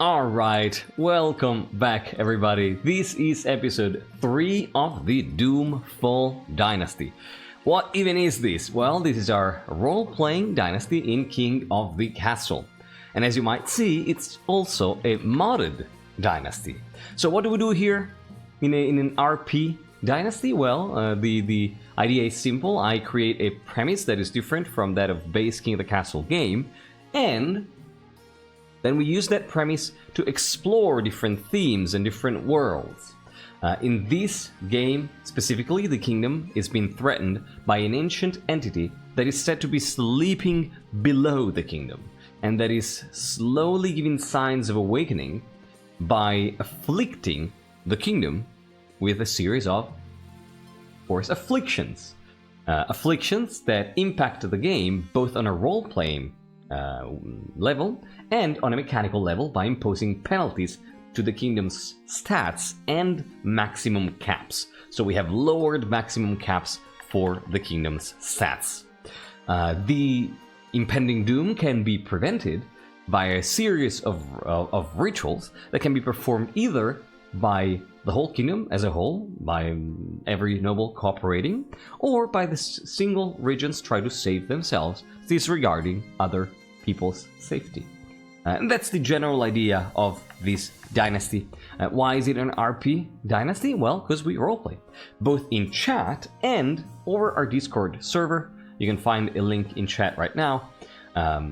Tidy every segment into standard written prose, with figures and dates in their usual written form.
Alright, welcome back everybody. This is episode 3 of the Doomfall Dynasty. What even is this? Well, this is our role-playing dynasty in King of the Castle. And as you might see, it's also a modded dynasty. So what do we do here in an RP dynasty? Well, the idea is simple. I create a premise that is different from that of base King of the Castle game, and then we use that premise to explore different themes and different worlds. In this game, specifically, the kingdom is being threatened by an ancient entity that is said to be sleeping below the kingdom, and that is slowly giving signs of awakening by afflicting the kingdom with a series of course, afflictions. Afflictions that impact the game both on a role-playing level and on a mechanical level by imposing penalties to the kingdom's stats and maximum caps. So we have lowered maximum caps for the kingdom's stats. The impending doom can be prevented by a series of rituals that can be performed either by the whole kingdom as a whole, by every noble cooperating, or by the single regents try to save themselves, disregarding other people's safety. And that's the general idea of this dynasty. Why is it an RP dynasty? Well, because we roleplay, both in chat and over our Discord server. You can find a link in chat right now. Yeah,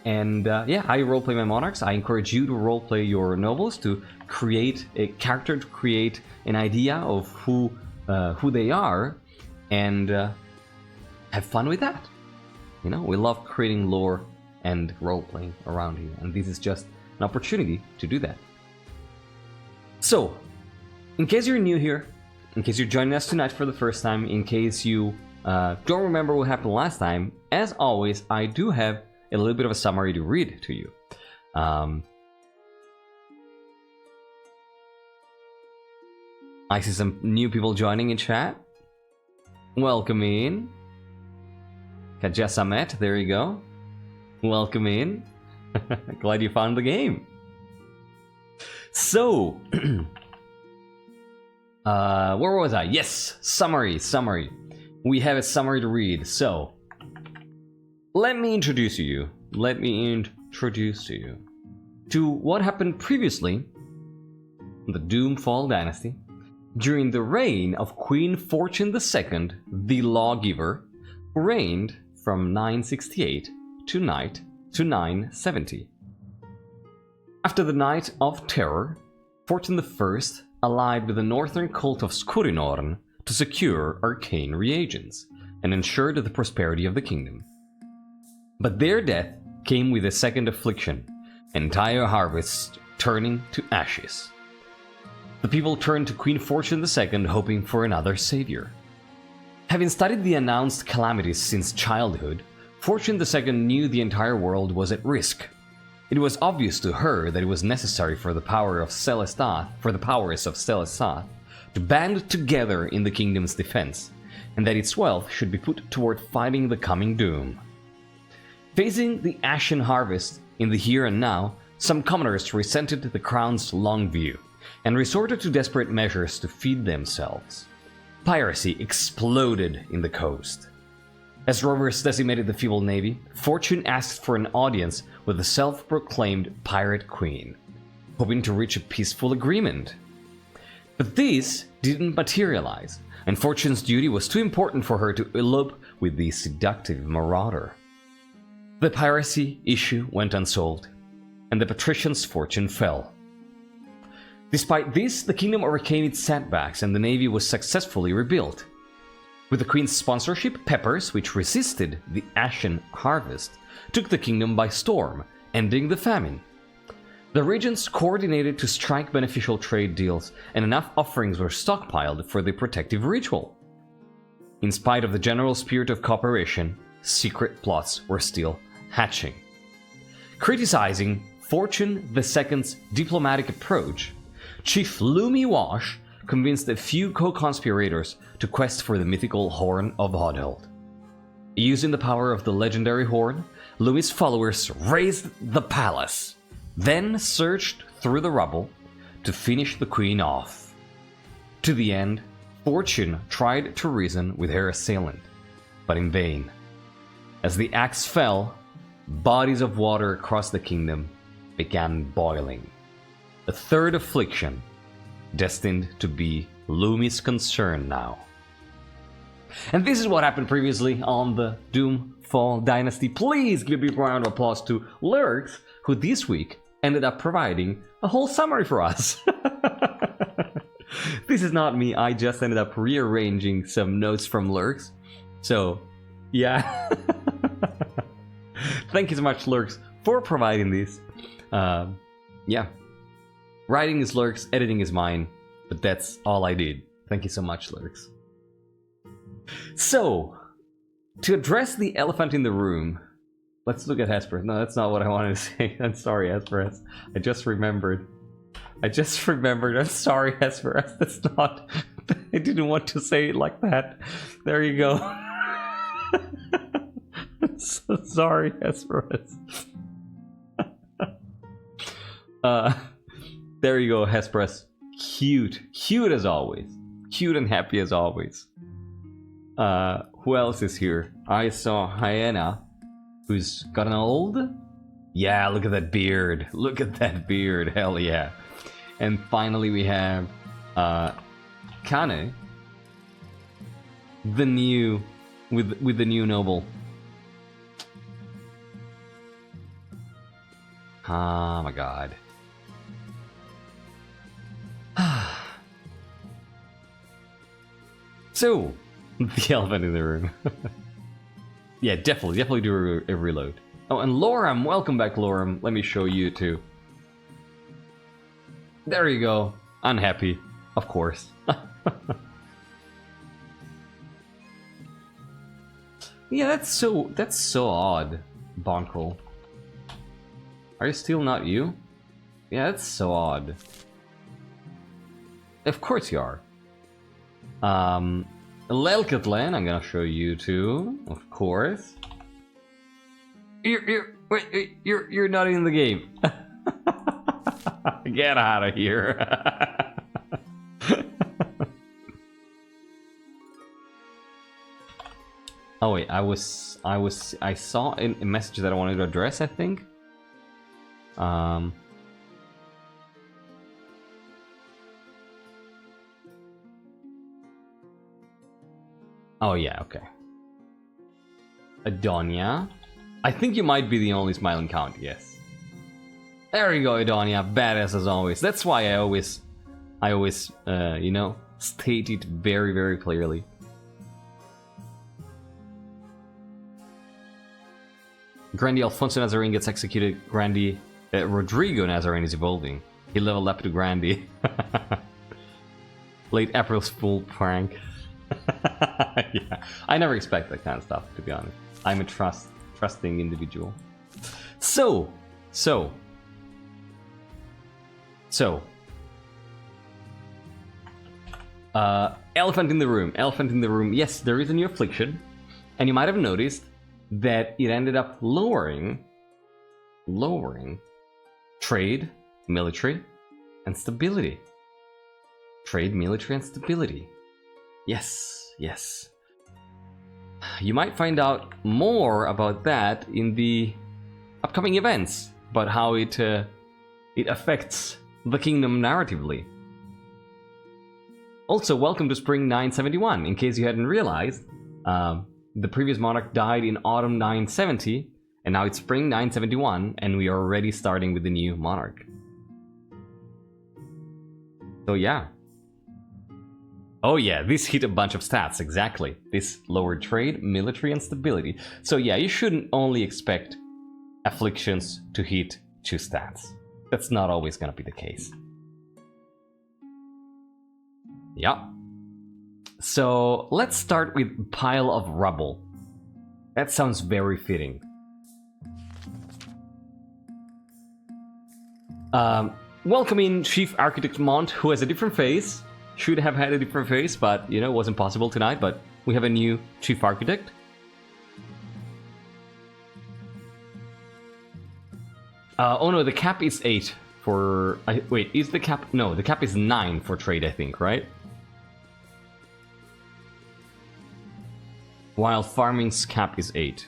I roleplay my monarchs. I encourage you to roleplay your nobles, to create a character, to create an idea of who they are, and have fun with that. You know, we love creating lore and role-playing around here, and this is just an opportunity to do that. So, in case you're new here, in case you're joining us tonight for the first time, in case you don't remember what happened last time, as always, I do have a little bit of a summary to read to you. I see some new people joining in chat. Welcome in. Kaja Samet, there you go. Welcome in. Glad you found the game. So, where was I? Yes, summary. We have a summary to read. So, let me introduce you to what happened previously in the Doomfall Dynasty during the reign of Queen Fortune II, the Lawgiver, who reigned from 968 to 970. After the Night of Terror, Fortune I allied with the northern cult of Skurinorn to secure arcane reagents and ensured the prosperity of the kingdom. But their death came with a second affliction, entire harvests turning to ashes. The people turned to Queen Fortune II, hoping for another savior. Having studied the announced calamities since childhood, Fortune II knew the entire world was at risk. It was obvious to her that it was necessary for the powers of Celestath to band together in the kingdom's defense, and that its wealth should be put toward fighting the coming doom. Facing the ashen harvest in the here and now, some commoners resented the crown's long view and resorted to desperate measures to feed themselves. Piracy exploded in the coast. As rovers decimated the feeble navy, Fortune asked for an audience with the self-proclaimed pirate queen, hoping to reach a peaceful agreement. But this didn't materialize, and Fortune's duty was too important for her to elope with the seductive marauder. The piracy issue went unsolved, and the patrician's fortune fell. Despite this, the kingdom overcame its setbacks and the navy was successfully rebuilt. With the queen's sponsorship, Peppers, which resisted the ashen harvest, took the kingdom by storm, ending the famine. The regents coordinated to strike beneficial trade deals, and enough offerings were stockpiled for the protective ritual. In spite of the general spirit of cooperation, secret plots were still hatching. Criticizing Fortune II's diplomatic approach, Chief Lumi Wash convinced a few co-conspirators to quest for the mythical Horn of Hodhold. Using the power of the legendary horn, Lumi's followers razed the palace, then searched through the rubble to finish the queen off. To the end, Fortune tried to reason with her assailant, but in vain. As the axe fell, bodies of water across the kingdom began boiling. A third affliction, destined to be Lumi's concern now. And this is what happened previously on the Doomfall Dynasty. Please give a big round of applause to Lurks, who this week ended up providing a whole summary for us. This is not me, I just ended up rearranging some notes from Lurks. So, yeah. Thank you so much, Lurks, for providing this. Yeah. Writing is Lurks, editing is mine, but that's all I did. Thank you so much, Lurks. So, to address the elephant in the room, let's look at Hesperus. No, that's not what I wanted to say. I'm sorry, Hesperus. I just remembered. I'm sorry, Hesperus. That's not... I didn't want to say it like that. There you go. I'm so sorry, Hesperus. There you go, Hesperus. Cute. Cute as always. Cute and happy as always. Who else is here? I saw Hyena, who's gotten old. Yeah, look at that beard. Look at that beard. Hell yeah. And finally we have Kane, the new with the new noble. Oh my god. So, the elephant in the room. Yeah, definitely do a reload. Oh, and Lorem, welcome back, Lorem. Let me show you too. There you go. Unhappy, of course. Yeah, that's so odd, Bonkrel. Are you still not you? Yeah, that's so odd. Of course you are. Lelkatlan, I'm gonna show you too, of course. You're not in the game. Get out of here. Oh wait, I saw a message that I wanted to address, I think. Oh yeah, okay. Adonia. I think you might be the only smiling count, yes. There you go, Adonia, badass as always. That's why I always, you know, state it very, very clearly. Grandy Alfonso Nazarene gets executed. Grandy Rodrigo Nazarene is evolving. He leveled up to Grandy. Late April's Fool prank. Yeah, I never expect that kind of stuff, to be honest. I'm a trusting individual. So. Elephant in the room. Yes, there is a new affliction, and you might have noticed that it ended up lowering trade, military, and stability. Trade, military, and stability. Yes. You might find out more about that in the upcoming events, about how it affects the kingdom narratively. Also, welcome to Spring 971. In case you hadn't realized, the previous monarch died in Autumn 970, and now it's Spring 971, and we are already starting with the new monarch. So yeah. Oh yeah, this hit a bunch of stats, exactly. This lowered trade, military, and stability. So yeah, you shouldn't only expect afflictions to hit 2 stats. That's not always gonna be the case. Yeah. So let's start with Pile of Rubble. That sounds very fitting. Welcome in Chief Architect Mont, who has a different face. Should have had a different face, but you know, it wasn't possible tonight. But we have a new Chief Architect. Oh no, the cap is 8 for... wait, is the cap... No, the cap is 9 for trade, I think, right? While farming's cap is 8.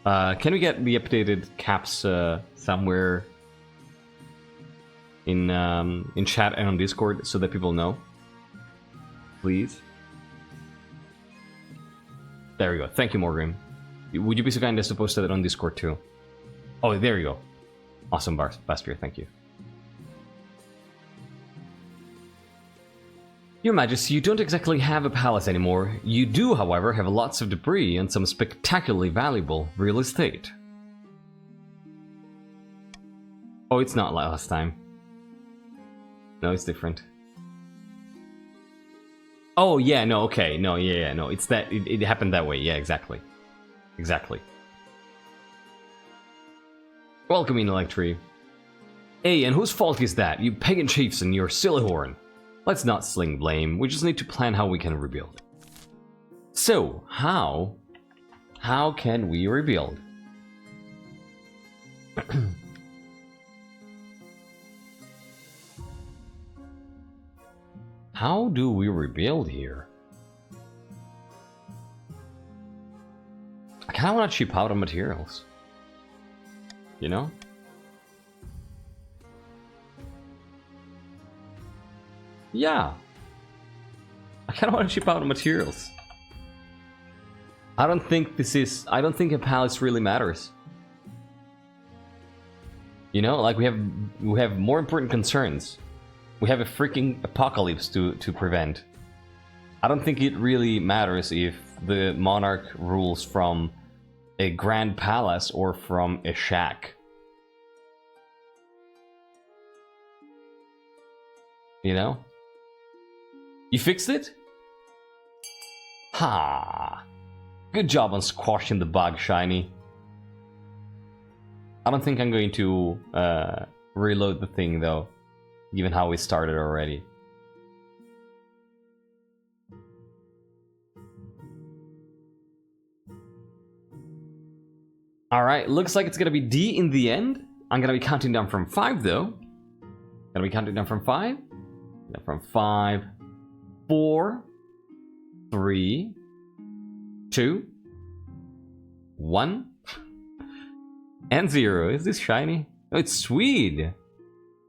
Can we get the updated caps somewhere in chat and on Discord so that people know? Please? There we go. Thank you, Morgan. Would you be so kind as to post that on Discord too? Oh, there you go. Awesome, Bastrier, thank you. Your Majesty, you don't exactly have a palace anymore. You do, however, have lots of debris and some spectacularly valuable real estate. Oh, it's not like last time. No, it's different. Oh, yeah, no, okay. No, yeah, no, it's that... It happened that way. Yeah, exactly. Exactly. Welcome in, Electri. Hey, and whose fault is that? You pagan chiefs and your silly horn. Let's not sling blame, we just need to plan how we can rebuild. So, how can we rebuild? How do we rebuild here? I kinda wanna cheap out on materials. You know? Yeah. I kinda wanna cheap out on materials. I don't think a palace really matters. You know, like we have more important concerns. We have a freaking apocalypse to prevent. I don't think it really matters if the monarch rules from a grand palace or from a shack. You know? You fixed it? Ha! Good job on squashing the bug, Shiny. I don't think I'm going to reload the thing though, given how we started already. Alright, looks like it's gonna be D in the end. I'm gonna be counting down from 5 though. Gonna be counting down from 5. From 5, 4, 3, 2, 1, and 0. Is this shiny? Oh, it's sweet.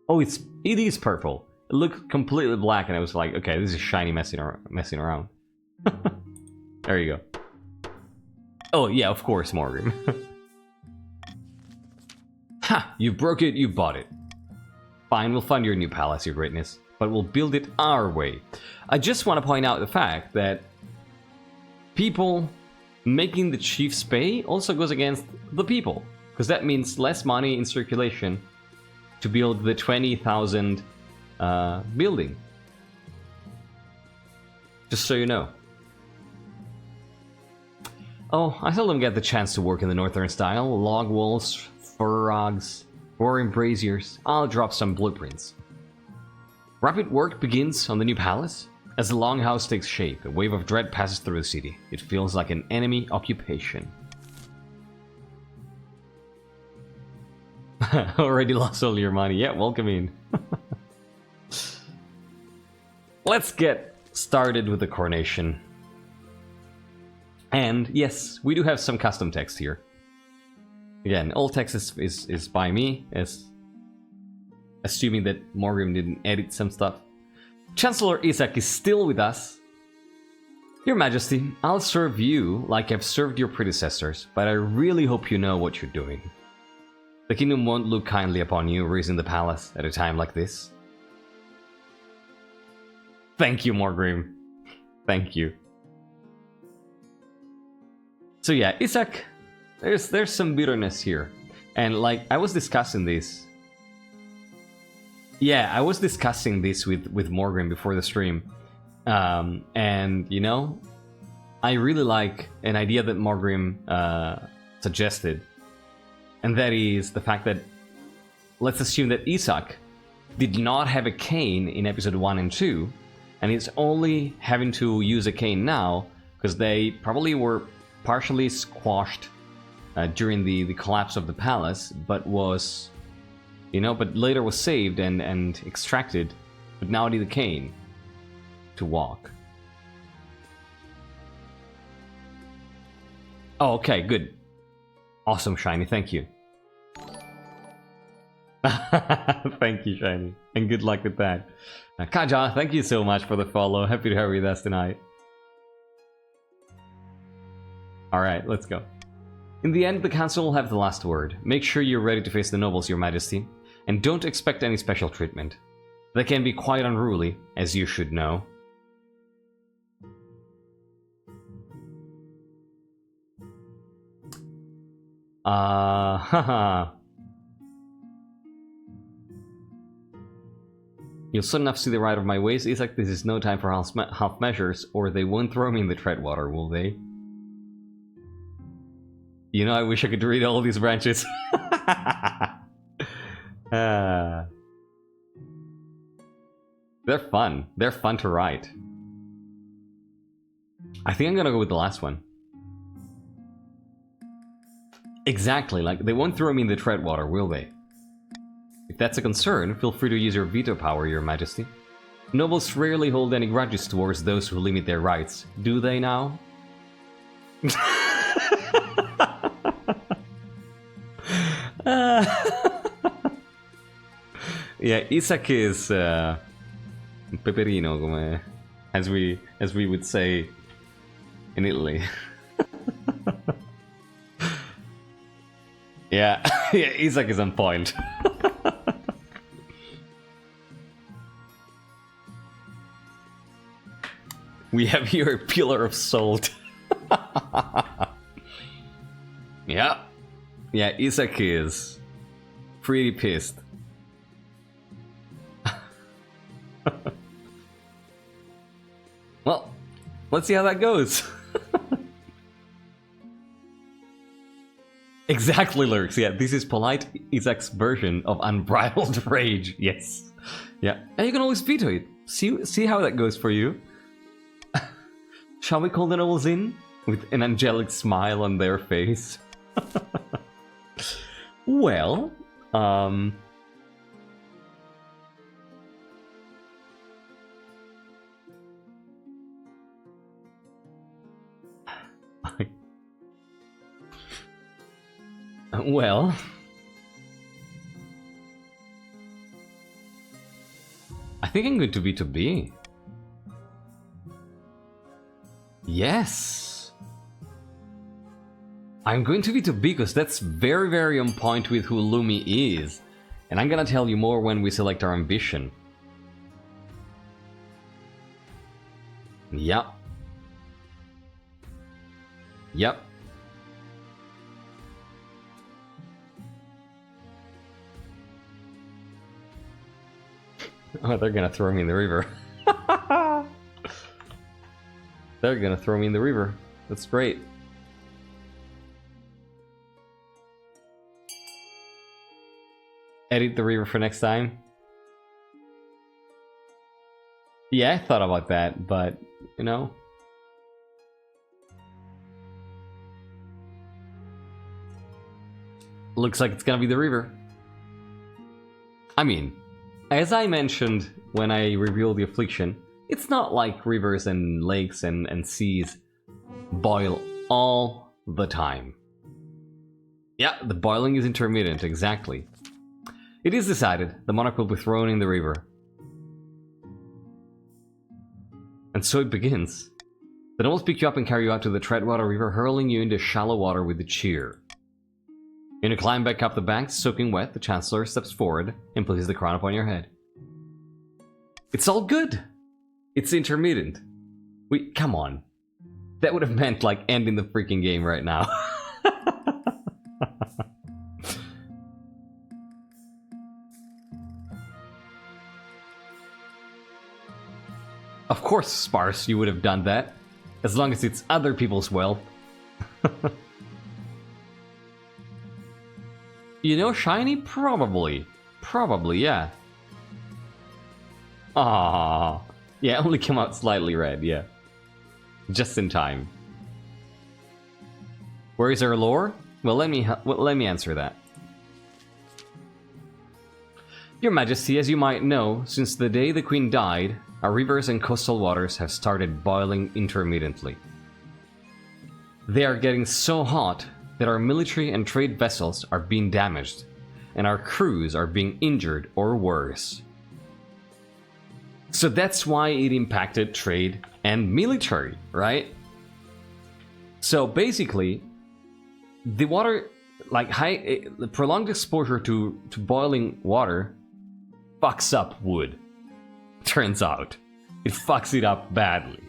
Oh, it is purple. It looked completely black, and I was like, okay, this is shiny messing around. There you go. Oh yeah, of course, Morgan. Ha! You broke it, you bought it. Fine, we'll fund your new palace, your greatness, but we'll build it our way. I just want to point out the fact that people making the chiefs pay also goes against the people, because that means less money in circulation to build the 20,000 building. Just so you know. Oh, I seldom get the chance to work in the northern style. Log walls, fur rugs, roaring braziers. I'll drop some blueprints. Rapid work begins on the new palace. As the longhouse takes shape, a wave of dread passes through the city. It feels like an enemy occupation. Already lost all your money. Yeah, welcome in. Let's get started with the coronation. And yes, we do have some custom text here. Again, all text is by me, as assuming that Morgan didn't edit some stuff. Chancellor Isaac is still with us. Your Majesty, I'll serve you like I've served your predecessors, but I really hope you know what you're doing. The kingdom won't look kindly upon you raising the palace at a time like this. Thank you, Morgrim. Thank you. So yeah, Isaac, there's some bitterness here. And like, I was discussing this. Yeah, I was discussing this with Morgan before the stream. And, you know, I really like an idea that Morgan suggested. And that is the fact that, let's assume that Isaac did not have a cane in episode 1 and 2. And he's only having to use a cane now because they probably were partially squashed during the collapse of the palace, but was, but later was saved and extracted, but now need a cane to walk. Oh, okay, good. Awesome, Shiny, thank you. Thank you, Shiny, and good luck with that. Kaja, thank you so much for the follow. Happy to have you with us tonight. Alright, let's go. In the end, the council will have the last word. Make sure you're ready to face the nobles, your majesty, and don't expect any special treatment. They can be quite unruly, as you should know. Haha. You'll soon enough see the right of my ways. It's like this is no time for half measures, or they won't throw me in the treadwater, will they? I wish I could read all these branches. They're fun. They're fun to write. I think I'm gonna go with the last one. Exactly, like, they won't throw me in the treadwater, will they? If that's a concern, feel free to use your veto power, your majesty. Nobles rarely hold any grudges towards those who limit their rights, do they now? Yeah, Isaac is peperino, as we would say in Italy. Yeah, yeah, Isaac is on point. We have here a pillar of salt. Yeah. Yeah, Isaac is pretty pissed. Well, let's see how that goes. Exactly, Lurks. Yeah, this is polite Isaac's version of unbridled rage. Yes. Yeah, and you can always veto it. See how that goes for you. Shall we call the nobles in? With an angelic smile on their face. Well, well, I think I'm going to be B. Yes! I'm going to be B because that's very, very on point with who Lumi is. And I'm gonna tell you more when we select our ambition. Yep. Yep. Oh, they're gonna throw me in the river. They're gonna throw me in the river. That's great. Edit the river for next time. Yeah, I thought about that, but, looks like it's gonna be the river. I mean, as I mentioned when I revealed the affliction, it's not like rivers and lakes and seas boil all the time. Yeah, the boiling is intermittent, exactly. It is decided, the Monarch will be thrown in the river. And so it begins. The nobles pick you up and carry you out to the Treadwater River, hurling you into shallow water with a cheer. When you climb back up the bank, soaking wet, the Chancellor steps forward and places the crown upon your head. It's all good! It's intermittent. Come on. That would have meant, like, ending the freaking game right now. Of course, Sparse, you would have done that. As long as it's other people's wealth. Shiny? Probably. Probably, yeah. Ah, yeah, only came out slightly red, yeah. Just in time. Where is our lore? Well, let me answer that. Your Majesty, as you might know, since the day the Queen died, our rivers and coastal waters have started boiling intermittently. They are getting so hot that our military and trade vessels are being damaged, and our crews are being injured or worse. So that's why it impacted trade and military, right? So basically, the water, like prolonged exposure to boiling water fucks up wood. Turns out. It fucks it up badly.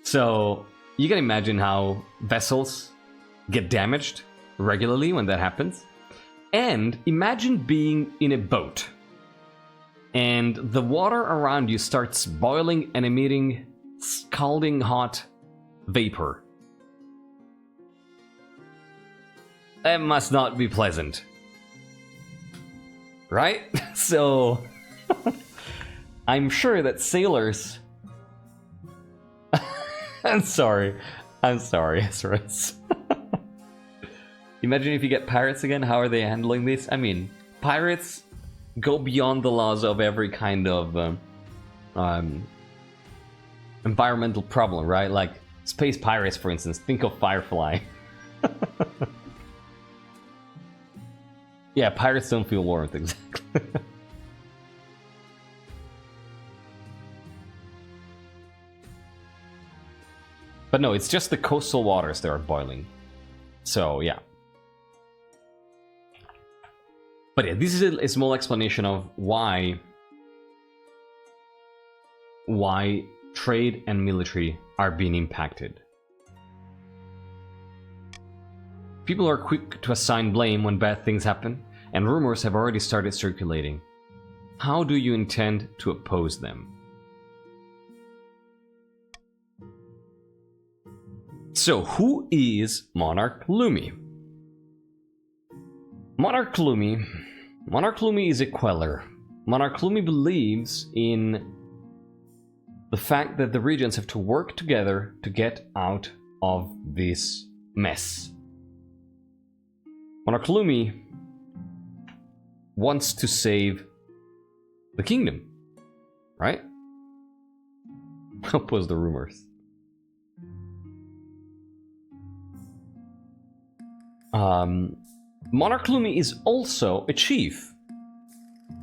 So you can imagine how vessels get damaged regularly when that happens. And imagine being in a boat and the water around you starts boiling and emitting scalding hot vapor. That must not be pleasant. Right? So I'm sure that sailors I'm sorry, Ezra's. Imagine if you get pirates again, how are they handling this? I mean, pirates go beyond the laws of every kind of environmental problem, right? Like space pirates, for instance. Think of Firefly. Yeah, pirates don't feel warmth, exactly. But no, it's just the coastal waters that are boiling. So, yeah. But yeah, this is a small explanation of why trade and military are being impacted. People are quick to assign blame when bad things happen, and rumors have already started circulating. How do you intend to oppose them? So, who is Monarch Lumi? Monarch Lumi is a queller. Monarch Lumi believes in the fact that the regions have to work together to get out of this mess. Monarch Lumi wants to save the kingdom, right? Oppose the rumors. Monarch Lumi is also a chief,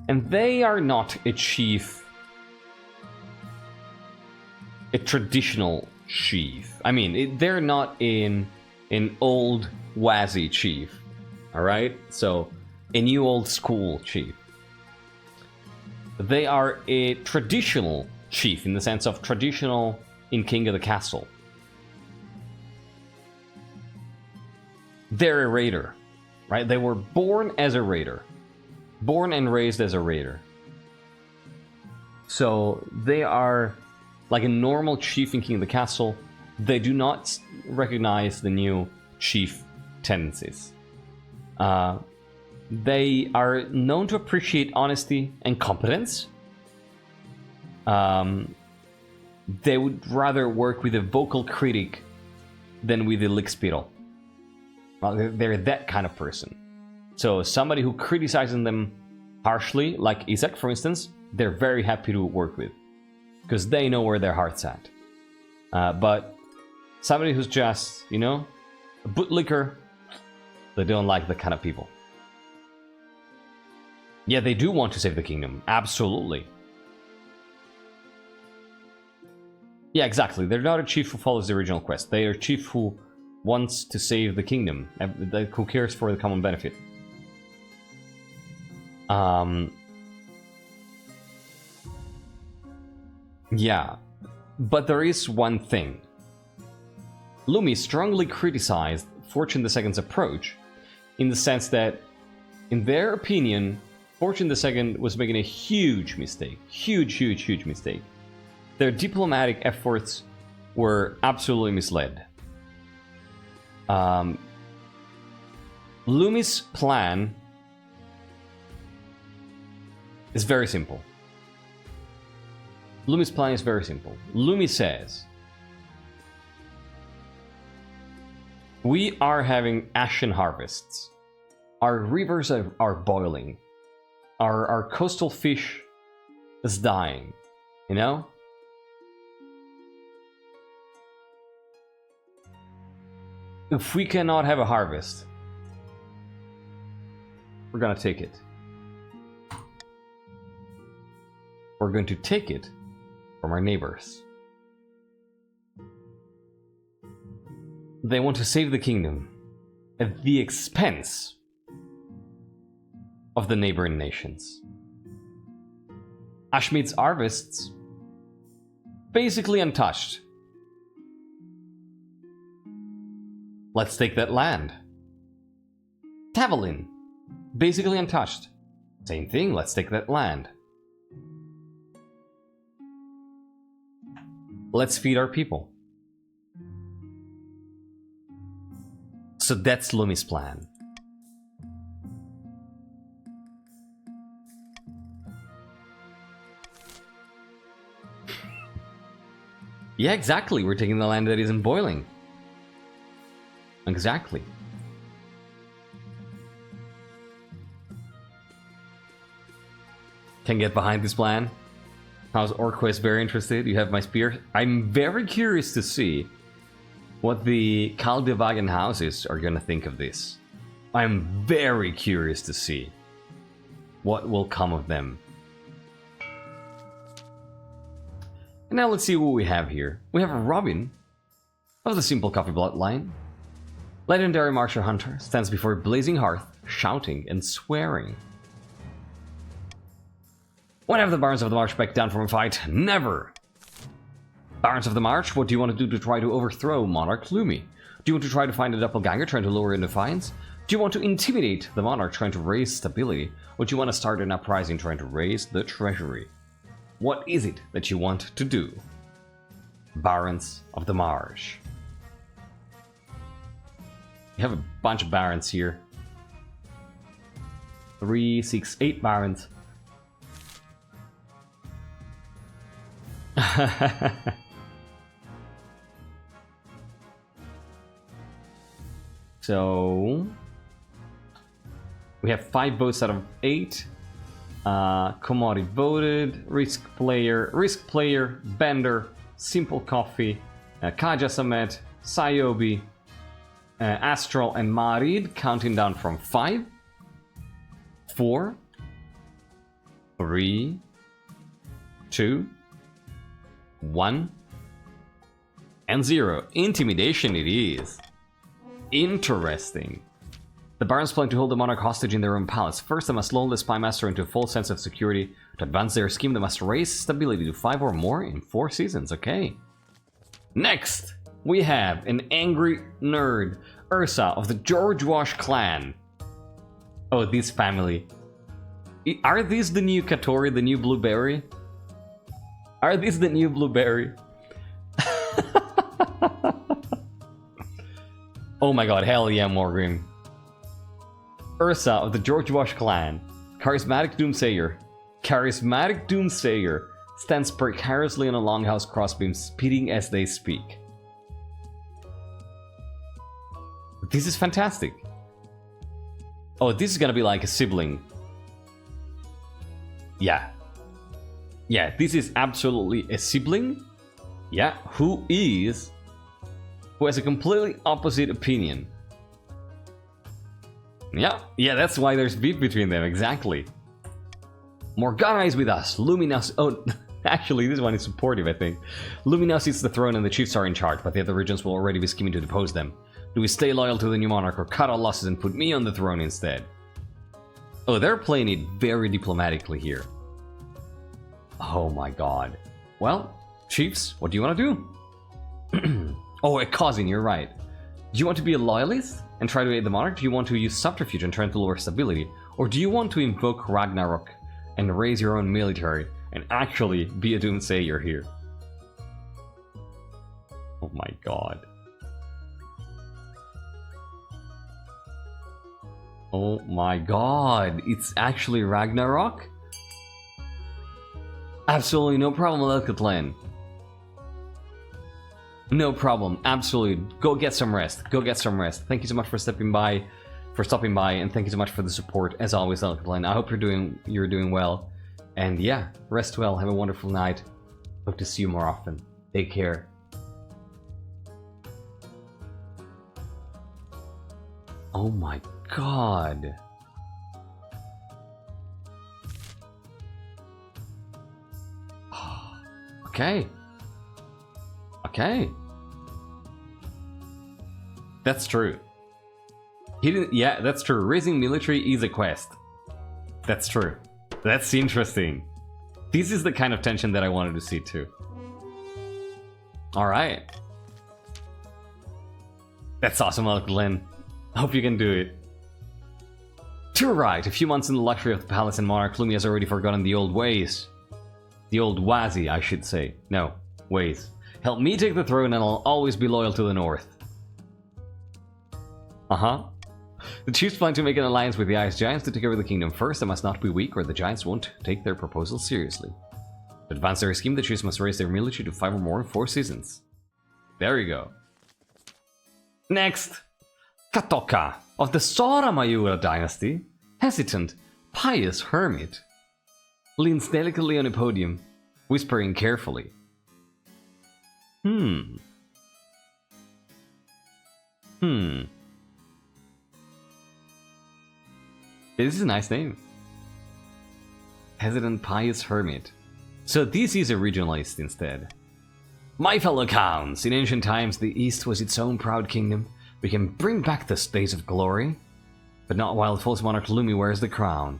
and they are not a chief, a traditional chief. I mean, they're not an old wazzy chief, all right? So, a new old school chief. They are a traditional chief in the sense of traditional in King of the Castle. They're a raider, right? They were born as a raider. Born and raised as a raider. So they are like a normal chief in King of the Castle. They do not recognize the new chief tendencies. They are known to appreciate honesty and competence. They would rather work with a vocal critic than with a lickspittle. Well, they're that kind of person. So somebody who criticizes them harshly, like Isaac, for instance, they're very happy to work with because they know where their heart's at. But somebody who's just, you know, a bootlicker, they don't like the kind of people. Yeah, they do want to save the kingdom. Absolutely. Yeah, exactly. They're not a chief who follows the original quest. They are a chief who wants to save the kingdom, who cares for the common benefit. Yeah, but there is one thing. Lumi strongly criticized Fortune II's approach in the sense that, in their opinion, Fortune II was making a huge mistake. Huge mistake. Their diplomatic efforts were absolutely misled. Lumi's plan is very simple. Lumi says, We are having ashen harvests. Our rivers are boiling. Our coastal fish is dying. You know? If we cannot have a harvest, we're gonna take it. We're going to take it from our neighbors. They want to save the kingdom at the expense of the neighboring nations. Ashmead's harvests basically untouched. Let's take that land. Tavolin, basically untouched. Same thing, let's take that land. Let's feed our people. So that's Lumi's plan. Yeah, exactly. We're taking the land that isn't boiling. Exactly. Can get behind this plan. How's Orquest very interested? You have my spear. I'm very curious to see what the Caldevagan houses are gonna think of this. I'm very curious to see what will come of them. And now let's see what we have here. We have Robin of the Simple Coffee bloodline. Legendary martial hunter stands before a blazing hearth, shouting and swearing. When have the Barons of the March back down from a fight? Never! Barons of the March, what do you want to do to try to overthrow Monarch Lumi? Do you want to try to find a doppelganger trying to lower in defiance? Do you want to intimidate the Monarch trying to raise stability? Or do you want to start an uprising trying to raise the treasury? What is it that you want to do? Barons of the March. You have a bunch of barons here. 3, 6, 8 barons. So we have 5 votes out of 8. Commodity voted, risk player, Bender, Simple Coffee, Kaja Samet, Sayobi, Astral and Marid, counting down from 5, 4, 3, 2, 1, and 0. Intimidation it is. Interesting. The Barons plan to hold the Monarch hostage in their own palace. First, they must lull the Spy Master into a full sense of security. To advance their scheme, they must raise stability to 5 or more in 4 seasons. Okay. Next, we have an angry nerd, Ursa of the George Wash clan. Oh, this family. Are these the new Katori, the new Blueberry? Are these the new Blueberry? Oh my god, hell yeah, Morgan. Ursa of the George Wash clan. Charismatic Doomsayer. Charismatic Doomsayer stands precariously on a longhouse crossbeam, speeding as they speak. This is fantastic. Oh, this is gonna be like a sibling. Yeah. Yeah, this is absolutely a sibling. Yeah, who has a completely opposite opinion. Yeah, that's why there's beef between them, exactly. Morgana is with us. Lumi now... Oh, actually, this one is supportive, I think. Lumi now sits the throne and the chiefs are in charge, but the other regions will already be scheming to depose them. Do we stay loyal to the new monarch or cut our losses and put me on the throne instead? Oh, they're playing it very diplomatically here. Oh my god. Well, chiefs, what do you want to do? Oh, a cousin, you're right. Do you want to be a loyalist and try to aid the monarch? Do you want to use subterfuge and try to lower stability? Or do you want to invoke Ragnarok and raise your own military and actually be a doomsayer here? Oh my god. Oh my god, it's actually Ragnarok? Absolutely no problem with Elkatlan. No problem. Absolutely. Go get some rest. Go get some rest. Thank you so much for stopping by, and thank you so much for the support as always, Alkaline. I hope you're doing well. And yeah, rest well. Have a wonderful night. Hope to see you more often. Take care. Oh my god. Okay. Okay. That's true. He didn't. Yeah, that's true. Raising military is a quest. That's true. That's interesting. This is the kind of tension that I wanted to see too. Alright. That's awesome, Glenn. Hope you can do it. Too right. A few months in the luxury of the palace and Monarch, Lumi has already forgotten the old ways. The old wazi, I should say. No, ways. Help me take the throne and I'll always be loyal to the north. Uh-huh. The chiefs plan to make an alliance with the Ice Giants to take over the kingdom first. They must not be weak or the Giants won't take their proposal seriously. To advance their scheme, the chiefs must raise their military to 5 or more in 4 seasons. There you go. Next! Katoka of the Soramayura dynasty, hesitant, pious hermit, leans delicately on a podium, whispering carefully. This is a nice name. Hesitant Pious Hermit. So this is a regionalist instead. My fellow counts, in ancient times the East was its own proud kingdom. We can bring back the days of glory, but not while false monarch Lumi wears the crown.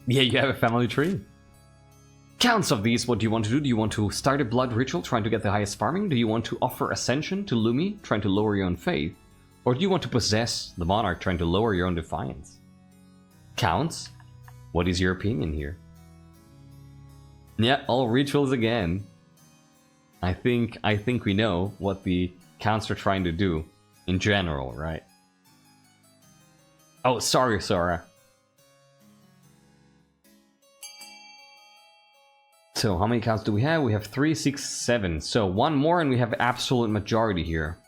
Yeah, you have a family tree. Counts of these, what do you want to do? Do you want to start a blood ritual trying to get the highest farming? Do you want to offer ascension to Lumi, trying to lower your own faith? Or do you want to possess the monarch, trying to lower your own defiance? Counts? What is your opinion here? Yeah, all rituals again. I think we know what the counts are trying to do in general, right? Oh, sorry, Sora. So how many counts do we have? We have 3, 6, 7. So one more and we have absolute majority here.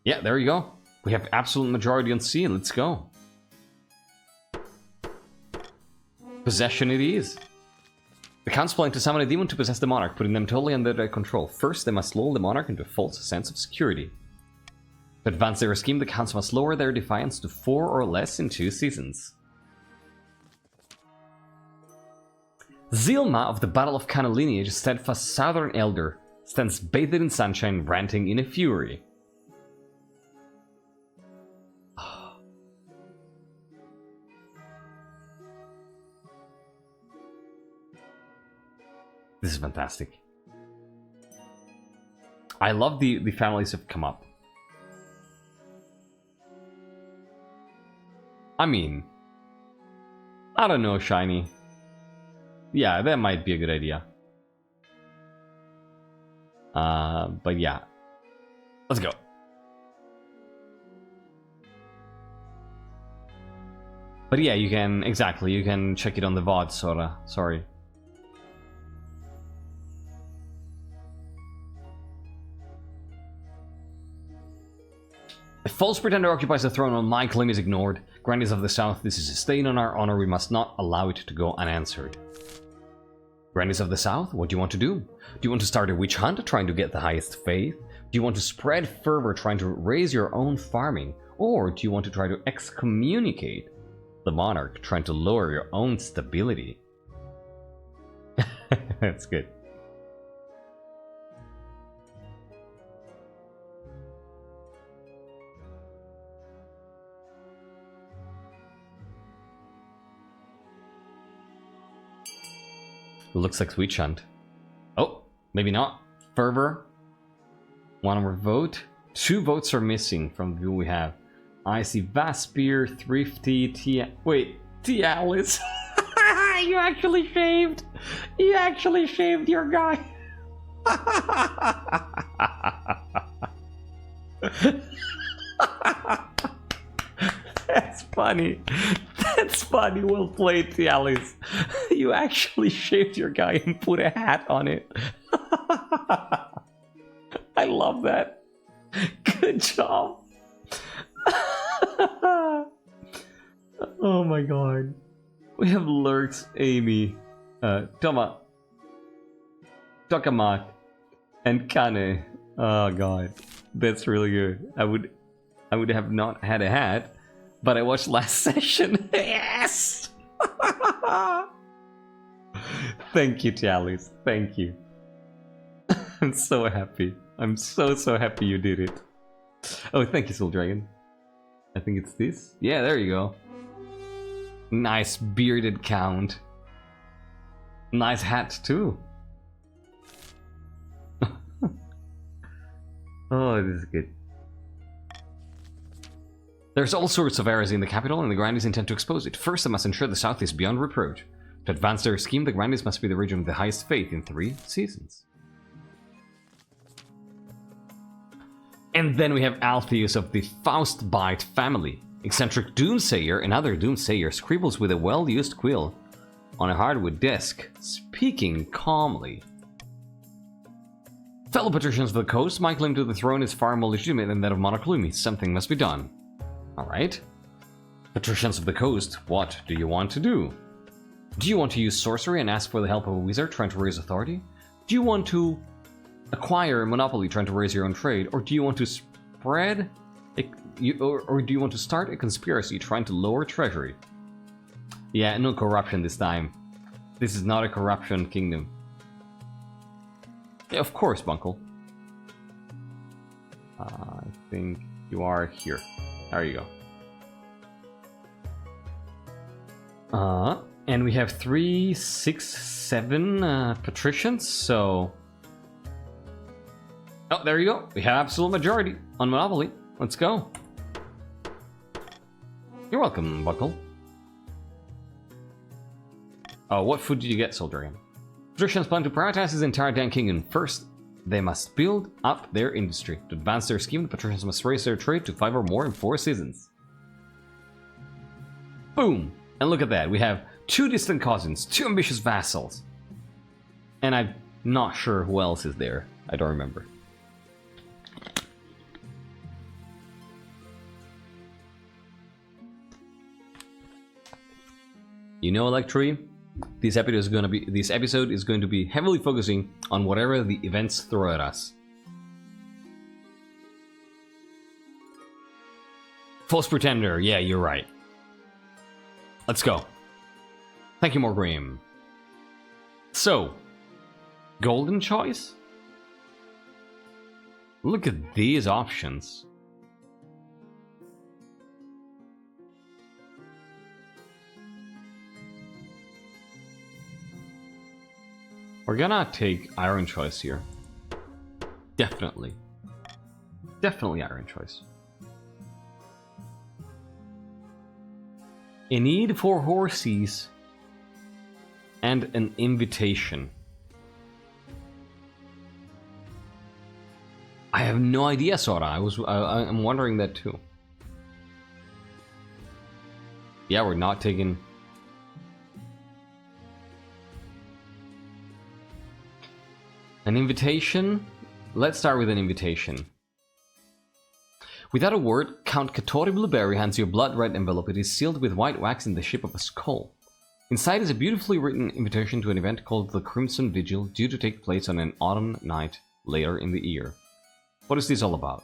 Yeah, there you go. We have absolute majority on C. Let's go. Possession it is. The Count's planning to summon a demon to possess the monarch, putting them totally under their control. First, they must lull the monarch into a false sense of security. To advance their scheme, the Counts must lower their defiance to 4 or less in 2 seasons. Zilma of the Battle of Kana lineage, steadfast southern elder, stands bathed in sunshine, ranting in a fury. This is fantastic. I love the families have come up. I mean, I don't know, Shiny. Yeah, that might be a good idea. But yeah. Let's go. But yeah, you can, exactly, you can check it on the VOD, Sora. Sorry. A false pretender occupies the throne while my claim is ignored. Grandees of the South, this is a stain on our honor. We must not allow it to go unanswered. Grandees of the South, what do you want to do? Do you want to start a witch hunt trying to get the highest faith? Do you want to spread fervor trying to raise your own farming? Or do you want to try to excommunicate the monarch trying to lower your own stability? That's good. Looks like witch hunt. Oh, maybe not. Fervor. 1 more vote. 2 votes are missing from who we have. I see Vaspir, Thrifty, Wait, Tialis. You actually shaved. You actually shaved your guy. That's funny. That's funny, well played, Alice. You actually shaved your guy and put a hat on it. I love that. Good job. Oh my god. We have Lurks, Amy, Toma, Tokamak, and Kane. Oh god. That's really good. I would have not had a hat, but I watched last session. Yes! Thank you, Chalice. Thank you. I'm so happy. I'm so happy you did it. Oh, thank you, Soul Dragon. I think it's this. Yeah, there you go. Nice bearded count. Nice hat, too. Oh, this is good. There's all sorts of errors in the capital, and the Grandies intend to expose it. First, they must ensure the South is beyond reproach. To advance their scheme, the Grandies must be the region with the highest faith in 3 seasons. And then we have Altheus of the Faustbite family. Eccentric Doomsayer, another Doomsayer, scribbles with a well-used quill on a hardwood desk, speaking calmly. Fellow patricians of the coast, my claim to the throne is far more legitimate than that of Monarch Lumi. Something must be done. Alright. Patricians of the coast, what do you want to do? Do you want to use sorcery and ask for the help of a wizard trying to raise authority? Do you want to acquire a monopoly trying to raise your own trade? Or do you want to spread... or do you want to start a conspiracy trying to lower treasury? Yeah, no corruption this time. This is not a corruption kingdom. Yeah, of course, Bunkle. I think you are here. There you go. And we have 3, 6, 7 patricians, so... Oh, there you go. We have absolute majority on Monopoly. Let's go. You're welcome, Buckle. Oh, what food did you get, Soldier? Patricians plan to prioritize his entire damn kingdom. First, they must build up their industry. To advance their scheme, the patricians must raise their trade to 5 or more in 4 seasons. Boom! And look at that. We have 2 distant cousins, 2 ambitious vassals. And I'm not sure who else is there. I don't remember. You know, Electri, this episode is going to be heavily focusing on whatever the events throw at us. False Pretender, yeah, you're right. Let's go. Thank you, Morgrim. So, golden choice? Look at these options. We're gonna take Iron Choice here. Definitely. Definitely Iron Choice. A need for horses and an invitation. I have no idea, Sora. I'm wondering that too. Yeah, we're not taking... An invitation? Let's start with an invitation. Without a word, Count Katori Blueberry hands you a blood-red envelope. It is sealed with white wax in the shape of a skull. Inside is a beautifully written invitation to an event called the Crimson Vigil, due to take place on an autumn night later in the year. What is this all about?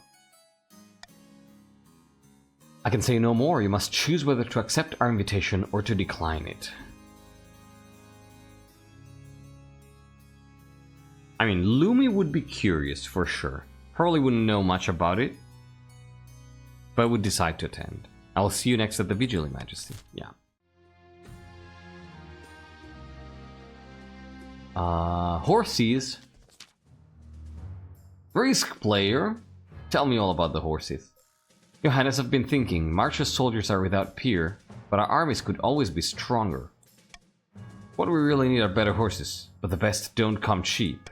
I can say no more. You must choose whether to accept our invitation or to decline it. I mean, Lumi would be curious for sure. Probably wouldn't know much about it, but would decide to attend. I will see you next at the Vigil, Your Majesty. Yeah. Horses. Risk player. Tell me all about the horses. Your Highness, I've been thinking. March's soldiers are without peer, but our armies could always be stronger. What we really need are better horses, but the best don't come cheap.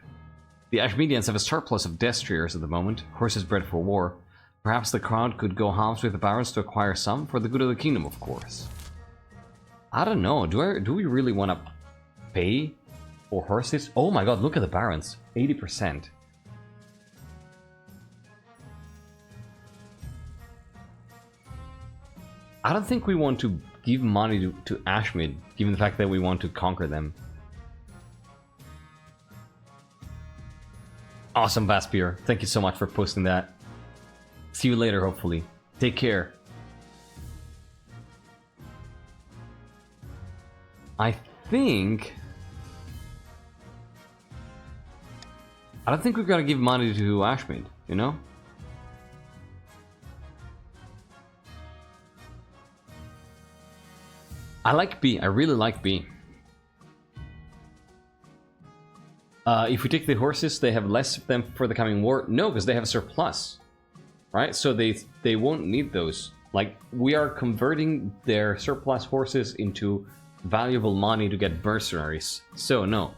The Ashmedians have a surplus of destriers at the moment, horses bred for war. Perhaps the crown could go halves with the barons to acquire some, for the good of the kingdom, of course. I don't know. Do we really want to pay for horses? Oh my god, look at the barons. 80%. I don't think we want to give money to Ashmid, given the fact that we want to conquer them. Awesome, Vaspier. Thank you so much for posting that. See you later, hopefully. Take care. I don't think we've got to give money to Ashmid, you know? I like B. I really like B. If we take the horses, they have less of them for the coming war. No, because they have a surplus, right? So they won't need those. Like, we are converting their surplus horses into valuable money to get mercenaries. So no,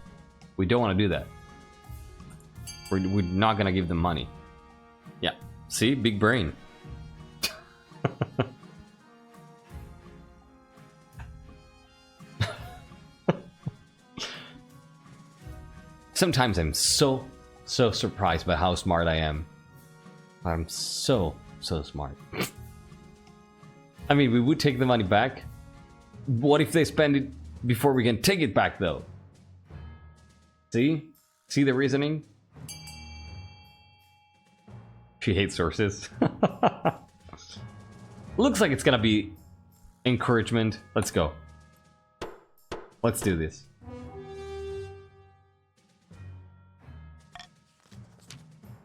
we don't want to do that. We're not gonna give them money. Yeah, see, big brain. Sometimes I'm so surprised by how smart I am. I'm so smart. I mean, we would take the money back. What if they spend it before we can take it back, though? See? See the reasoning? She hates sources. Looks like it's gonna be encouragement. Let's go. Let's do this.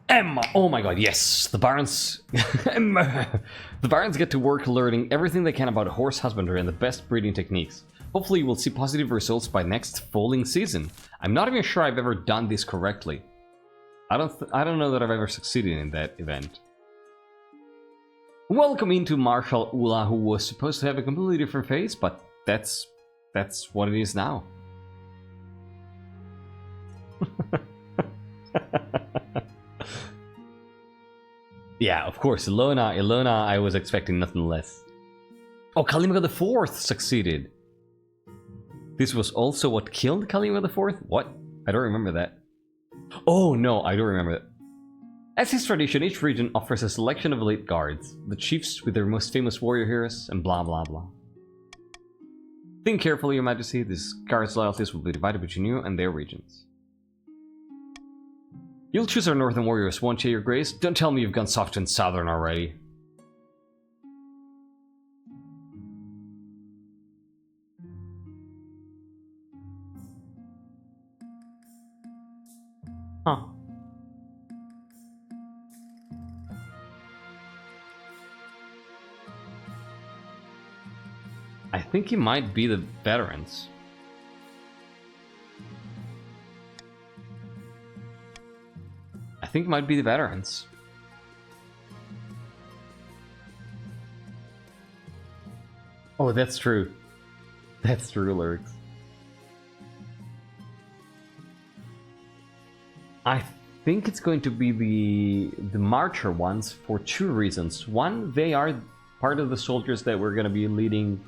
Emma! Oh my god, yes! The Barons... Emma! The Barons get to work learning everything they can about horse husbandry and the best breeding techniques. Hopefully we'll see positive results by next foaling season. I'm not even sure I've ever done this correctly. I don't know that I've ever succeeded in that event. Welcome into Marshal Ula, who was supposed to have a completely different face, but that's what it is now. Yeah, of course, Ilona, I was expecting nothing less. Oh, Kalimaga the Fourth succeeded. This was also what killed Kalimaga the Fourth? What? I don't remember that. Oh no, I don't remember that. As is tradition, each region offers a selection of elite guards, the chiefs with their most famous warrior heroes, and blah blah blah. Think carefully, Your Majesty. These guards' loyalties will be divided between you and their regions. You'll choose our northern warriors, won't you, Your Grace? Don't tell me you've gone soft and southern already. Huh. I think he might be the veterans. I think it might be the veterans. Oh, that's true. That's true, lyrics. I think it's going to be the Marcher ones for two reasons. One, they are part of the soldiers that we're going to be leading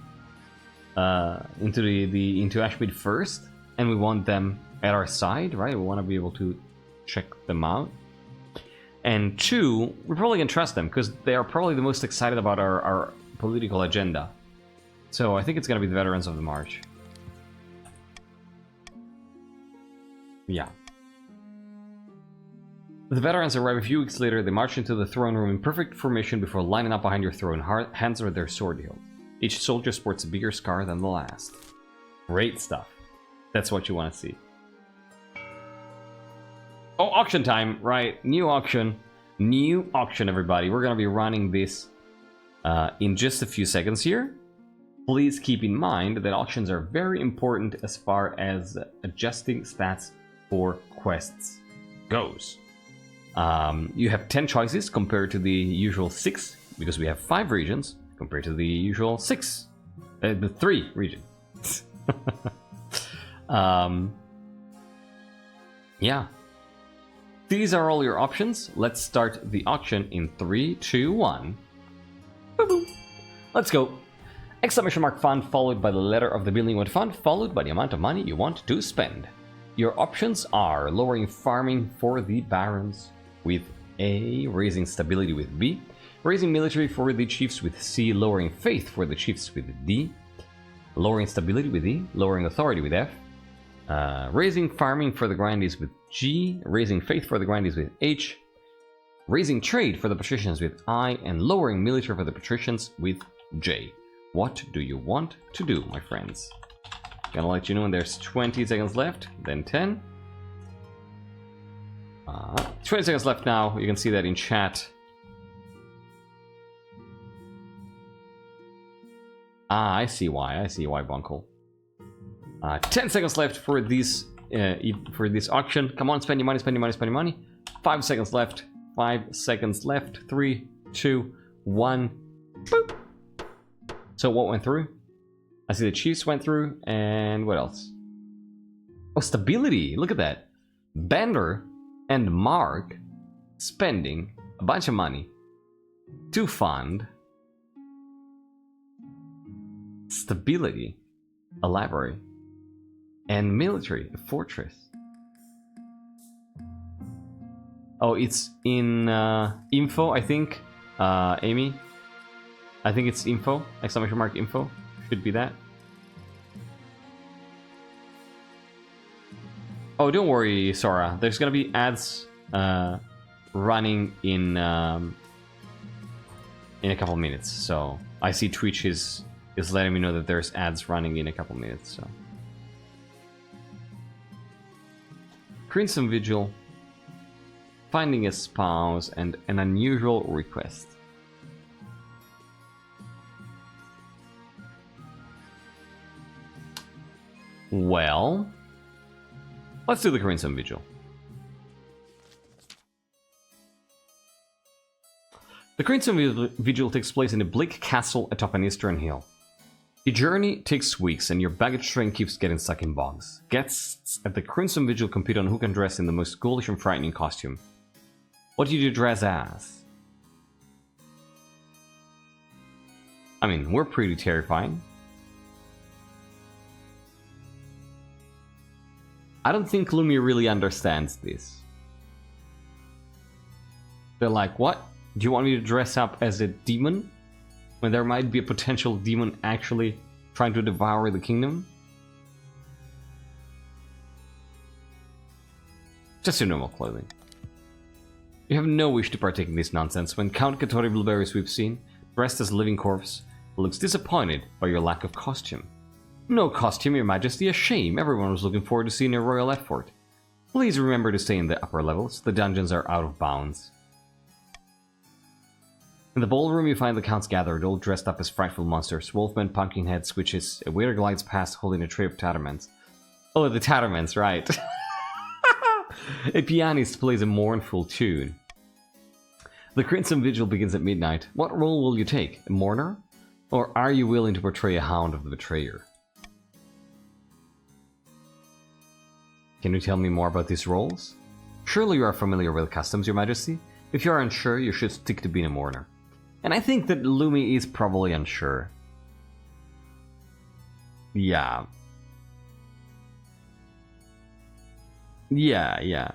into Ashmead first, and we want them at our side, right? We want to be able to check them out. And two, we're probably going to trust them because they are probably the most excited about our political agenda. So I think it's going to be the veterans of the March. Yeah. The veterans arrive a few weeks later. They march into the throne room in perfect formation before lining up behind your throne, hands over their sword hilt. Each soldier sports a bigger scar than the last. Great stuff. That's what you want to see. Oh, auction time, right? New auction. New auction, everybody. We're going to be running this in just a few seconds here. Please keep in mind that auctions are very important as far as adjusting stats for quests goes. You have 10 choices compared to the usual 6, because we have 5 regions compared to the usual 6. The 3 regions. Yeah. These are all your options. Let's start the auction in 3, 2, 1. Boop, boop. Let's go. Exclamation mark fund followed by the letter of the building you want to fund followed by the amount of money you want to spend. Your options are lowering farming for the barons with A, raising stability with B, raising military for the chiefs with C, lowering faith for the chiefs with D, lowering stability with E, lowering authority with F, raising farming for the grandees with G, raising faith for the grandees with H, raising trade for the patricians with I, and lowering military for the patricians with J. What do you want to do, my friends? Gonna let you know when there's 20 seconds left, then 10. 20 seconds left now. You can see that in chat. I see why, Bunkle. 10 seconds left for this auction. Come on, spend your money, spend your money, spend your money. 5 seconds left. 5 seconds left. 3, 2, 1. Boop. So what went through? I see the Chiefs went through, and what else? Oh, stability! Look at that. Bender and Mark spending a bunch of money to fund stability, a library, and military, a fortress. Oh, it's in info, I think. Amy, I think it's info. Exclamation mark info. Should be that. Oh, don't worry, Sora. There's gonna be ads running in a couple minutes. So I see Twitch is letting me know that there's ads running in a couple minutes. So Crimson Vigil, finding a spouse, and an unusual request. Well, let's do the Crimson Vigil. The Crimson Vigil takes place in a bleak castle atop an eastern hill. The journey takes weeks and your baggage train keeps getting stuck in bogs. Guests at the Crimson Vigil compete on who can dress in the most ghoulish and frightening costume. What did you dress as? I mean, we're pretty terrifying. I don't think Lumi really understands this. They're like, what? Do you want me to dress up as a demon? When there might be a potential demon actually trying to devour the kingdom? Just your normal clothing. You have no wish to partake in this nonsense when Count Katori Blueberries we've seen, dressed as a living corpse, looks disappointed by your lack of costume. No costume, your majesty, a shame. Everyone was looking forward to seeing a royal effort. Please remember to stay in the upper levels. The dungeons are out of bounds. In the ballroom, you find the counts gathered, all dressed up as frightful monsters. Wolfman, Pumpkinhead, Switches. A waiter glides past holding a tray of tatterments. Oh, the tatterments, right. A pianist plays a mournful tune. The Crimson Vigil begins at midnight. What role will you take? A mourner? Or are you willing to portray a hound of the betrayer? Can you tell me more about these roles? Surely you are familiar with the customs, your majesty? If you are unsure, you should stick to being a mourner. And I think that Lumi is probably unsure. Yeah. Yeah.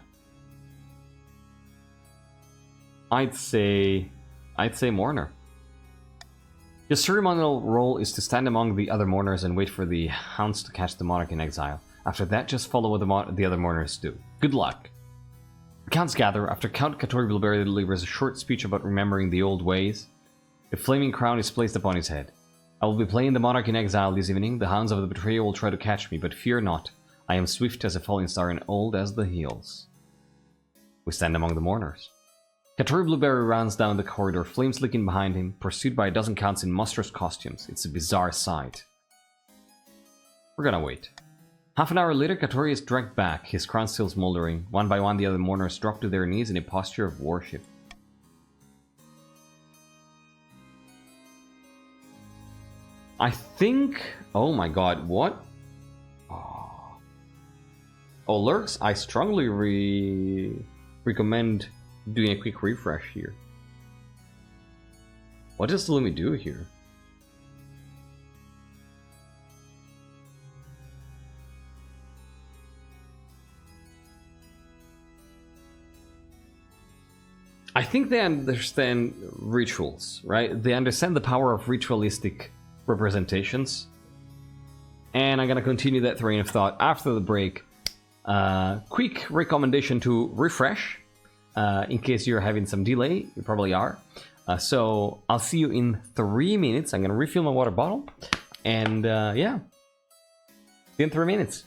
I'd say mourner. Your ceremonial role is to stand among the other mourners and wait for the hounds to catch the monarch in exile. After that, just follow what the other mourners do. Good luck. The counts gather. After Count Katori Blueberry delivers a short speech about remembering the old ways, a flaming crown is placed upon his head. I will be playing the monarch in exile this evening. The hounds of the betrayer will try to catch me, but fear not. I am swift as a falling star and old as the hills. We stand among the mourners. Katori Blueberry rounds down the corridor, flames licking behind him, pursued by a dozen counts in monstrous costumes. It's a bizarre sight. We're gonna wait. Half an hour later, Katori is dragged back, his crown still smoldering. One by one, the other mourners drop to their knees in a posture of worship. I think... Oh my god, what? Oh, Lurks, I strongly recommend doing a quick refresh here. What does Lumi do here? I think they understand rituals, right? They understand the power of ritualistic representations. And I'm gonna continue that train of thought after the break. Quick recommendation to refresh, in case you're having some delay. You probably are. So I'll see you in 3 minutes. I'm gonna refill my water bottle. And yeah, see you in 3 minutes.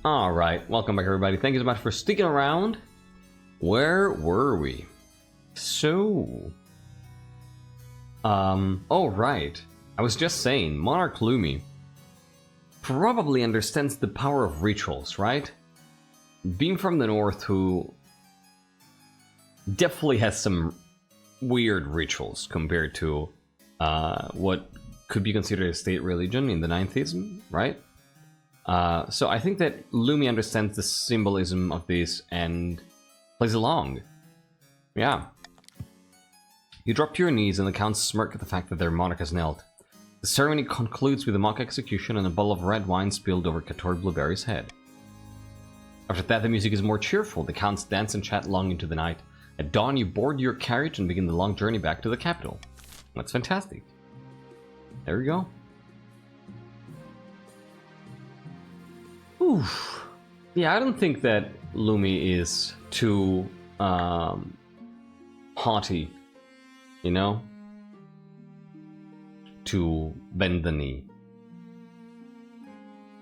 Alright, welcome back everybody. Thank you so much for sticking around. Where were we? So... oh right. I was just saying, Monarch Lumi probably understands the power of rituals, right? Being from the north, who definitely has some weird rituals compared to what could be considered a state religion in the 9th-ism, right? So I think that Lumi understands the symbolism of this and plays along. Yeah. You drop to your knees and the counts smirk at the fact that their monarch has knelt. The ceremony concludes with a mock execution and a bowl of red wine spilled over Kator Blueberry's head. After that, the music is more cheerful. The counts dance and chat long into the night. At dawn, you board your carriage and begin the long journey back to the capital. That's fantastic. There we go. Oof. Yeah, I don't think that Lumi is too haughty, you know? To bend the knee.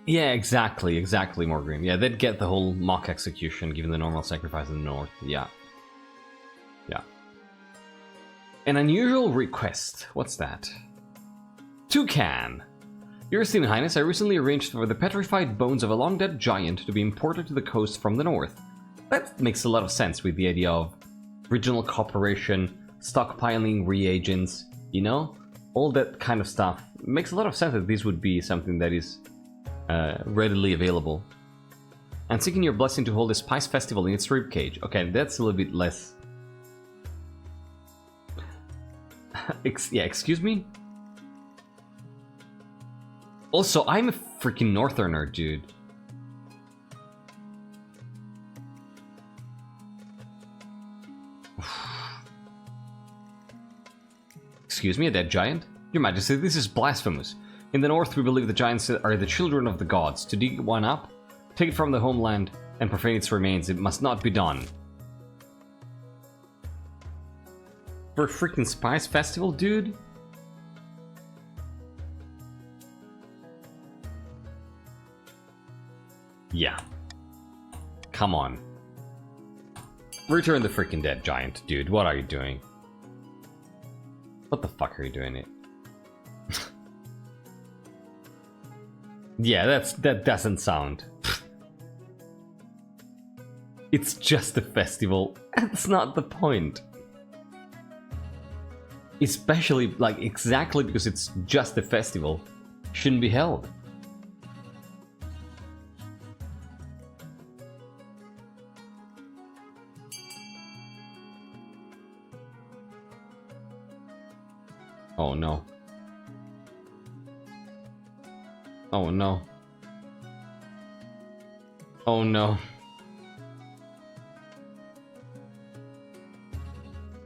Yeah, exactly, Morgan. Yeah, they'd get the whole mock execution given the normal sacrifice in the north. Yeah. Yeah. An unusual request. What's that? Toucan! Your esteemed highness, I recently arranged for the petrified bones of a long-dead giant to be imported to the coast from the north. That makes a lot of sense with the idea of regional cooperation, stockpiling reagents, you know? all that kind of stuff. It makes a lot of sense that this would be something that is readily available. And seeking your blessing to hold a spice festival in its ribcage. Okay, that's a little bit less. Yeah, excuse me? Also, I'm a freaking northerner, dude. Excuse me, a dead giant? Your Majesty, this is blasphemous. In the north, we believe the giants are the children of the gods. To dig one up, take it from the homeland, and profane its remains, it must not be done. For a freaking spice festival, dude? Yeah. Come on. Return the freaking dead giant, dude. What are you doing? What the fuck are you doing it? Yeah, that doesn't sound. It's just a festival. That's not the point. Especially, like, exactly because it's just a festival, shouldn't be held. Oh no. Oh no. Oh no.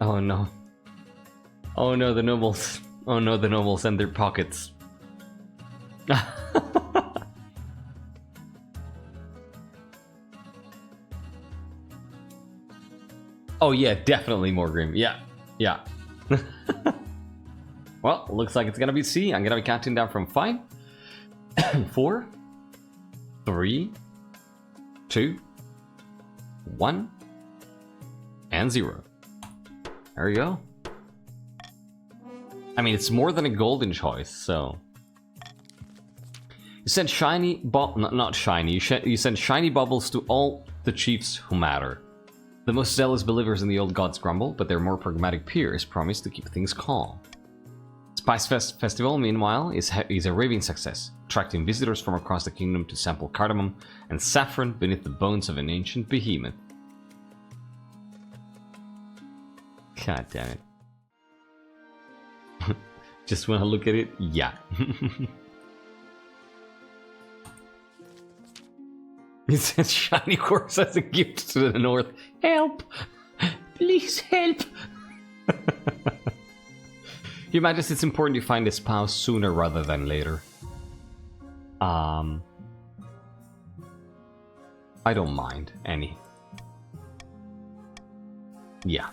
Oh no. Oh no, the nobles. Oh no, the nobles and their pockets. Oh yeah, definitely more grim. Yeah, yeah. Well, looks like it's gonna be C. I'm gonna be counting down from 5, 4, 3, 2, 1, and 0. There you go. I mean, it's more than a golden choice, so... You send shiny not shiny, you send shiny bubbles to all the chiefs who matter. The most zealous believers in the old gods grumble, but their more pragmatic peers promise to keep things calm. Spice Festival, meanwhile, is a raving success, attracting visitors from across the kingdom to sample cardamom and saffron beneath the bones of an ancient behemoth. God damn it. Just wanna look at it? Yeah. It says shiny horse as a gift to the north. Help! Please help! Your Majesty, it's important you find a spouse sooner rather than later. I don't mind any. Yeah.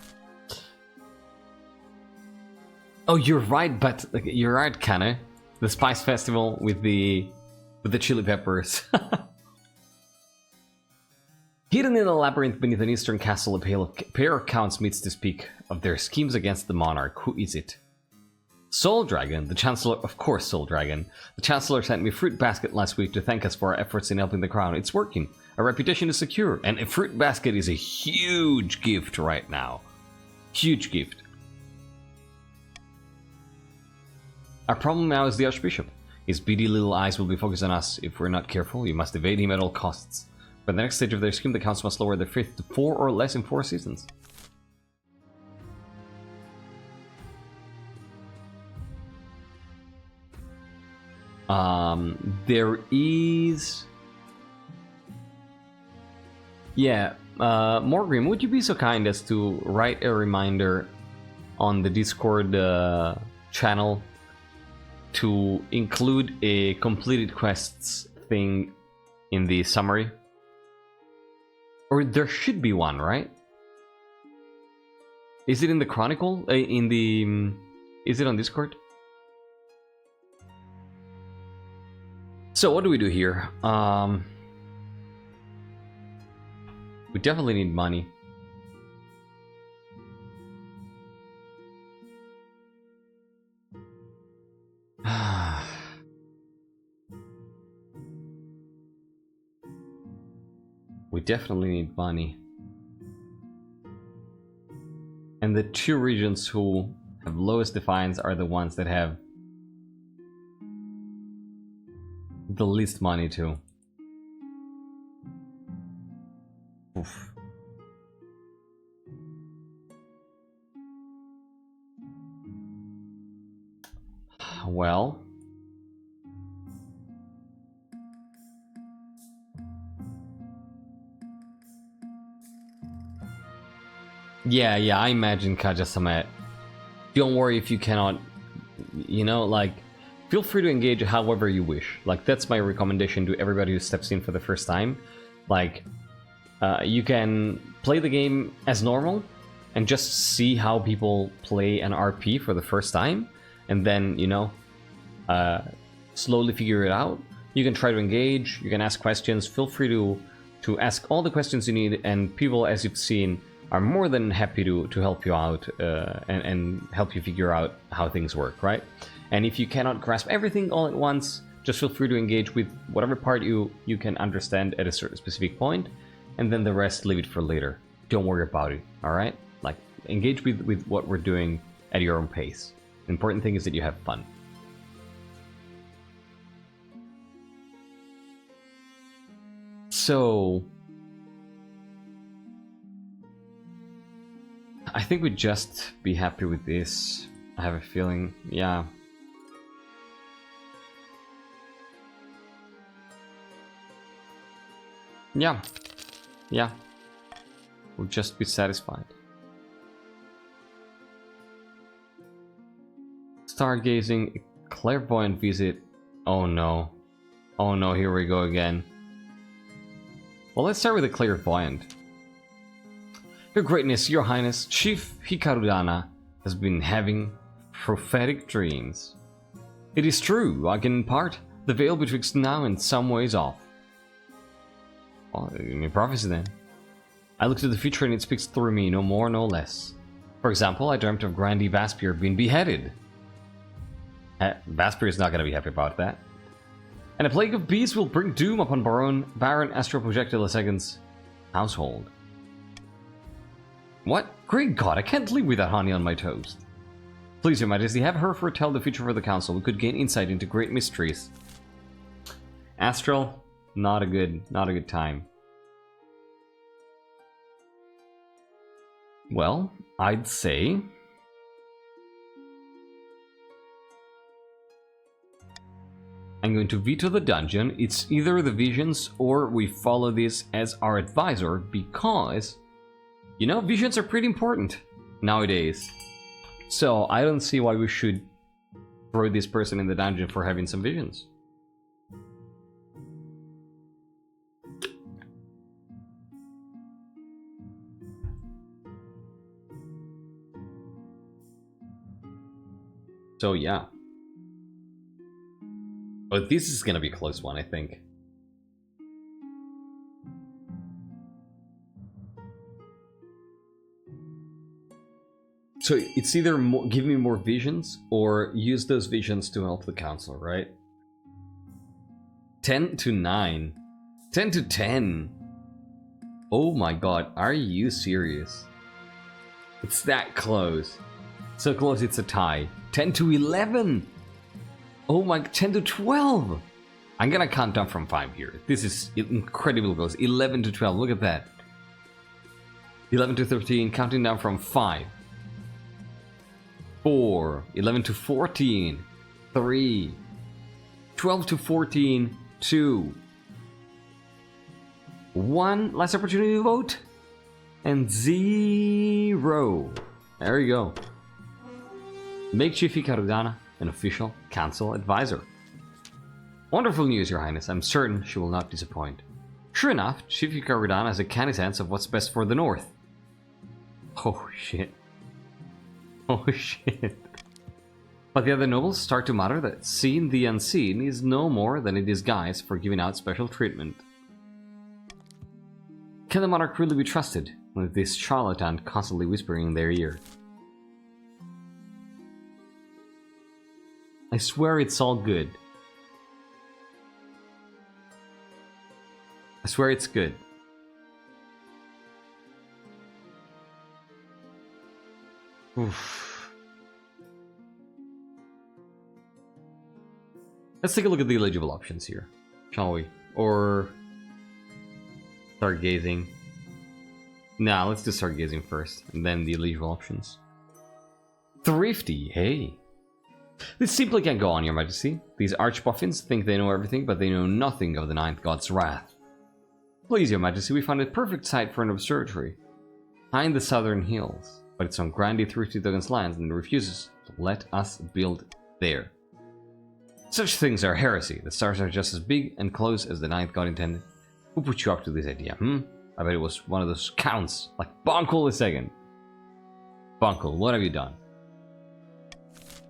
Oh, you're right, but you're right, Kana. The Spice Festival with the chili peppers. Hidden in a labyrinth beneath an eastern castle, a pair of counts meets to speak of their schemes against the monarch. Who is it? Soul Dragon, the Chancellor, of course, Soul Dragon. The Chancellor sent me a fruit basket last week to thank us for our efforts in helping the crown. It's working. Our reputation is secure, and a fruit basket is a huge gift right now. Huge gift. Our problem now is the Archbishop. His beady little eyes will be focused on us. If we're not careful, you must evade him at all costs. For the next stage of their scheme, the counts must lower their faith to 4 or less in 4 seasons. There is... Yeah, Morgrim, would you be so kind as to write a reminder on the Discord channel to include a completed quests thing in the summary? Or there should be one, right? Is it in the Chronicle? Is it on Discord? So what do we do here? We definitely need money. We definitely need money. And the 2 regions who have lowest defiance are the ones that have the least money too. Oof. Well, yeah, I imagine Kaja-sama. Don't worry if you cannot, you know, like, feel free to engage however you wish. Like, that's my recommendation to everybody who steps in for the first time. Like, you can play the game as normal and just see how people play an RP for the first time, and then, you know, slowly figure it out. You can try to engage, you can ask questions, feel free to ask all the questions you need, and people, as you've seen, are more than happy to help you out and help you figure out how things work, right? And if you cannot grasp everything all at once, just feel free to engage with whatever part you can understand at a certain specific point, and then the rest leave it for later. Don't worry about it, alright? Like, engage with what we're doing at your own pace. The important thing is that you have fun. So, I think we'd just be happy with this. I have a feeling, yeah. Yeah. We'll just be satisfied. Stargazing, clairvoyant visit. Oh no, here we go again. Well, let's start with the clairvoyant. Your Greatness, Your Highness, Chief Hikarudana has been having prophetic dreams. It is true, I can impart the veil betwixt now and some ways off. Well, you mean prophecy then. I look to the future and it speaks through me, no more, no less. For example, I dreamt of Grandee Vaspir being beheaded. Vaspir is not going to be happy about that. And a plague of beasts will bring doom upon Baron Astral Projectile II's household. What? Great God, I can't live without honey on my toast. Please, Your Majesty, have her foretell the future for the council. We could gain insight into great mysteries. Astral, not a good time. Well, I'd say I'm going to veto the dungeon. It's either the visions or we follow this as our advisor, because, you know, visions are pretty important nowadays. So I don't see why we should throw this person in the dungeon for having some visions. So yeah. But this is gonna be a close one, I think. So it's either give me more visions or use those visions to help the council, right? 10 to 9. 10 to 10. Oh my god, are you serious? It's that close. So close it's a tie. 10 to 11. Oh my, 10 to 12. I'm gonna count down from 5 here. This is incredibly close. 11 to 12, look at that. 11 to 13, counting down from 5. 4, 11 to 14, 3, 12 to 14, 2, 1, last opportunity to vote, and 0. There you go. Make Chief Hikarudana an official council advisor. Wonderful news, Your Highness. I'm certain she will not disappoint. Sure enough, Chief Hikarudana has a canny sense of what's best for the North. Oh shit. Oh shit. But the other nobles start to mutter that seeing the unseen is no more than a disguise for giving out special treatment. Can the monarch really be trusted with this charlatan constantly whispering in their ear? I swear it's all good. I swear it's good. Oof. Let's take a look at the eligible options here. Shall we? Or stargazing? Nah, let's do stargazing first, and then the illegal options. Thrifty, hey. This simply can't go on, Your Majesty. These archpuffins think they know everything, but they know nothing of the Ninth God's wrath. Please, Your Majesty, we found a perfect site for an observatory. High in the southern hills, but it's on Grandy Thrifty Duggan's lands and refuses to let us build there. Such things are heresy. The stars are just as big and close as the Ninth God intended. Who put you up to this idea, I bet it was one of those counts, like Bonkel II. Bonkel, what have you done?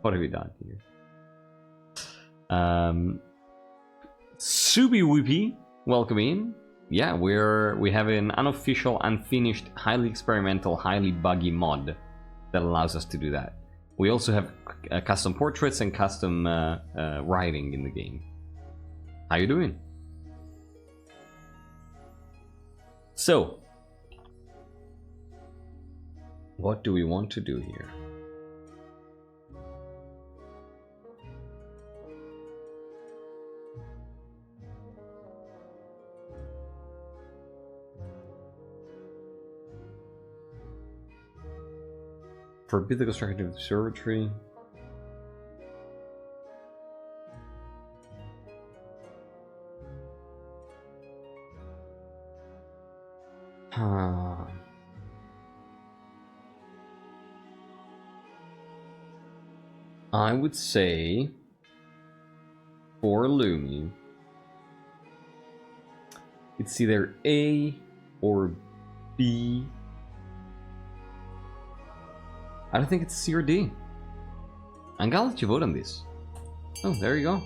What have you done here? Subi Whippy, welcome in. Yeah, we have an unofficial, unfinished, highly experimental, highly buggy mod that allows us to do that. We also have custom portraits and custom writing in the game. How you doing? So, what do we want to do here? Forbid the construction of the observatory. I would say for Lumi, it's either A or B. I don't think it's C or D. I'm gonna let you vote on this. Oh, there you go.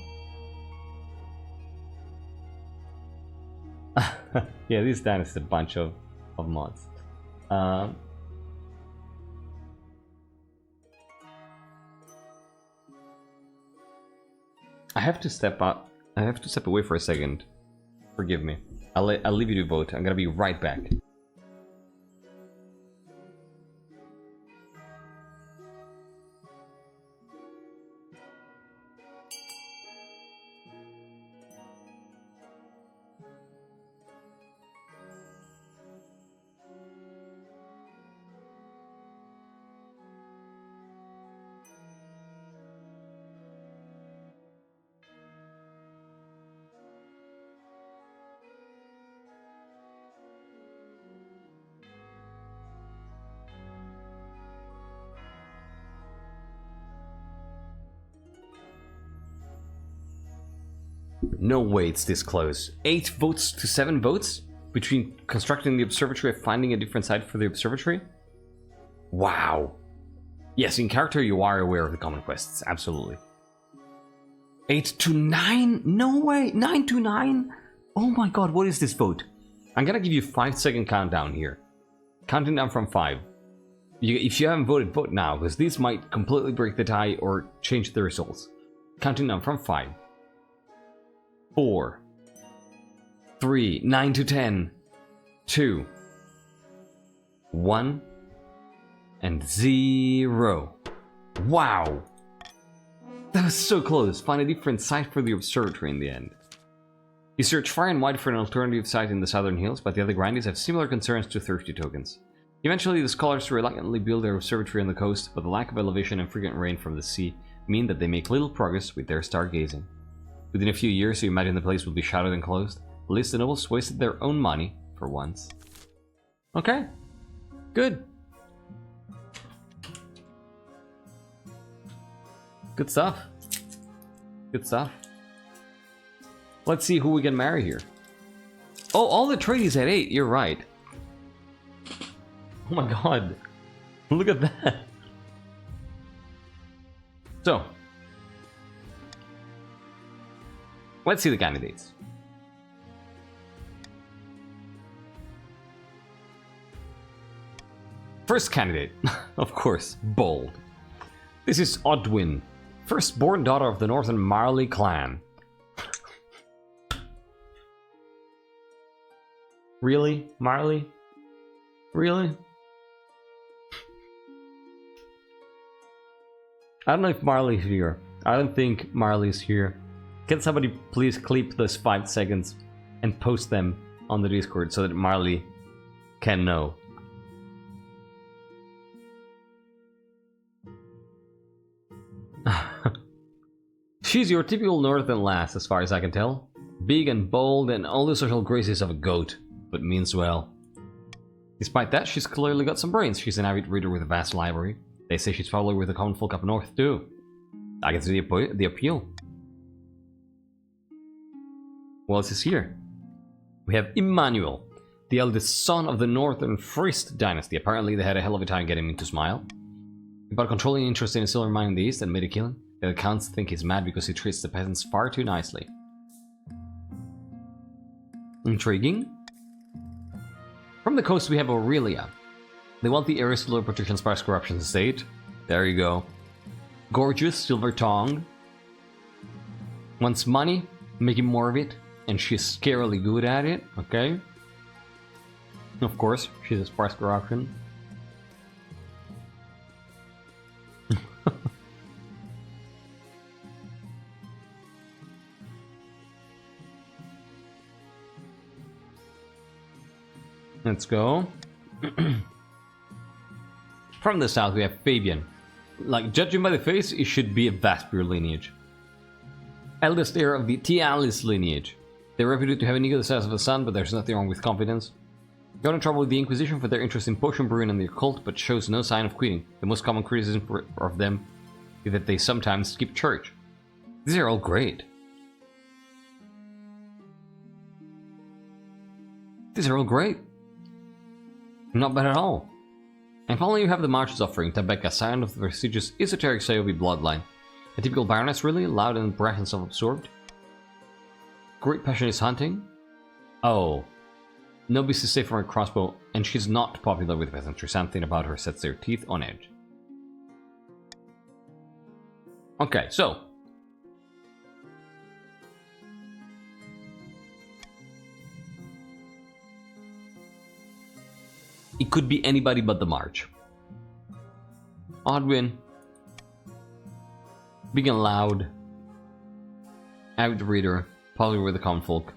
Yeah, this Dan is a bunch of mods. I have to step up. I have to step away for a second. Forgive me. I'll leave you to vote. I'm gonna be right back. No way it's this close. 8 votes to 7 votes between constructing the observatory and finding a different site for the observatory? Wow. Yes, in character you are aware of the common quests, absolutely. 8 to 9? No way! 9 to 9? Oh my god, what is this vote? I'm gonna give you a 5-second countdown here. Counting down from 5. If you haven't voted, vote now, because this might completely break the tie or change the results. Counting down from 5. 4, 3, 9 to 10, 2, 1, and 0. Wow! That was so close. Find a different site for the observatory in the end. You search far and wide for an alternative site in the southern hills, but the other Grandies have similar concerns to thrifty tokens. Eventually, the scholars reluctantly build their observatory on the coast, but the lack of elevation and frequent rain from the sea mean that they make little progress with their stargazing. Within a few years, you imagine the place will be shuttered and closed. At least the nobles wasted their own money, for once. Okay. Good. Good stuff. Good stuff. Let's see who we can marry here. Oh, all the tradies at 8, you're right. Oh my god. Look at that. So, let's see the candidates. First candidate, of course, bold. This is Odwin, firstborn daughter of the Northern Marley clan. Really? Marley? Really? I don't know if Marley's here. I don't think Marley's here. Can somebody please clip those 5 seconds and post them on the Discord so that Marley can know? She's your typical northern lass, as far as I can tell. Big and bold and all the social graces of a goat, but means well. Despite that, she's clearly got some brains. She's an avid reader with a vast library. They say she's probably with the common folk up north, too. I can see the appeal. Who else is here? We have Emmanuel, the eldest son of the Northern Frist dynasty. Apparently they had a hell of a time getting him to smile. About controlling interest in a silver mine in the east and made a killing. The accounts think he's mad because he treats the peasants far too nicely. Intriguing. From the coast we have Aurelia. They want the heiress to Lord Patrician Sparks Corruption estate. There you go. Gorgeous, silver tongue. Wants money, making more of it, and she's scarily good at it, okay? Of course, she's a Sparks Corruption. Let's go. From the south we have Fabian. Like, judging by the face, it should be a Vaspir lineage. Eldest heir of the Tialis lineage. They're reputed to have an ego the size of the sun, but there's nothing wrong with confidence. Got in trouble with the Inquisition for their interest in potion brewing and the occult, but shows no sign of quitting. The most common criticism of them is that they sometimes skip church. These are all great. These are all great. Not bad at all. And finally you have the March's offering, Tabeka, scion of the prestigious esoteric Sayobi bloodline. A typical baroness really, loud and brash and self-absorbed. Great passion is hunting. Oh. No beast is safe from her crossbow, and she's not popular with peasantry. Something about her sets their teeth on edge. Okay, so. It could be anybody but the March. Oddwin. Big and loud. Avid reader. Probably with the common folk.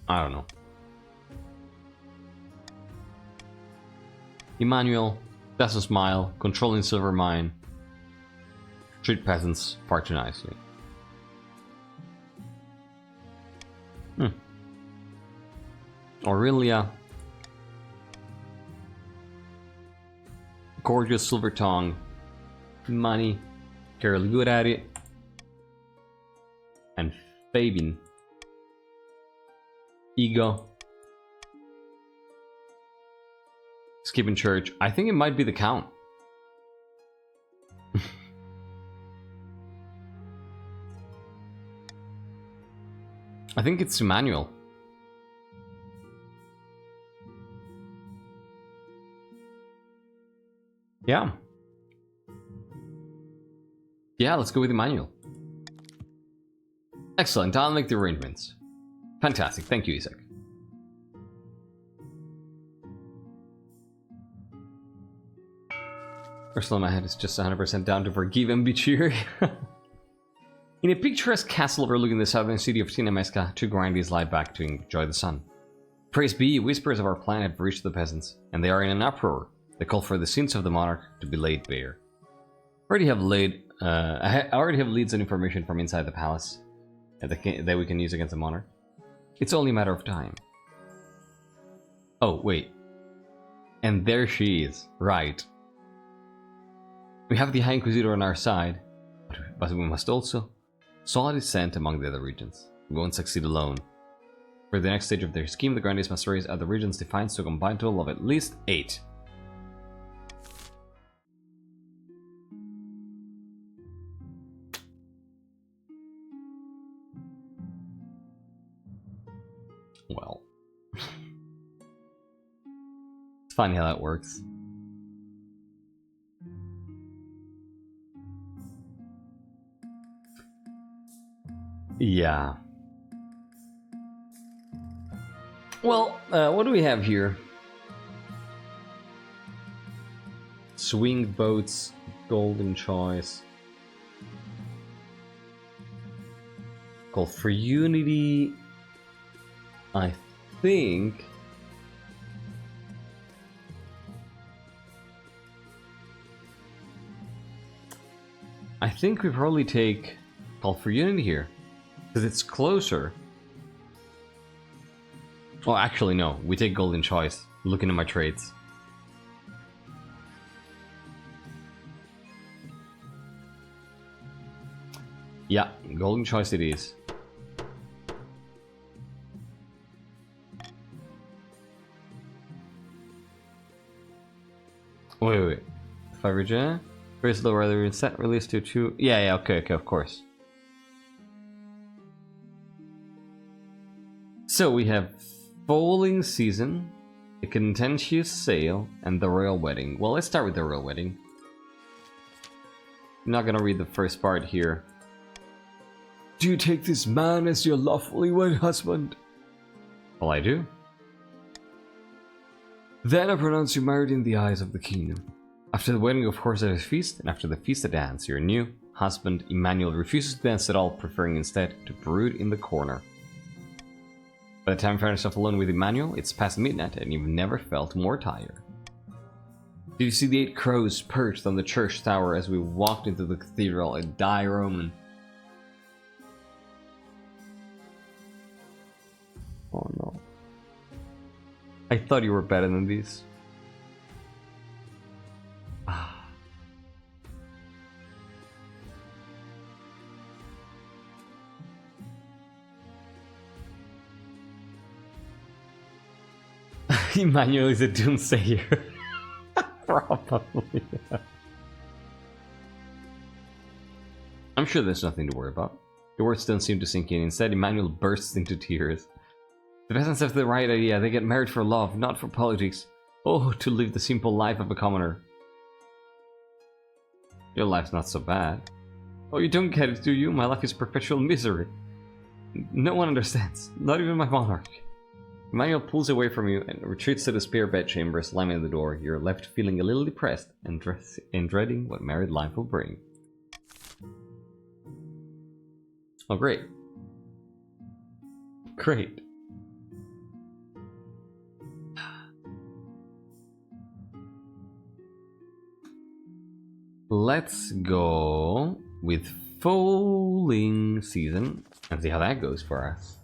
I don't know. Emmanuel. Doesn't smile. Controlling silver mine. Treat peasants far too nicely. Aurelia. Gorgeous silver tongue. Money. Fairly good at it. And Fabian. Ego. Skipping church. I think it might be the Count. I think it's Emmanuel. Yeah. Yeah, let's go with Emmanuel. Excellent, I'll make the arrangements. Fantastic, thank you, Isaac. Ursula, my head is just 100% down to forgive and be cheery. In a picturesque castle overlooking the southern city of Tinamesca, two grindies lie back to enjoy the sun. Praise be, whispers of our plan have reached the peasants, and they are in an uproar. They call for the sins of the monarch to be laid bare. I already have leads and information from inside the palace that we can use against the monarch. It's only a matter of time. Oh, wait. And there she is. Right. We have the High Inquisitor on our side, but we must also sow dissent among the other regions. We won't succeed alone. For the next stage of their scheme, the Grandees must raise other regions' defiance to a combined total of at least 8. Well. It's funny how that works. Yeah. Well, what do we have here? Swing boats, golden choice. Call for Unity. I think. We probably take Call for Unity here because it's closer. Oh, actually, no. We take Golden Choice. Looking at my trades. Yeah, Golden Choice it is. Wait. If I reject, first lower rather set release to 2. Yeah, okay, of course. So we have Falling Season, a Contentious Sale, and the Royal Wedding. Well, let's start with the Royal Wedding. I'm not gonna read the first part here. Do you take this man as your lawfully wed husband? Well, I do. Then I pronounce you married in the eyes of the kingdom. After the wedding, of course, there is a feast, and after the feast, a dance. Your new husband, Emmanuel, refuses to dance at all, preferring instead to brood in the corner. By the time you find yourself alone with Emmanuel, it's past midnight, and you've never felt more tired. Did you see the 8 crows perched on the church tower as we walked into the cathedral at Die Roman? Oh no. I thought you were better than these. Emmanuel is a doomsayer. Probably. I'm sure there's nothing to worry about. The words don't seem to sink in. Instead, Emmanuel bursts into tears. The peasants have the right idea. They get married for love, not for politics. Oh, to live the simple life of a commoner. Your life's not so bad. Oh, you don't get it, do you? My life is perpetual misery. No one understands. Not even my monarch. Emmanuel pulls away from you and retreats to the spare bedchamber, slamming the door. You're left feeling a little depressed and dreading what married life will bring. Oh, great. Great. Let's go with Falling Season and see how that goes for us.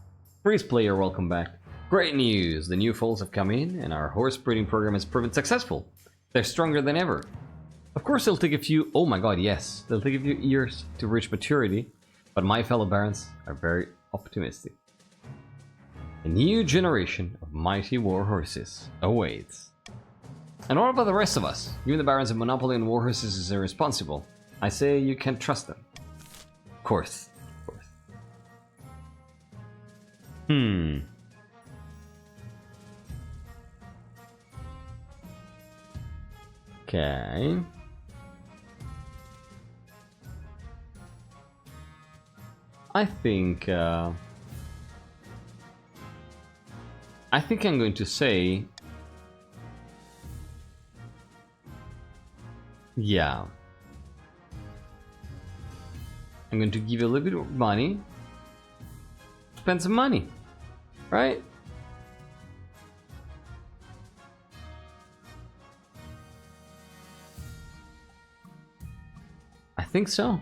Priest player, welcome back. Great news! The new foals have come in and our horse breeding program has proven successful. They're stronger than ever. Of course they'll take a few... Oh my god, yes. They'll take a few years to reach maturity, but my fellow barons are very optimistic. A new generation of mighty war horses awaits. And what about the rest of us? You and the barons of monopoly on war horses is irresponsible. I say you can't trust them. Of course. Okay. I think I'm going to say, yeah. I'm going to give you a little bit of money. Spend some money, right? I think so.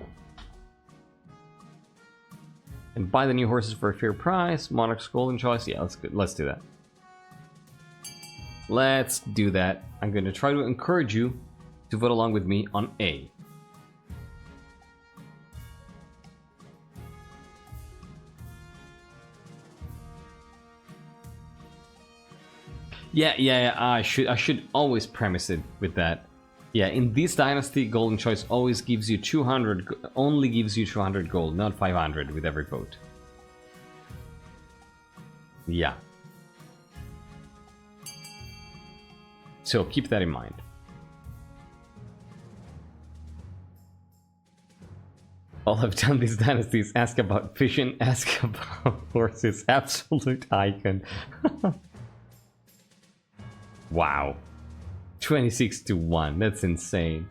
And buy the new horses for a fair price. Monarch's golden choice. Yeah, let's do that. Let's do that. I'm going to try to encourage you to vote along with me on A. Yeah. I should always premise it with that. Yeah, in this dynasty, golden choice always gives you 200. Only gives you 200 gold, not 500 with every vote. Yeah. So keep that in mind. All I've done these dynasties, ask about fishing, ask about horses. Absolute icon. Wow. 26-1, that's insane.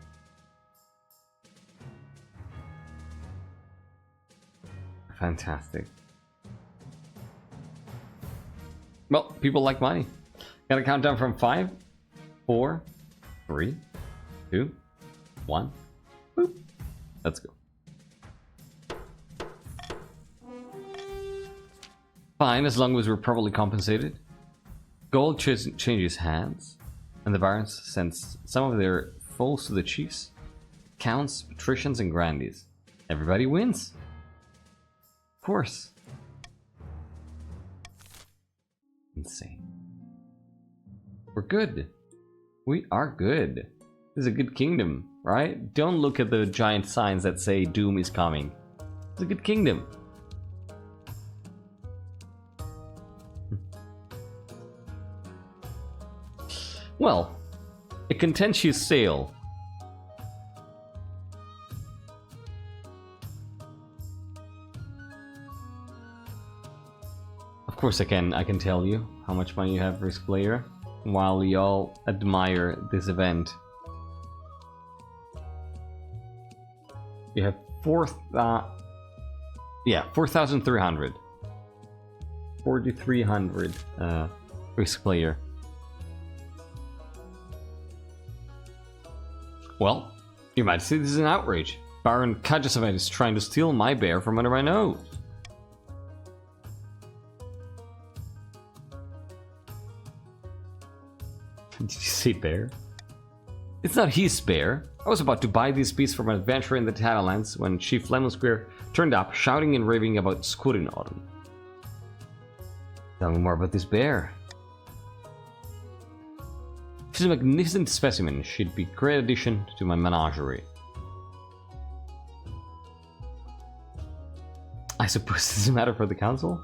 Fantastic. Well, people like money. Gotta count down from 5, 4, 3, 2, 1. Boop. Let's go. Fine, as long as we're properly compensated. Gold changes hands, and the barons send some of their foes to the chiefs, counts, patricians, and grandees. Everybody wins. Of course. Insane. We're good. We are good. This is a good kingdom, right? Don't look at the giant signs that say doom is coming. It's a good kingdom. Well, a contentious sale. Of course I can tell you how much money you have, risk player, while y'all admire this event. You have 4,300. 4,300 risk player. Well, you might say this is an outrage. Baron MrKaji is trying to steal my bear from under my nose. Did you say bear? It's not his bear. I was about to buy this piece from an adventurer in the Shadowlands when Chief Lemon Square turned up, shouting and raving about Scurinodon. Tell me more about this bear. She's a magnificent specimen. She'd be a great addition to my menagerie. I suppose this is a matter for the council?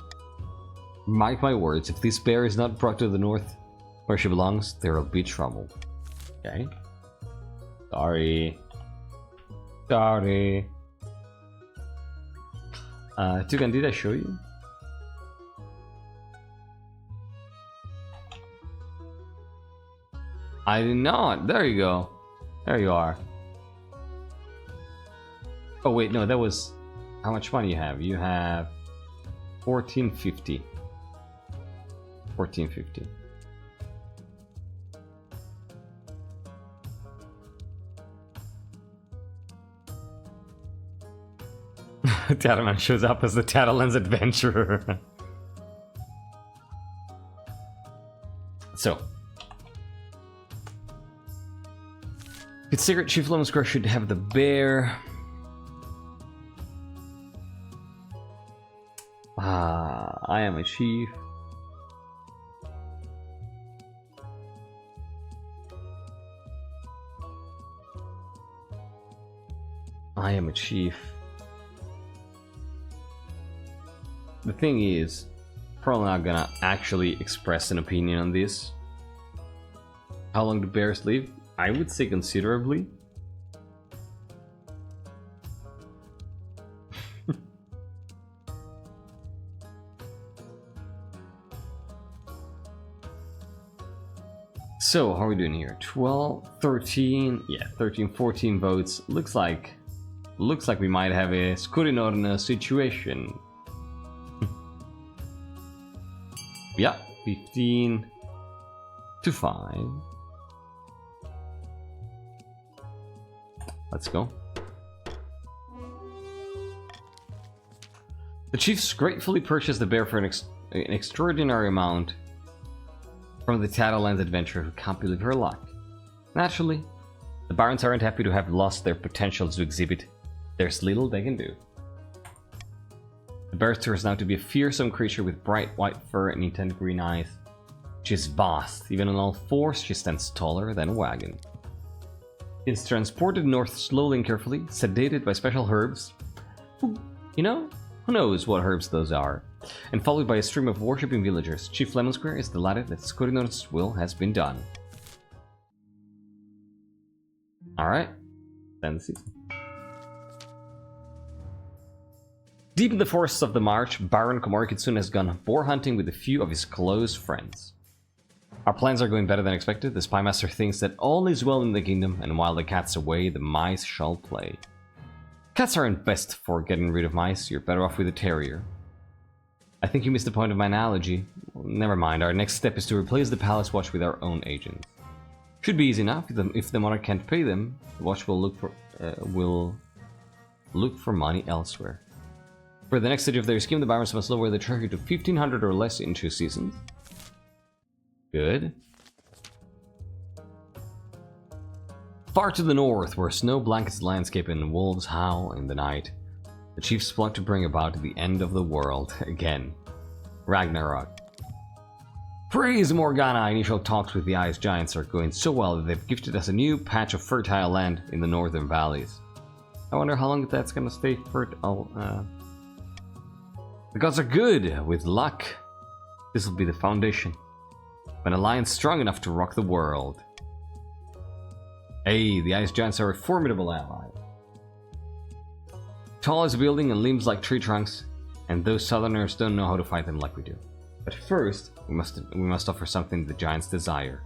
Mark my words, if this bear is not brought to the north where she belongs, there'll be trouble. Okay. Sorry. Sorry. Tugan, did I show you? I did not. There you go. There you are. Oh wait, no, that was how much money you have. You have 1450. 1450. Tattleman shows up as the Tattlelands adventurer. So, it's secret Chief Lemon Square should have the bear. I am a chief. I am a chief. The thing is, probably not gonna actually express an opinion on this. How long do bears live? I would say considerably. So, how are we doing here? 12, 13, yeah, 13, 14 votes. Looks like we might have a Scurinodon situation. Yeah, 15 to 5. Let's go. The chiefs gratefully purchased the bear for an extraordinary amount from the Shadowlands adventurer who can't believe her luck. Naturally, the barons aren't happy to have lost their potential to exhibit. There's little they can do. The bear turns out to be a fearsome creature with bright white fur and intent green eyes. She's vast. Even on all fours, she stands taller than a wagon. It's transported north slowly and carefully, sedated by special herbs. You know, who knows what herbs those are? And followed by a stream of worshipping villagers, Chief Lemon Square is delighted that Scurinodon's will has been done. Alright, then see. Deep in the forests of the march, Baron Komori Kitsune has gone boar hunting with a few of his close friends. Our plans are going better than expected. The Spymaster thinks that all is well in the kingdom, and while the cat's away, the mice shall play. Cats aren't best for getting rid of mice. You're better off with a terrier. I think you missed the point of my analogy. Well, never mind, our next step is to replace the Palace Watch with our own agents. Should be easy enough. If the Monarch can't pay them, the Watch will look for money elsewhere. For the next stage of their scheme, the Barons must lower the trophy to 1500 or less in 2 seasons. Good. Far to the north, where snow blankets the landscape and wolves howl in the night, the chiefs plot to bring about the end of the world again. Ragnarok. Praise Morgana! Initial talks with the Ice Giants are going so well that they've gifted us a new patch of fertile land in the northern valleys. I wonder how long that's gonna stay fertile. The gods are good. With luck, this will be the foundation. An alliance strong enough to rock the world. Hey, the Ice Giants are a formidable ally. Tall as a building and limbs like tree trunks, and those southerners don't know how to fight them like we do. But first, we must offer something the giants desire.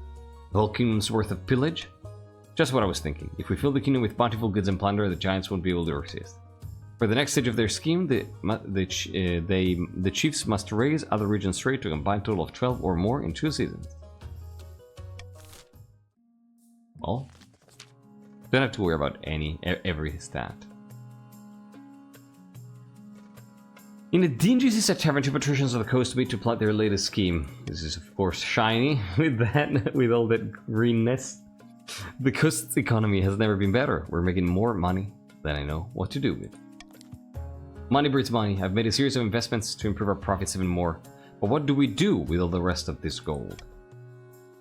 The whole kingdom's worth of pillage? Just what I was thinking. If we fill the kingdom with bountiful goods and plunder, the giants won't be able to resist. For the next stage of their scheme, the chiefs must raise other regions trade to a combined total of 12 or more in 2 seasons. Well, don't have to worry about every stat. In a dingy seaside tavern, 2 patricians of the coast meet to plot their latest scheme. This is, of course, shiny with all that greenness. The coast's economy has never been better. We're making more money than I know what to do with. Money breeds money. I've made a series of investments to improve our profits even more. But what do we do with all the rest of this gold?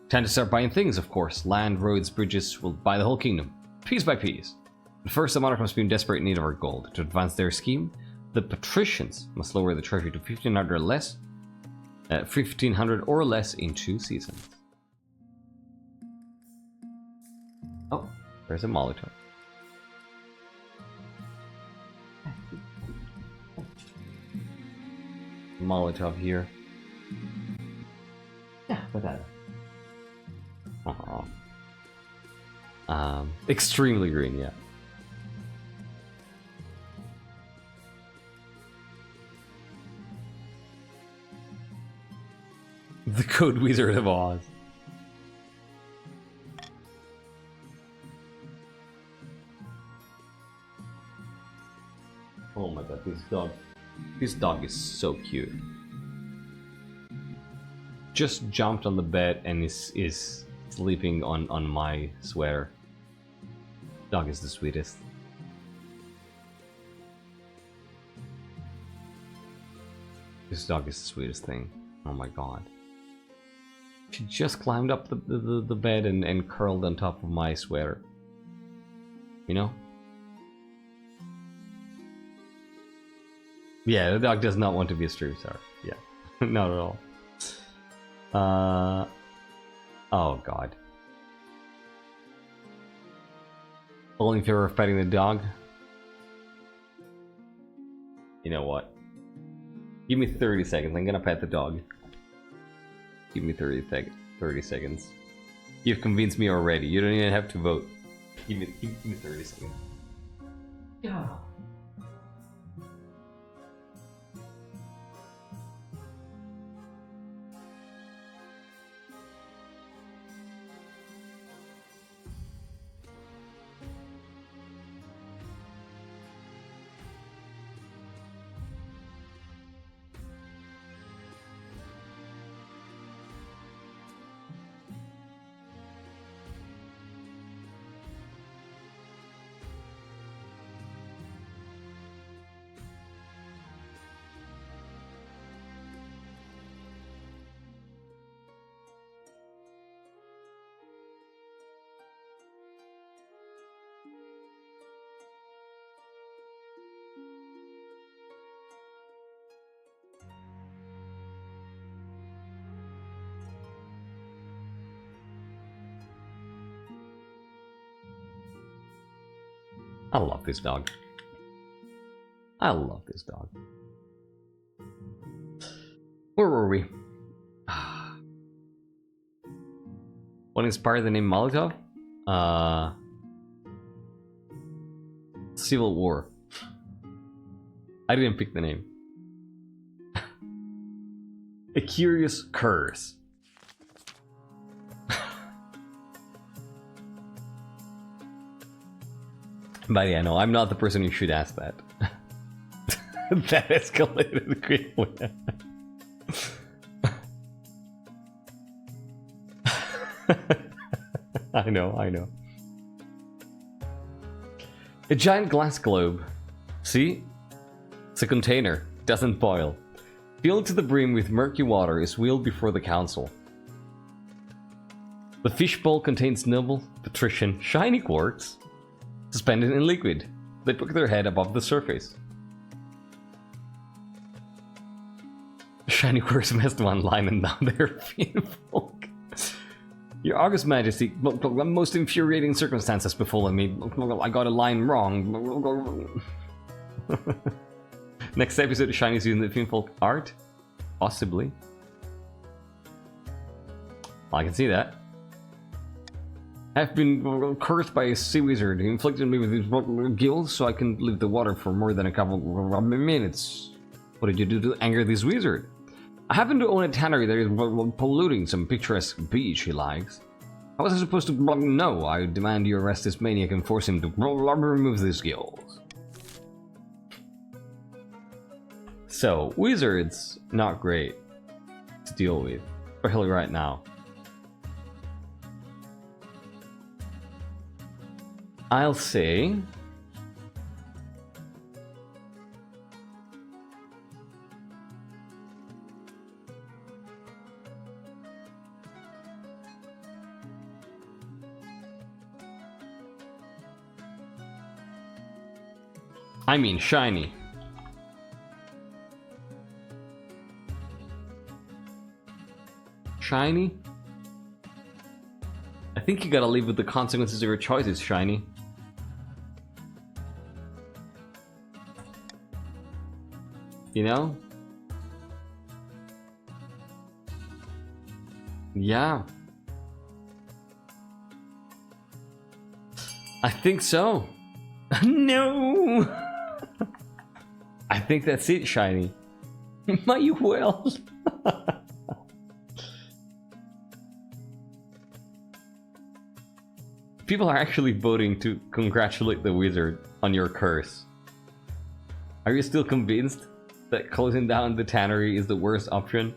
Time to start buying things, of course. Land, roads, bridges. We'll buy the whole kingdom, piece by piece. But first, the Monarch must be in desperate need of our gold. To advance their scheme, the patricians must lower the trophy to 1500 or less. 1500 or less in 2 seasons. Oh, there's a Molotov. Molotov here. Yeah, whatever. Extremely green, yeah. The Code Wizard of Oz. Oh my god, this dog is so cute. Just jumped on the bed and is sleeping on my sweater. Dog is the sweetest. This dog is the sweetest thing. Oh my god. She just climbed up the bed and curled on top of my sweater. You know? Yeah, the dog does not want to be a stream star. Yeah, not at all. Oh god. All in favor of petting the dog? You know what? Give me 30 seconds. I'm gonna pet the dog. Give me 30 seconds. You've convinced me already. You don't even have to vote. Give me 30 seconds. Yeah. I love this dog. I love this dog. Where were we? What inspired the name Molotov? Civil War. I didn't pick the name. A curious curse. But yeah, no, I'm not the person who should ask that. That escalated quickly. I know. A giant glass globe. See? It's a container. Doesn't boil. Filled to the brim with murky water is wheeled before the council. The fishbowl contains noble, patrician, shiny quartz, suspended in liquid. They poke their head above the surface. Shiny quartz messed one line and now they're people. Your August Majesty, most infuriating circumstances befallen me. I got a line wrong. Next episode, Shiny's using the Finfolk art? Possibly. I can see that. I've been cursed by a sea wizard who inflicted me with his gills so I can leave the water for more than a couple of minutes. What did you do to anger this wizard? I happen to own a tannery that is polluting some picturesque beach he likes. How was I supposed to know? I demand you arrest this maniac and force him to remove these gills. So, wizards, not great to deal with, especially right now. I'll say... I mean, shiny. Shiny? I think you gotta live with the consequences of your choices, Shiny. You know? Yeah. I think so. No! I think that's it, Shiny. Might well. People are actually voting to congratulate the wizard on your curse. Are you still convinced that closing down the tannery is the worst option?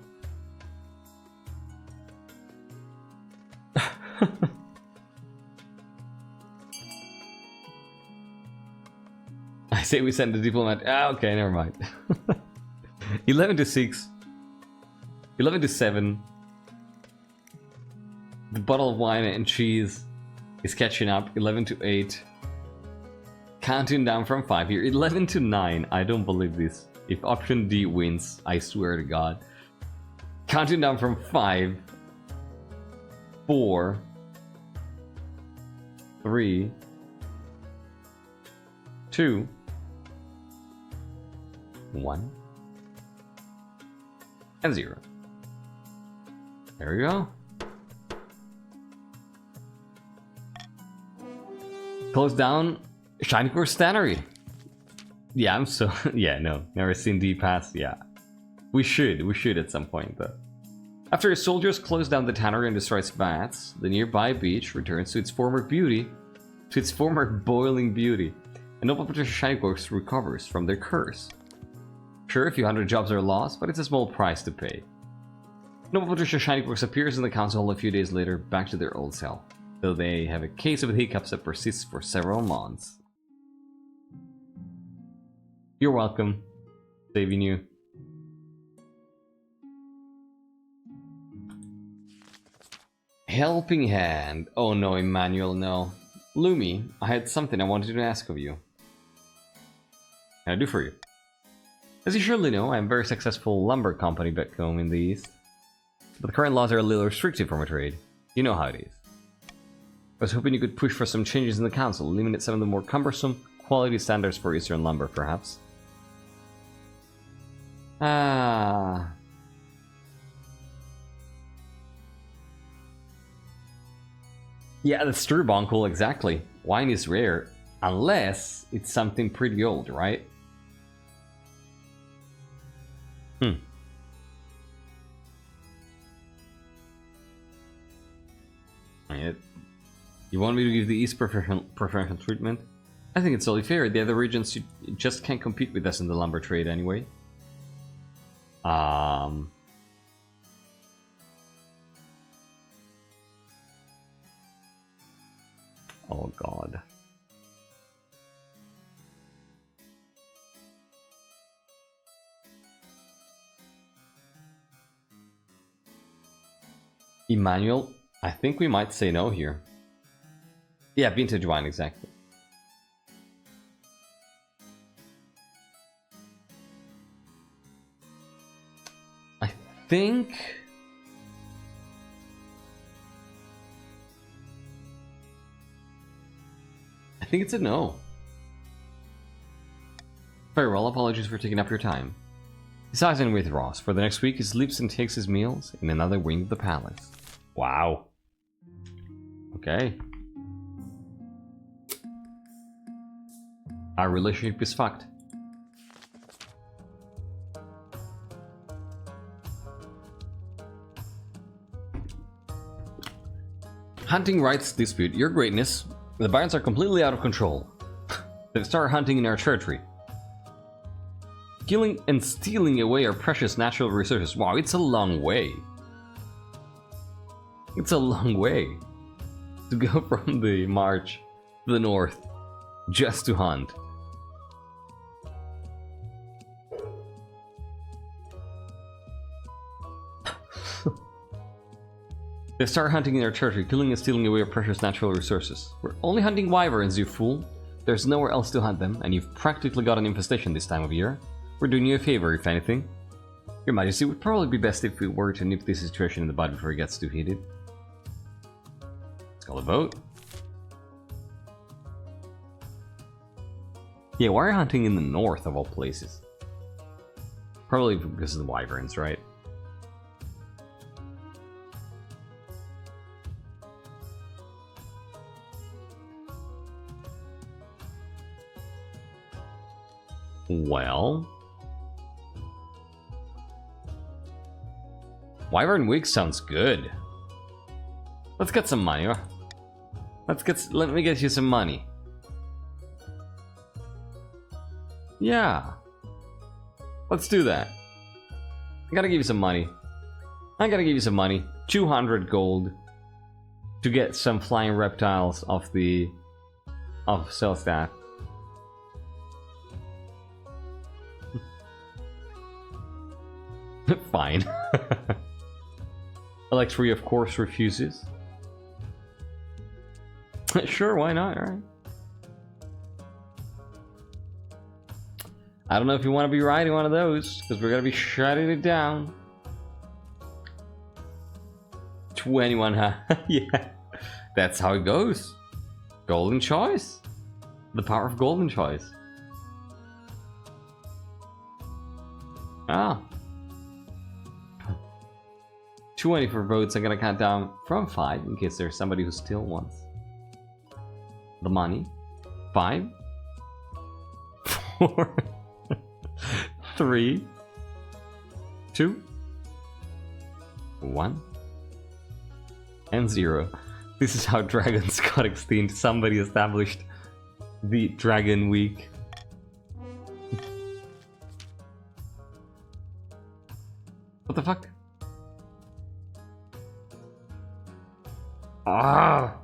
I say we send the diplomat. Ah, okay, never mind. 11 to 6. 11 to 7. The bottle of wine and cheese is catching up. 11 to 8. Counting down from 5 here. 11 to 9. I don't believe this. If option D wins, I swear to God. Counting down from 5. 4. 3. 2. 1. And 0. There we go. Close down Shiny Course Tannery. Yeah, I'm so... yeah, no. Never seen D pass. Yeah. We should at some point, though. After his soldiers close down the tannery and destroy its vats, the nearby beach returns to its former beauty, to its former boiling beauty, and Noble Patricia Shiny Course recovers from their curse. Sure, a few hundred jobs are lost, but it's a small price to pay. Noble Patricia Shiny Course appears in the council hall a few days later, back to their old self, though they have a case of hiccups that persists for several months. You're welcome. Saving you. Helping hand. Oh no, Emmanuel, no. Lumi, I had something I wanted to ask of you. What can I do for you? As you surely know, I am a very successful lumber company back home in the East. But the current laws are a little restrictive for my trade. You know how it is. I was hoping you could push for some changes in the council, eliminate some of the more cumbersome quality standards for Eastern lumber, perhaps. Ah. Yeah, that's true, Bonkel, exactly. Wine is rare, unless it's something pretty old, right? You want me to give the East preferential treatment? I think it's only fair. The other regions just can't compete with us in the lumber trade anyway. Oh god. Emmanuel, I think we might say no here. Yeah, vintage wine, exactly. I think it's a no. Very well, apologies for taking up your time. He signs in with Ross. For the next week, he sleeps and takes his meals in another wing of the palace. Wow. Okay. Our relationship is fucked. Hunting rights dispute. Your greatness. The Barons are completely out of control. They've started hunting in our territory. Killing and stealing away our precious natural resources. Wow, it's a long way. It's a long way to go from the march to the north just to hunt. They start hunting in our territory, killing and stealing away our precious natural resources. We're only hunting wyverns, you fool. There's nowhere else to hunt them, and you've practically got an infestation this time of year. We're doing you a favor, if anything. Your Majesty, it would probably be best if we were to nip this situation in the bud before it gets too heated. Let's call a vote. Yeah, why are you hunting in the north of all places? Probably because of the wyverns, right? Well, Wyvern Week sounds good. Let's get some money. Let me get you some money. Yeah. Let's do that. I gotta give you some money. 200 gold to get some flying reptiles off Selstaff. Fine. Electri, of course, refuses. Sure, why not? Alright. I don't know if you want to be riding one of those, because we're going to be shutting it down. 21, huh? Yeah. That's how it goes. Golden choice. The power of golden choice. Ah. 20 for votes. I'm gonna count down from 5 in case there's somebody who still wants the money. 5, 4, 3, 2, 1, and 0. This is how dragons got extinct. Somebody established the Dragon Week. What the fuck? Ah!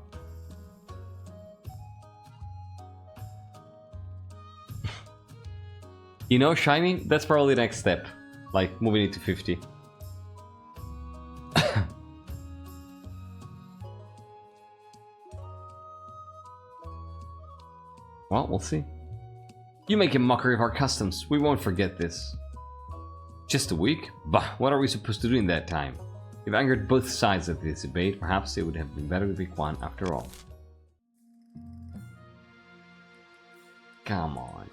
You know, shiny? That's probably the next step. Like, moving it to 50. Well, we'll see. You make a mockery of our customs. We won't forget this. Just a week? Bah, what are we supposed to do in that time? You've angered both sides of this debate. Perhaps it would have been better to pick one after all. Come on.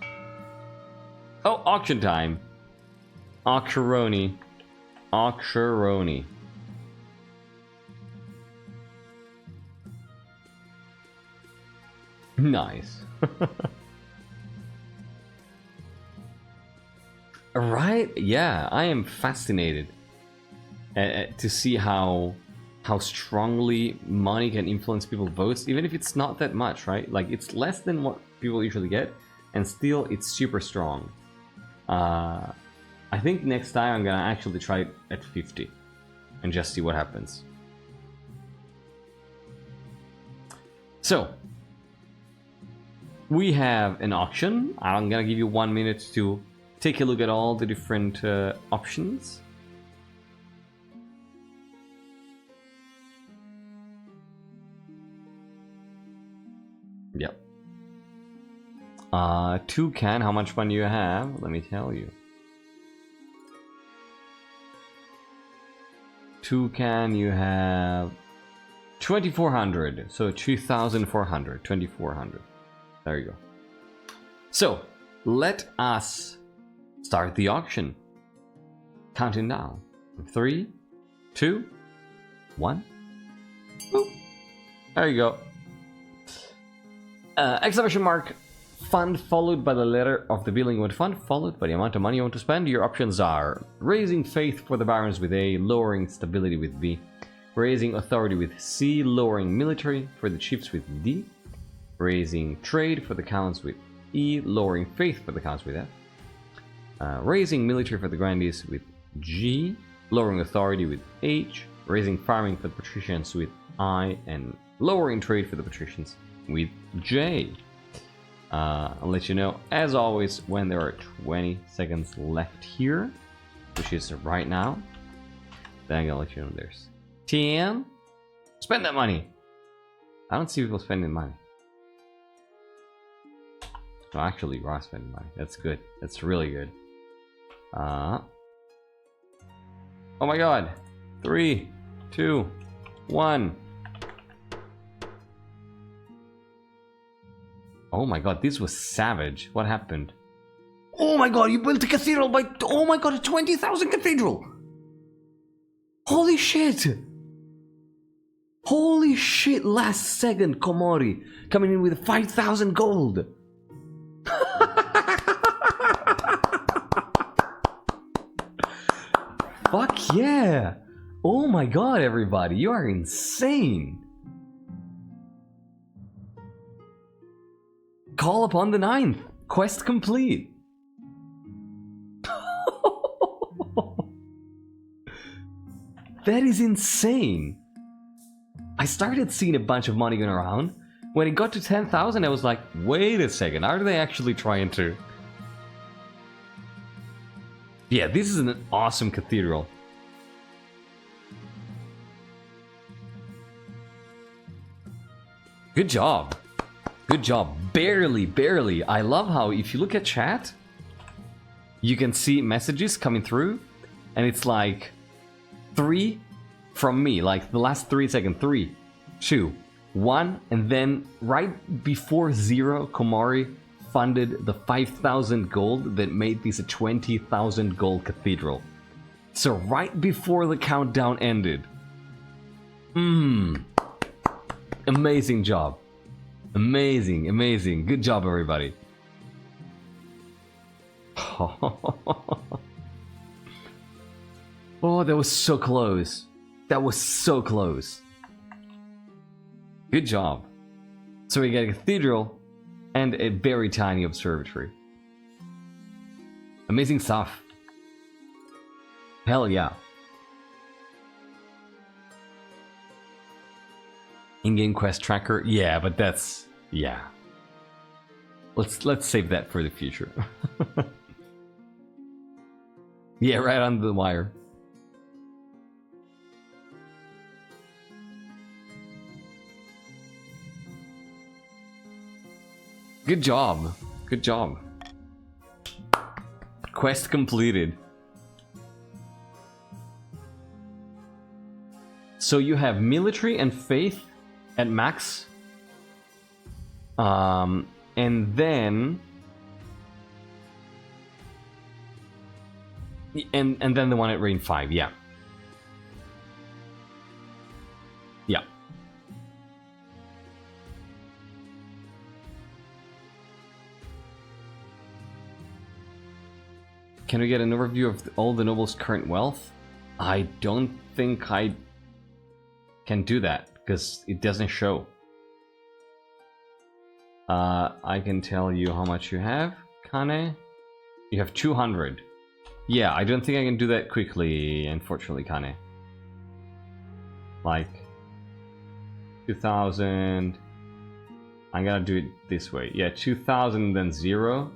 Oh, auction time. Auctionroni. Auctionroni. Nice. Right? Yeah, I am fascinated to see how how strongly money can influence people's votes, even if it's not that much, right? Like, it's less than what people usually get, and still it's super strong. I think next time I'm gonna actually try it at 50 and just see what happens. So, we have an auction. I'm gonna give you 1 minute to take a look at all the different options. Yep. Toucan, how much fun do you have? Let me tell you. Toucan, you have 2,400. So 2,400. 2,400. There you go. So, let us start the auction. Counting down. 3, 2, 1. Boop. There you go. Exclamation mark. Fund followed by the letter of the billing with fund followed by the amount of money you want to spend. Your options are raising faith for the barons with A, lowering stability with B, raising authority with C, lowering military for the chiefs with D, raising trade for the counts with E, lowering faith for the counts with F, raising military for the grandees with G, lowering authority with H, raising farming for the patricians with I, and lowering trade for the patricians with J. I'll let you know, as always, when there are 20 seconds left here, which is right now. Then I'm gonna let you know there's 10. Spend that money. I don't see people spending money. No, actually, you are spending money. That's good. That's really good. Oh my god. 3, 2, 1. Oh my god, this was savage. What happened? Oh my god, you built a cathedral by... Oh my god, a 20,000 cathedral! Holy shit! Holy shit, last second Komori coming in with 5,000 gold! Fuck yeah! Oh my god, everybody, you are insane! Call upon the 9th. Quest complete. That is insane. I started seeing a bunch of money going around. When it got to 10,000, I was like, wait a second, are they actually trying to... Yeah, this is an awesome cathedral. Good job. Good job. Barely, barely. I love how if you look at chat, you can see messages coming through, and it's like 3 from me, like the last 3 seconds. 3, 2, 1, and then right before 0, Komori funded the 5,000 gold that made this a 20,000 gold cathedral. So right before the countdown ended. Amazing job. Amazing, amazing. Good job, everybody. Oh, that was so close. That was so close. Good job. So we get a cathedral and a very tiny observatory. Amazing stuff. Hell yeah. In-game quest tracker, yeah, but that's... yeah. Let's save that for the future. Yeah, right on the wire. Good job. Good job. Quest completed. So you have military and faith at max, and then the one at range 5, yeah. Yeah. Can we get an overview of all the nobles' current wealth? I don't think I can do that because it doesn't show. I can tell you how much you have, Kane. You have 200. Yeah, I don't think I can do that quickly, unfortunately, Kane. Like 2,000. I'm gonna do it this way. Yeah, 2,000 then 0.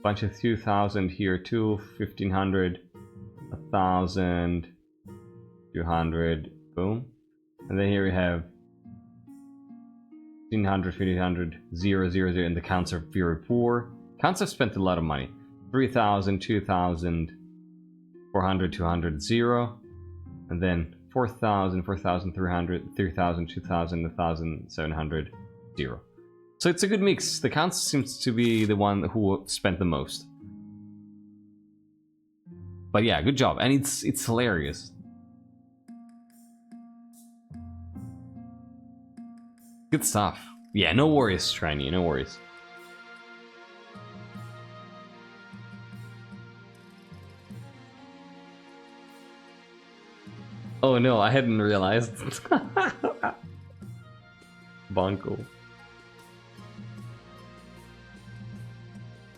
Bunch of 2,000 here too. 1,500, 1,000, 200. Boom. And then here we have 1,500, 1,500, 0, 0, 0, and the counts are very poor. Counts have spent a lot of money. 3,000, 2,000, 400, 200, 0. And then 4,000, 4,300, 3,000, 2,000, 1,700, 0. So it's a good mix. The counts seems to be the one who spent the most. But yeah, good job. And it's hilarious. Good stuff. Yeah, no worries, Shiny, no worries. Oh no, I hadn't realized. Bonko.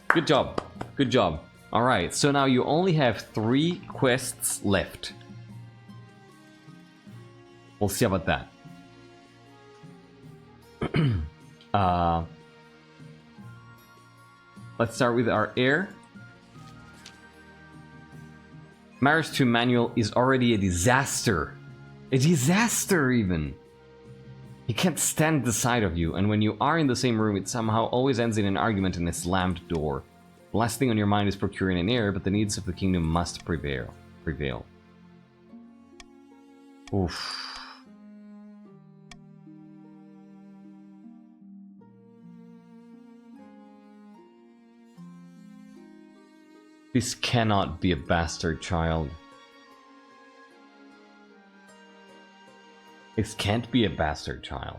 Good job. Good job. Alright, so now you only have 3 quests left. We'll see about that. Let's start with our heir. Marriage to Emmanuel is already a disaster. A disaster, even. He can't stand the sight of you, and when you are in the same room, it somehow always ends in an argument and a slammed door. The last thing on your mind is procuring an heir, but the needs of the kingdom must prevail. Oof. This cannot be a bastard child. This can't be a bastard child.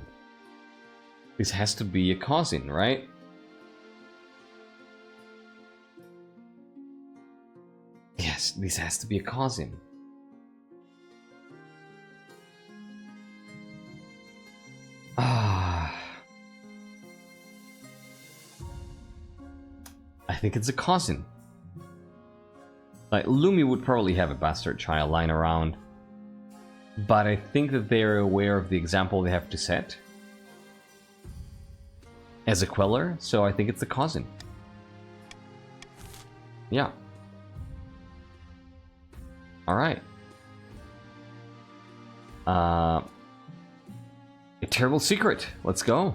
This has to be a cousin, right? Yes, this has to be a cousin. I think it's a cousin. Like, Lumi would probably have a bastard child lying around. But I think that they're aware of the example they have to set as a queller, so I think it's a cousin. Yeah. Alright. A terrible secret. Let's go.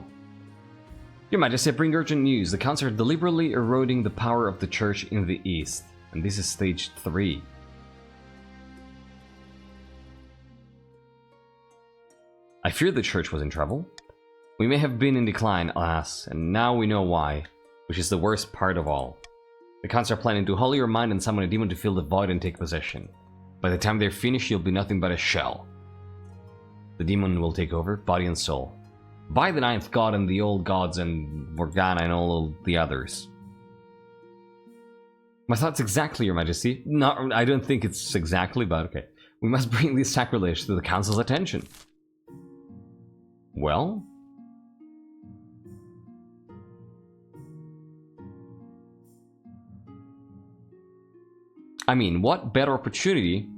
Your Majesty, I bring urgent news. The counts are deliberately eroding the power of the church in the east. And this is stage 3. I feared the church was in trouble. We may have been in decline, alas, and now we know why, which is the worst part of all. The counts are planning to hollow your mind and summon a demon to fill the void and take possession. By the time they're finished, you'll be nothing but a shell. The demon will take over, body and soul. By the 9th god and the old gods and Morgana and all the others. My thoughts exactly, Your Majesty. No, I don't think it's exactly, but okay. We must bring this sacrilege to the council's attention. Well? I mean, what better opportunity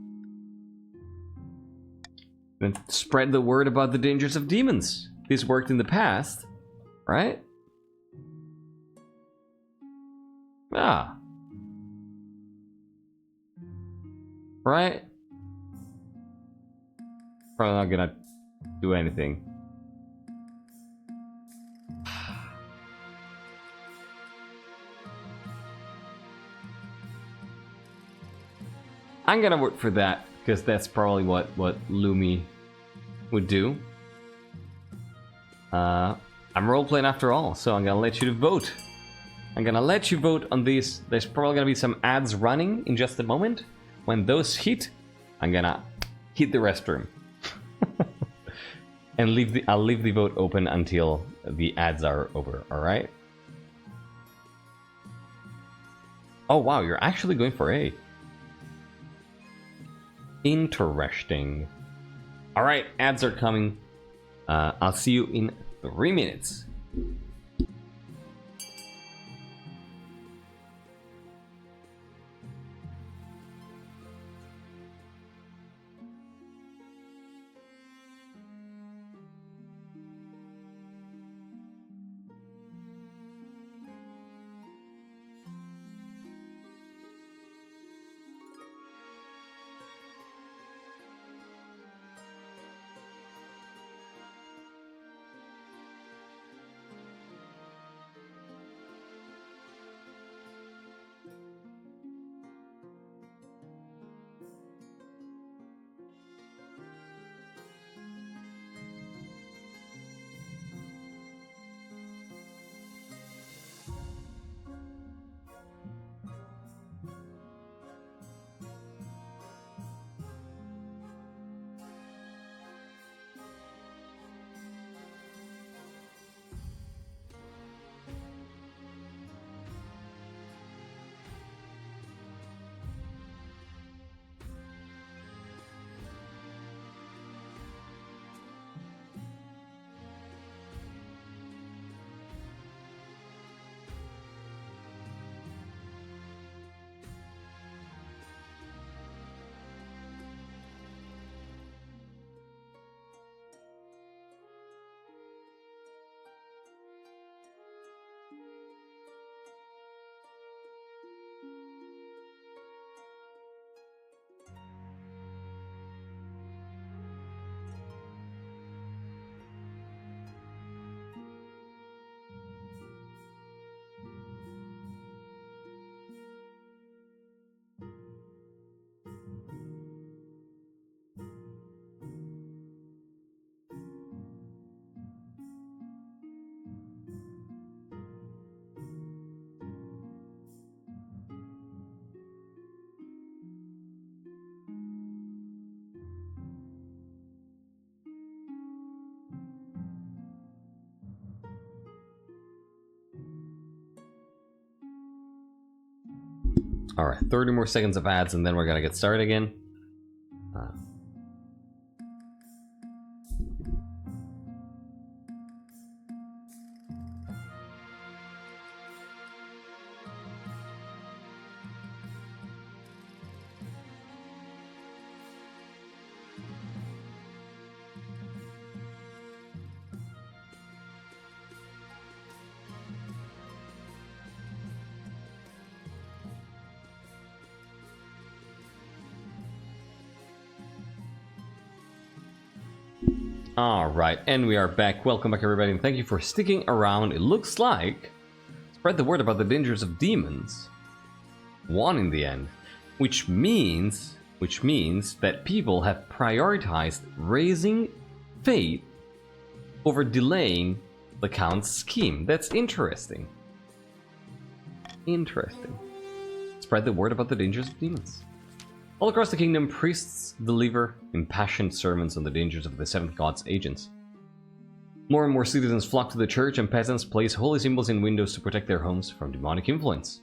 than to spread the word about the dangers of demons? This worked in the past, right? Ah. Right? Probably not gonna do anything. I'm gonna work for that, because that's probably what Lumi would do. I'm roleplaying after all, so I'm gonna let you vote. I'm gonna let you vote on these. There's probably gonna be some ads running in just a moment. When those hit, I'm gonna hit the restroom. And I'll leave the vote open until the ads are over, alright? Oh wow, you're actually going for A. Interesting. Alright, ads are coming. I'll see you in 3 minutes. Alright, 30 more seconds of ads and then we're gonna get started again. Alright, and we are back. Welcome back everybody, and thank you for sticking around. It looks like spread the word about the dangers of demons won in the end, which means that people have prioritized raising faith over delaying the Count's scheme. That's interesting. Interesting. Spread the word about the dangers of demons. All across the kingdom, priests deliver impassioned sermons on the dangers of the Seventh God's agents. More and more citizens flock to the church, and peasants place holy symbols in windows to protect their homes from demonic influence.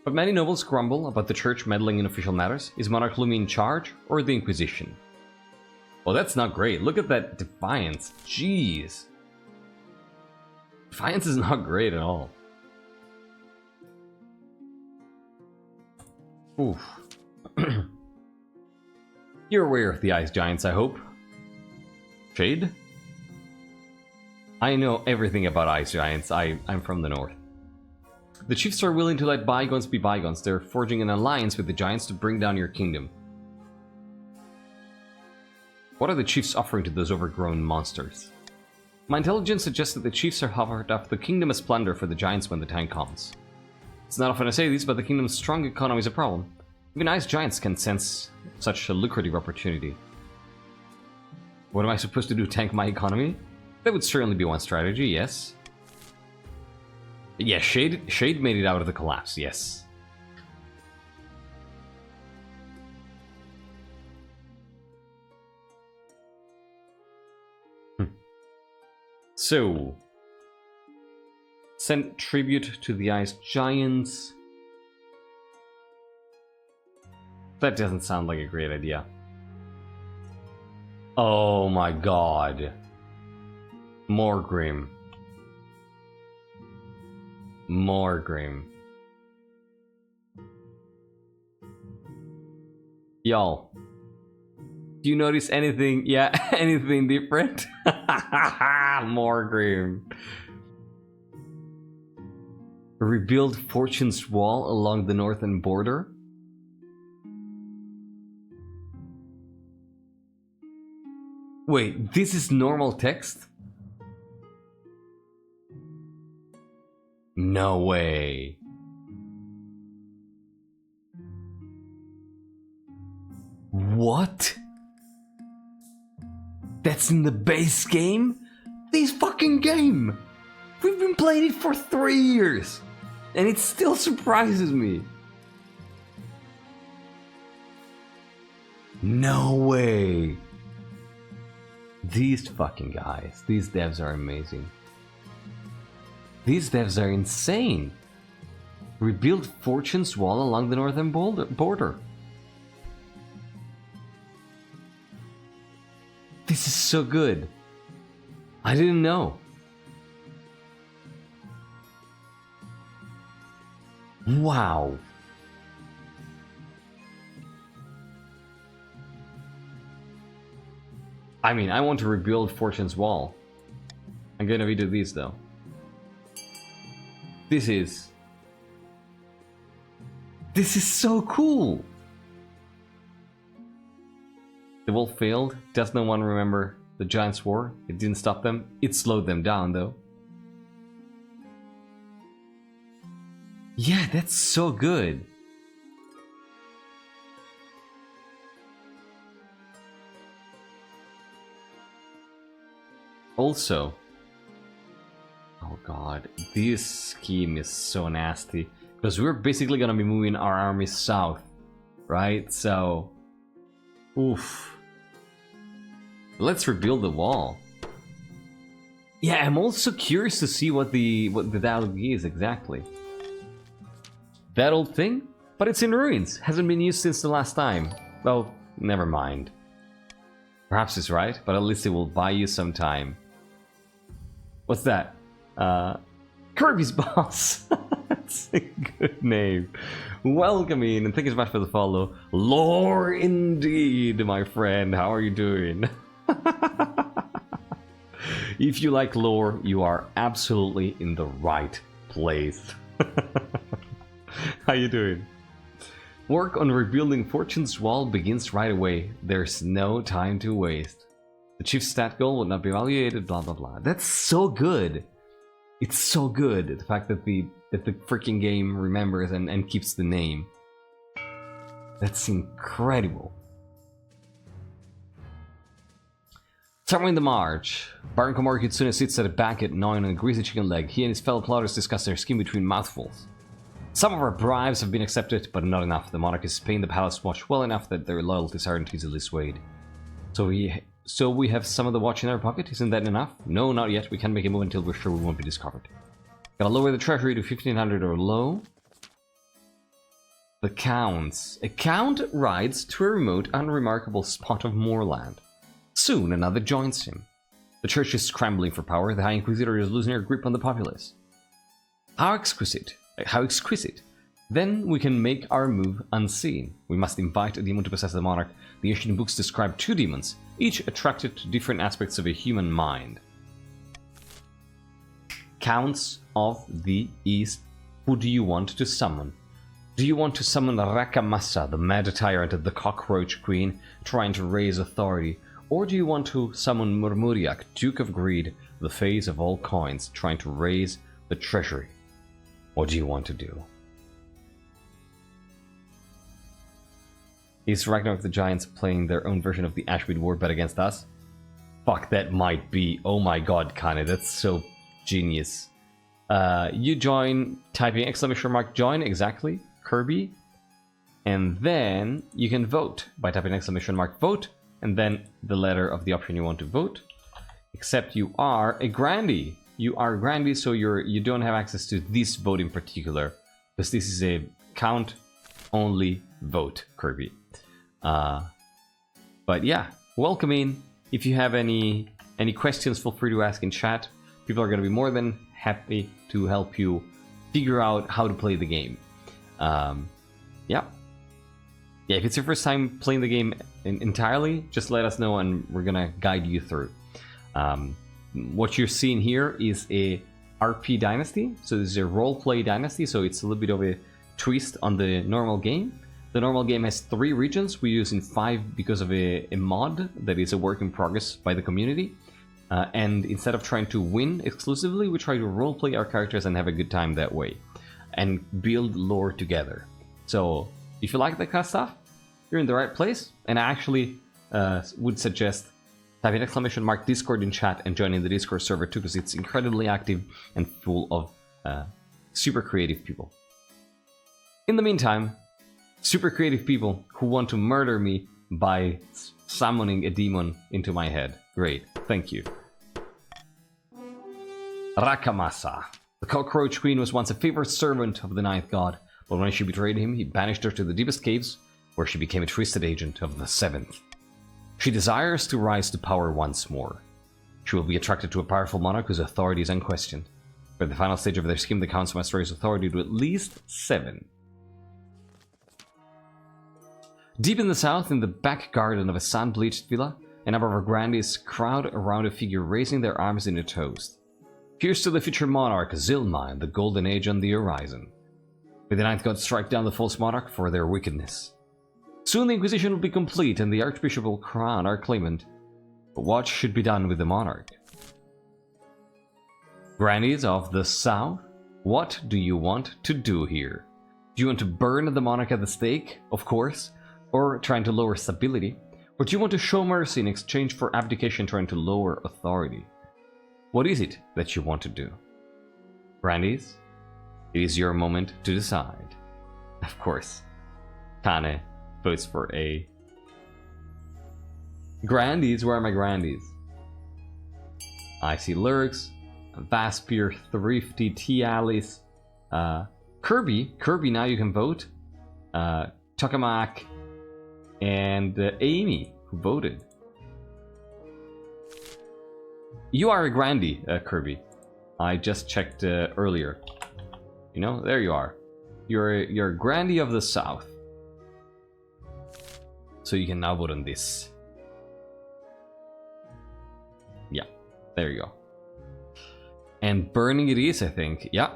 But many nobles grumble about the church meddling in official matters. Is Monarch Lumi in charge, or the Inquisition? Well, that's not great. Look at that defiance. Jeez. Defiance is not great at all. Oof. You're aware of the ice giants, I hope. Shade? I know everything about ice giants. I'm from the north. The chiefs are willing to let bygones be bygones. They're forging an alliance with the giants to bring down your kingdom. What are the chiefs offering to those overgrown monsters? My intelligence suggests that the chiefs are offered up the kingdom as plunder for the giants when the time comes. It's not often I say this, but the kingdom's strong economy is a problem. Even ice giants can sense such a lucrative opportunity. What am I supposed to do, tank my economy? That would certainly be one strategy, yes. Yeah, Shade made it out of the collapse, yes. So, send tribute to the ice giants. That doesn't sound like a great idea. Oh my god. More Grim. More Grim. Y'all, do you notice anything? Yeah, anything different? More Grim. Rebuild Fortune's Wall along the northern border. Wait, this is normal text? No way. What? That's in the base game? This fucking game! We've been playing it for 3 years! And it still surprises me. No way. These fucking guys, these devs are amazing. These devs are insane. Rebuild Fortune's Wall along the northern border. This is so good. I didn't know. Wow. I mean, I want to rebuild Fortune's Wall. I'm gonna redo these though. This is so cool. The wolf failed. Does no one remember the Giants' War? It didn't stop them. It slowed them down though. Yeah, that's so good. Also, oh god, this scheme is so nasty. Because we're basically gonna be moving our armies south, right? So, oof. Let's rebuild the wall. Yeah, I'm also curious to see what the dialogue is exactly. That old thing? But it's in ruins. Hasn't been used since the last time. Well, never mind. Perhaps it's right, but at least it will buy you some time. What's that? Kirby's Boss. That's a good name. Welcome in, and thank you so much for the follow. Lore indeed, my friend. How are you doing? If you like lore, you are absolutely in the right place. How you doing? Work on rebuilding Fortune's Wall begins right away. There's no time to waste. The chief's stat goal will not be evaluated, blah blah blah. That's so good. It's so good, the fact that the freaking game remembers and keeps the name. That's incredible. Somewhere in the march, Baron Komori Kitsune sits at a banquet gnawing on a greasy chicken leg. He and his fellow plotters discuss their scheme between mouthfuls. Some of our bribes have been accepted, but not enough. The Monarch is paying the palace watch well enough that their loyalties aren't easily swayed. So we have some of the watch in our pocket? Isn't that enough? No, not yet. We can't make a move until we're sure we won't be discovered. Gotta lower the treasury to 1500 or low. The Counts. A Count rides to a remote, unremarkable spot of moorland. Soon another joins him. The church is scrambling for power. The High Inquisitor is losing her grip on the populace. How exquisite. How exquisite. Then we can make our move unseen. We must invite a demon to possess the monarch. The ancient books describe two demons, each attracted to different aspects of a human mind. Counts of the East, who do you want to summon? Do you want to summon Rakamasa, the mad tyrant of the cockroach queen, trying to raise authority? Or do you want to summon Murmuriak, Duke of Greed, the face of all coins, trying to raise the treasury? What do you want to do? Is Ragnarok the Giants playing their own version of the Ashmead War bet against us? Fuck, that might be. Oh my god, Kane, that's so genius. You join, typing !mark join, exactly, Kirby. And then you can vote by typing !mark vote, and then the letter of the option you want to vote. Except you are a Grandee. You are Grandee, so you don't have access to this vote in particular, because this is a count only vote, Kirby. But yeah, welcome in. if you have any questions, feel free to ask in chat. People are going to be more than happy to help you figure out how to play the game. Yeah, if it's your first time playing the game entirely, just let us know and we're gonna guide you through. What you're seeing here is a RP dynasty, so this is a roleplay dynasty, so it's a little bit of a twist on the normal game. The normal game has 3 regions. We're using 5 because of a mod that is a work in progress by the community. And instead of trying to win exclusively, we try to roleplay our characters and have a good time that way. And build lore together. So, if you like that kind of stuff, you're in the right place. And I actually would suggest typing !Discord in chat and joining the Discord server too, because it's incredibly active and full of super creative people. In the meantime, super creative people who want to murder me by summoning a demon into my head. Great, thank you. Rakamasa. The Cockroach Queen was once a favorite servant of the Ninth God, but when she betrayed him, he banished her to the deepest caves, where she became a twisted agent of the Seventh. She desires to rise to power once more. She will be attracted to a powerful monarch whose authority is unquestioned. For the final stage of their scheme, the council must raise authority to at least 7. Deep in the south, in the back garden of a sun-bleached villa, a number of our grandees crowd around a figure raising their arms in a toast. Here's to the future monarch, Zilma, and the golden age on the horizon. May the Ninth God strike down the false monarch for their wickedness. Soon the Inquisition will be complete and the Archbishop will crown our claimant. But what should be done with the monarch? Grannies of the South, what do you want to do here? Do you want to burn the monarch at the stake, of course, or trying to lower stability? Or do you want to show mercy in exchange for abdication trying to lower authority? What is it that you want to do? Grandies, it is your moment to decide. Of course, Kane votes for A. Grandies, where are my grandies? I see Lurks, Vaspir, Thrifty, T-Alice, Kirby, now you can vote, Tokamak, and Amy, who voted. You are a Grandie, Kirby. I just checked earlier. You know, there you are. You're a Grandie of the South. So you can now vote on this. Yeah, there you go. And burning it is, I think. Yeah.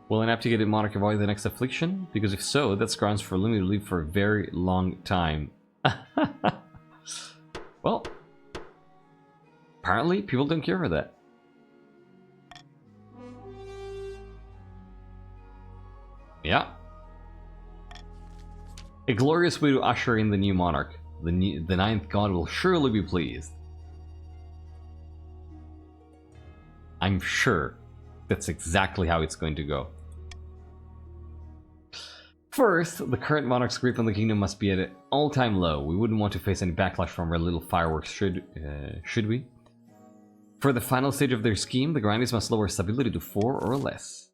Will an abdicated monarch avoid the next affliction? Because if so, that's grounds for Lumi to live for a very long time. Well, apparently people don't care for that. Yeah. A glorious way to usher in the new monarch. The Ninth God will surely be pleased. I'm sure that's exactly how it's going to go. First, the current monarch's grip on the kingdom must be at an all-time low. We wouldn't want to face any backlash from our little fireworks, should we? For the final stage of their scheme, the Grandies must lower stability to 4 or less.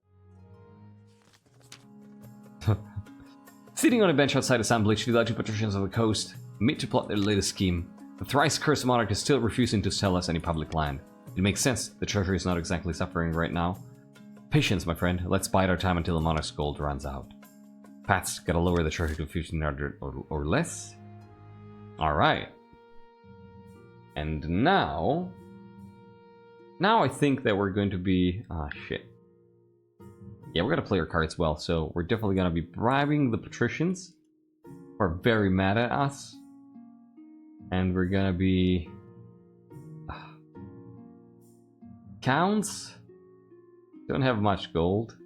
Sitting on a bench outside a sun-bleached villa, 2 patricians of the coast meet to plot their latest scheme. The thrice-cursed monarch is still refusing to sell us any public land. It makes sense, the treasury is not exactly suffering right now. Patience, my friend, let's bide our time until the monarch's gold runs out. Pat's gotta lower the treasury to 1500 or less. Alright. And now I think that we're going to be... ah, shit. Yeah, we're gonna play our cards well, so we're definitely gonna be bribing the patricians who are very mad at us. And we're gonna be... counts? Don't have much gold.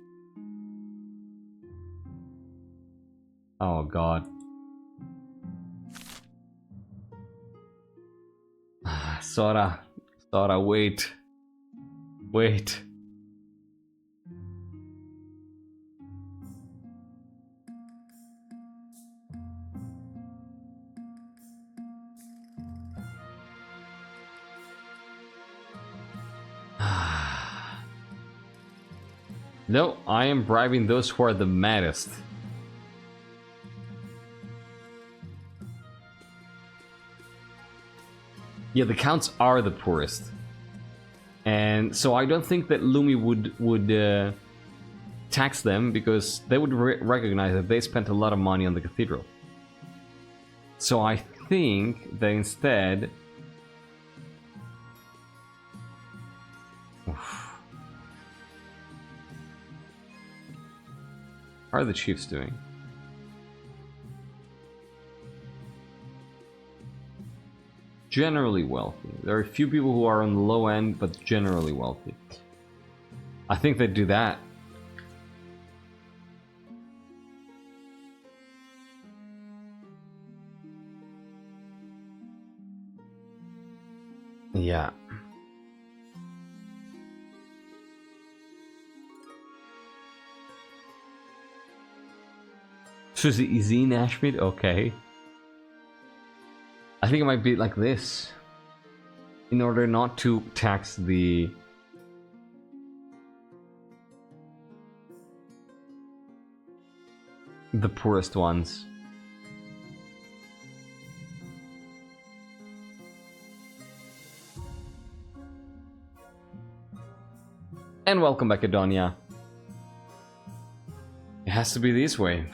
Oh god. Sora, wait. Wait. No, I am bribing those who are the maddest. Yeah, the counts are the poorest. And so I don't think that Lumi would tax them, because they would recognize that they spent a lot of money on the cathedral. So I think that instead... Oof. How are the chiefs doing? Generally wealthy. There are a few people who are on the low end, but generally wealthy. I think they'd do that. Yeah. Susie Easy Nashmid? Okay. I think it might be like this. In order not to tax the poorest ones. And welcome back, Adonia. It has to be this way.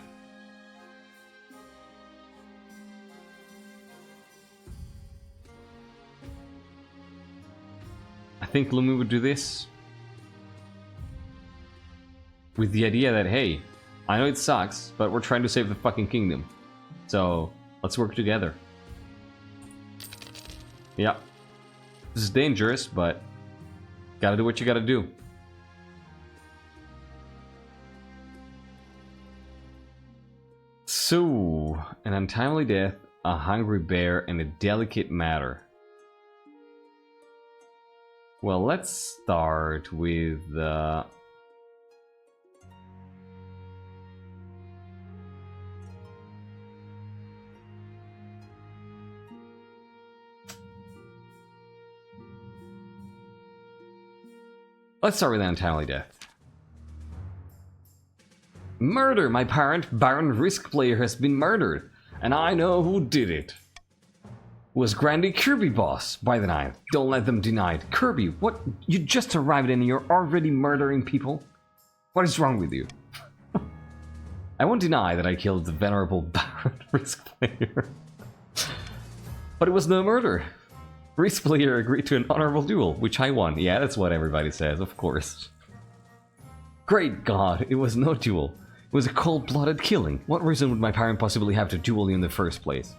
I think Lumi would do this with the idea that, hey, I know it sucks, but we're trying to save the fucking kingdom. So, let's work together. Yeah. This is dangerous, but gotta do what you gotta do. So, an untimely death, a hungry bear, and a delicate matter. Well, let's start with let's start with an untimely death. Murder! My parent, Baron Risk Player, has been murdered, and I know who did it. Was Grandy Kirby boss by the 9th. Don't let them deny it. Kirby, what? You just arrived and you're already murdering people? What is wrong with you? I won't deny that I killed the venerable Baron Risk Player. But it was no murder. Risk Player agreed to an honorable duel, which I won. Yeah, that's what everybody says, of course. Great God, it was no duel. It was a cold-blooded killing. What reason would my parent possibly have to duel you in the first place?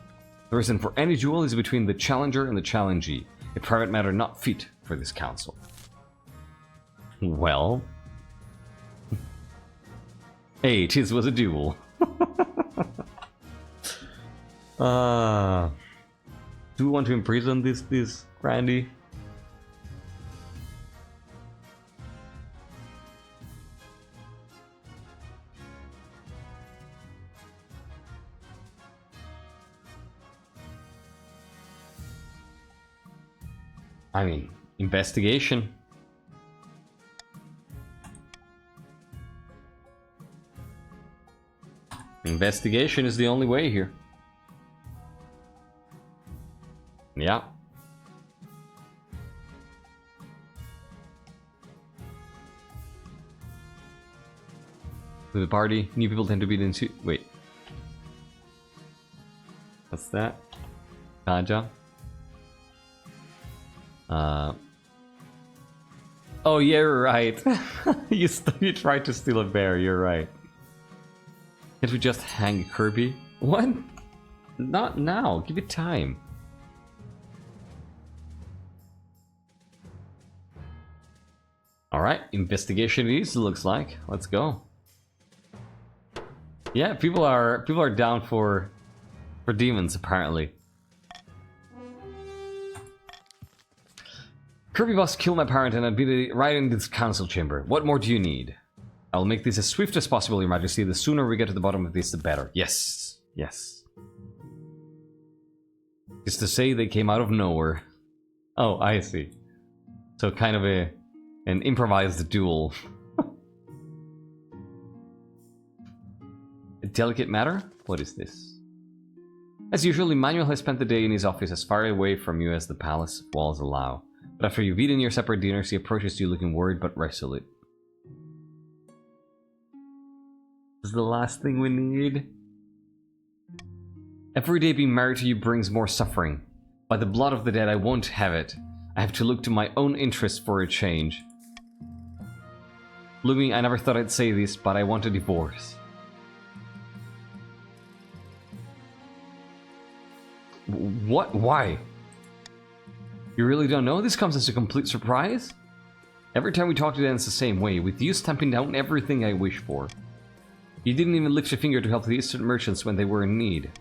The reason for any duel is between the challenger and the challengee, a private matter not fit for this council. Well... hey, tis was a duel. Do we want to imprison this Grandy? I mean, investigation. Investigation is the only way here. Yeah. To the party, new people tend to be in suit. Wait. What's that? Kaja. Oh, yeah, you're right. you tried to steal a bear, you're right. Can't we just hang Kirby? What? Not now, give it time. Alright, investigation it is, looks like. Let's go. Yeah, people are down for demons, apparently. Kirby boss killed my parent and I'd be right in this council chamber. What more do you need? I'll make this as swift as possible, Your Majesty. The sooner we get to the bottom of this, the better. Yes. Yes. Just to say they came out of nowhere. Oh, I see. So kind of an improvised duel. A delicate matter? What is this? As usual, Emmanuel has spent the day in his office as far away from you as the palace walls allow. But after you've eaten your separate dinners, he approaches you looking worried but resolute. This is the last thing we need. Every day being married to you brings more suffering. By the blood of the dead, I won't have it. I have to look to my own interests for a change. Lumi, I never thought I'd say this, but I want a divorce. What? Why? You really don't know? This comes as a complete surprise? Every time we talk to them, it's the same way, with you stamping down everything I wish for. You didn't even lift a finger to help the Eastern merchants when they were in need.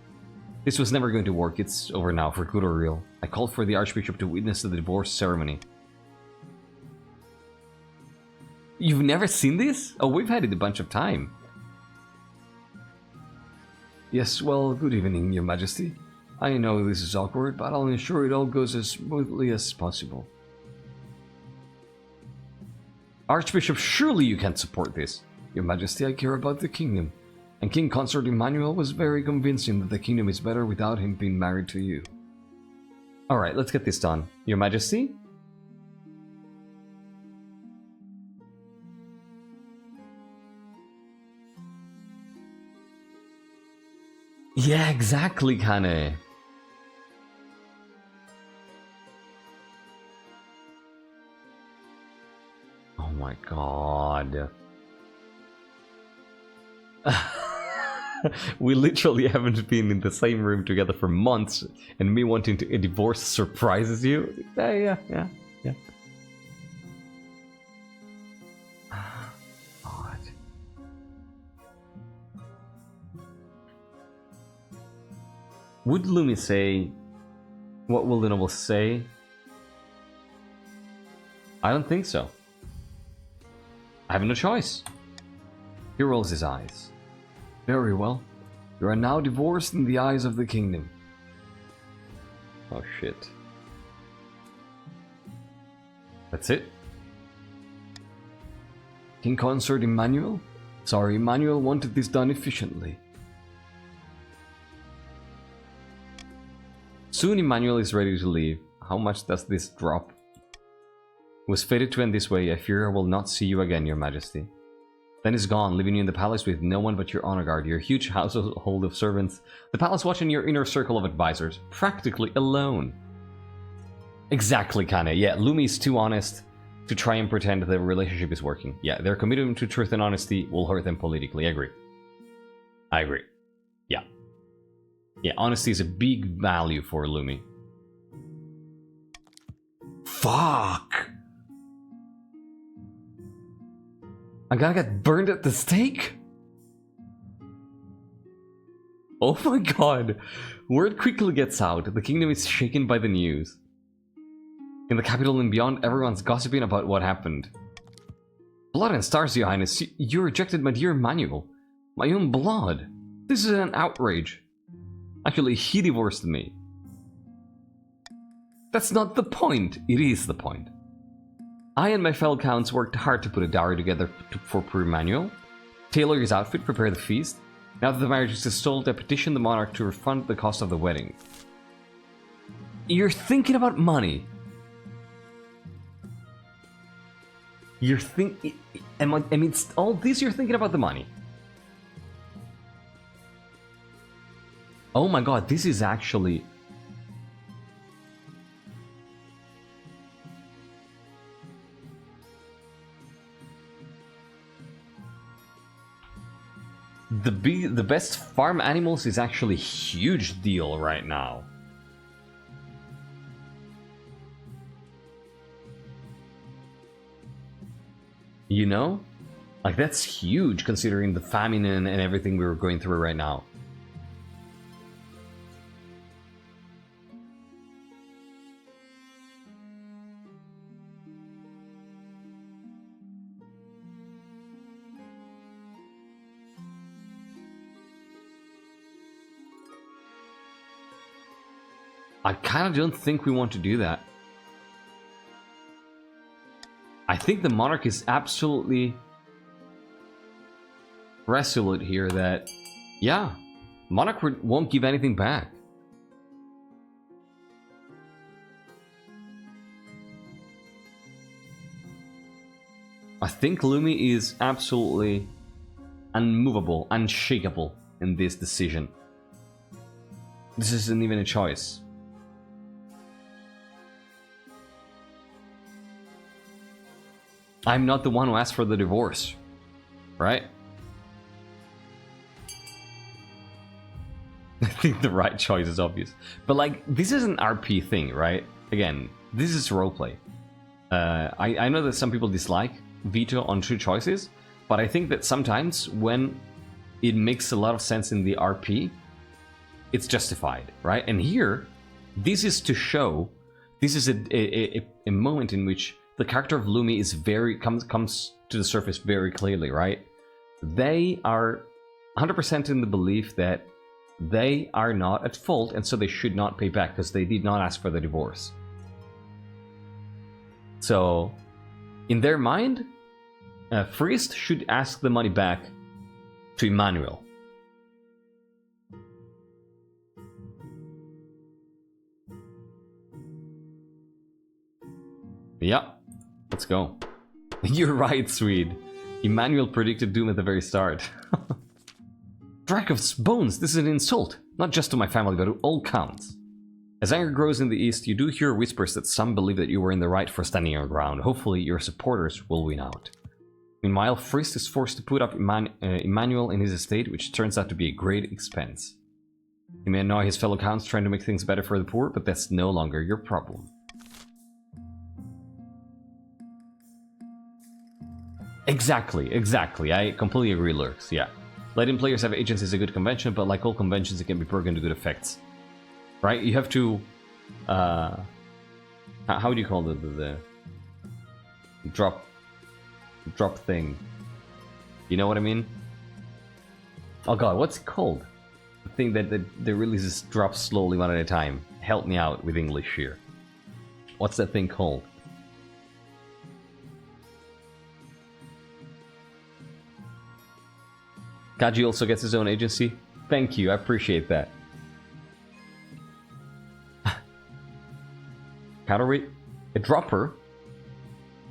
This was never going to work. It's over now, for good or real. I called for the Archbishop to witness the divorce ceremony. You've never seen this? Oh, we've had it a bunch of time. Yes, well, good evening, Your Majesty. I know this is awkward, but I'll ensure it all goes as smoothly as possible. Archbishop, surely you can't support this. Your Majesty, I care about the kingdom. And King Consort Emmanuel was very convincing that the kingdom is better without him being married to you. Alright, let's get this done. Your Majesty? Yeah, exactly, Kane. Oh my god. We literally haven't been in the same room together for months, and me wanting a divorce surprises you? Yeah. God. Would Lumi say... What will the nobles say? I don't think so. I have no choice. He rolls his eyes. Very well. You are now divorced in the eyes of the kingdom. Oh shit. That's it? King Consort Emmanuel? Sorry, Emmanuel wanted this done efficiently. Soon Emmanuel is ready to leave. How much does this drop? It was fated to end this way. I fear I will not see you again, Your Majesty. Then he's gone, leaving you in the palace with no one but your honor guard, your huge household of servants, the palace watch, and your inner circle of advisors, practically alone. Exactly, Kane. Yeah, Lumi's too honest to try and pretend the relationship is working. Yeah, their commitment to truth and honesty will hurt them politically. I agree. I agree. Yeah. Yeah, honesty is a big value for Lumi. Fuck! I'm gonna get burned at the stake? Oh my god. Word quickly gets out. The kingdom is shaken by the news. In the capital and beyond, everyone's gossiping about what happened. Blood and stars, Your Highness. You rejected my dear Emmanuel. My own blood. This is an outrage. Actually, he divorced me. That's not the point. It is the point. I and my fellow counts worked hard to put a dowry together for poor Emmanuel, tailor his outfit, prepare the feast. Now that the marriage is installed, I petition the monarch to refund the cost of the wedding. You're thinking about money. All this you're thinking about the money. Oh my god, this is actually... The best farm animals is actually a huge deal right now. You know? Like, that's huge considering the famine and everything we were going through right now. I kind of don't think we want to do that. I think the monarch is absolutely resolute here that, yeah, monarch won't give anything back. I think Lumi is absolutely unmovable, unshakable in this decision. This isn't even a choice. I'm not the one who asked for the divorce, right? I think the right choice is obvious. But like, this is an RP thing, right? Again, this is roleplay. I know that some people dislike veto on true choices, but I think that sometimes when it makes a lot of sense in the RP, it's justified, right? And here, this is to show, this is a moment in which the character of Lumi is comes to the surface very clearly, right? They are 100% in the belief that they are not at fault, and so they should not pay back because they did not ask for the divorce. So, in their mind, Frist should ask the money back to Emmanuel. Yeah, let's go. You're right, Swede. Emmanuel predicted doom at the very start. Drakov's bones, this is an insult, not just to my family, but to all counts. As anger grows in the east, you do hear whispers that some believe that you were in the right for standing your ground. Hopefully, your supporters will win out. Meanwhile, Frist is forced to put up Emmanuel in his estate, which turns out to be a great expense. He may annoy his fellow counts trying to make things better for the poor, but that's no longer your problem. Exactly. I completely agree, Lurks, yeah. Letting players have agency is a good convention, but like all conventions, it can be broken to good effects. Right? You have to... how do you call the drop thing? You know what I mean? Oh god, what's it called? The thing that the releases drop slowly one at a time. Help me out with English here. What's that thing called? Kaji also gets his own agency. Thank you, I appreciate that. Counterweight? A dropper?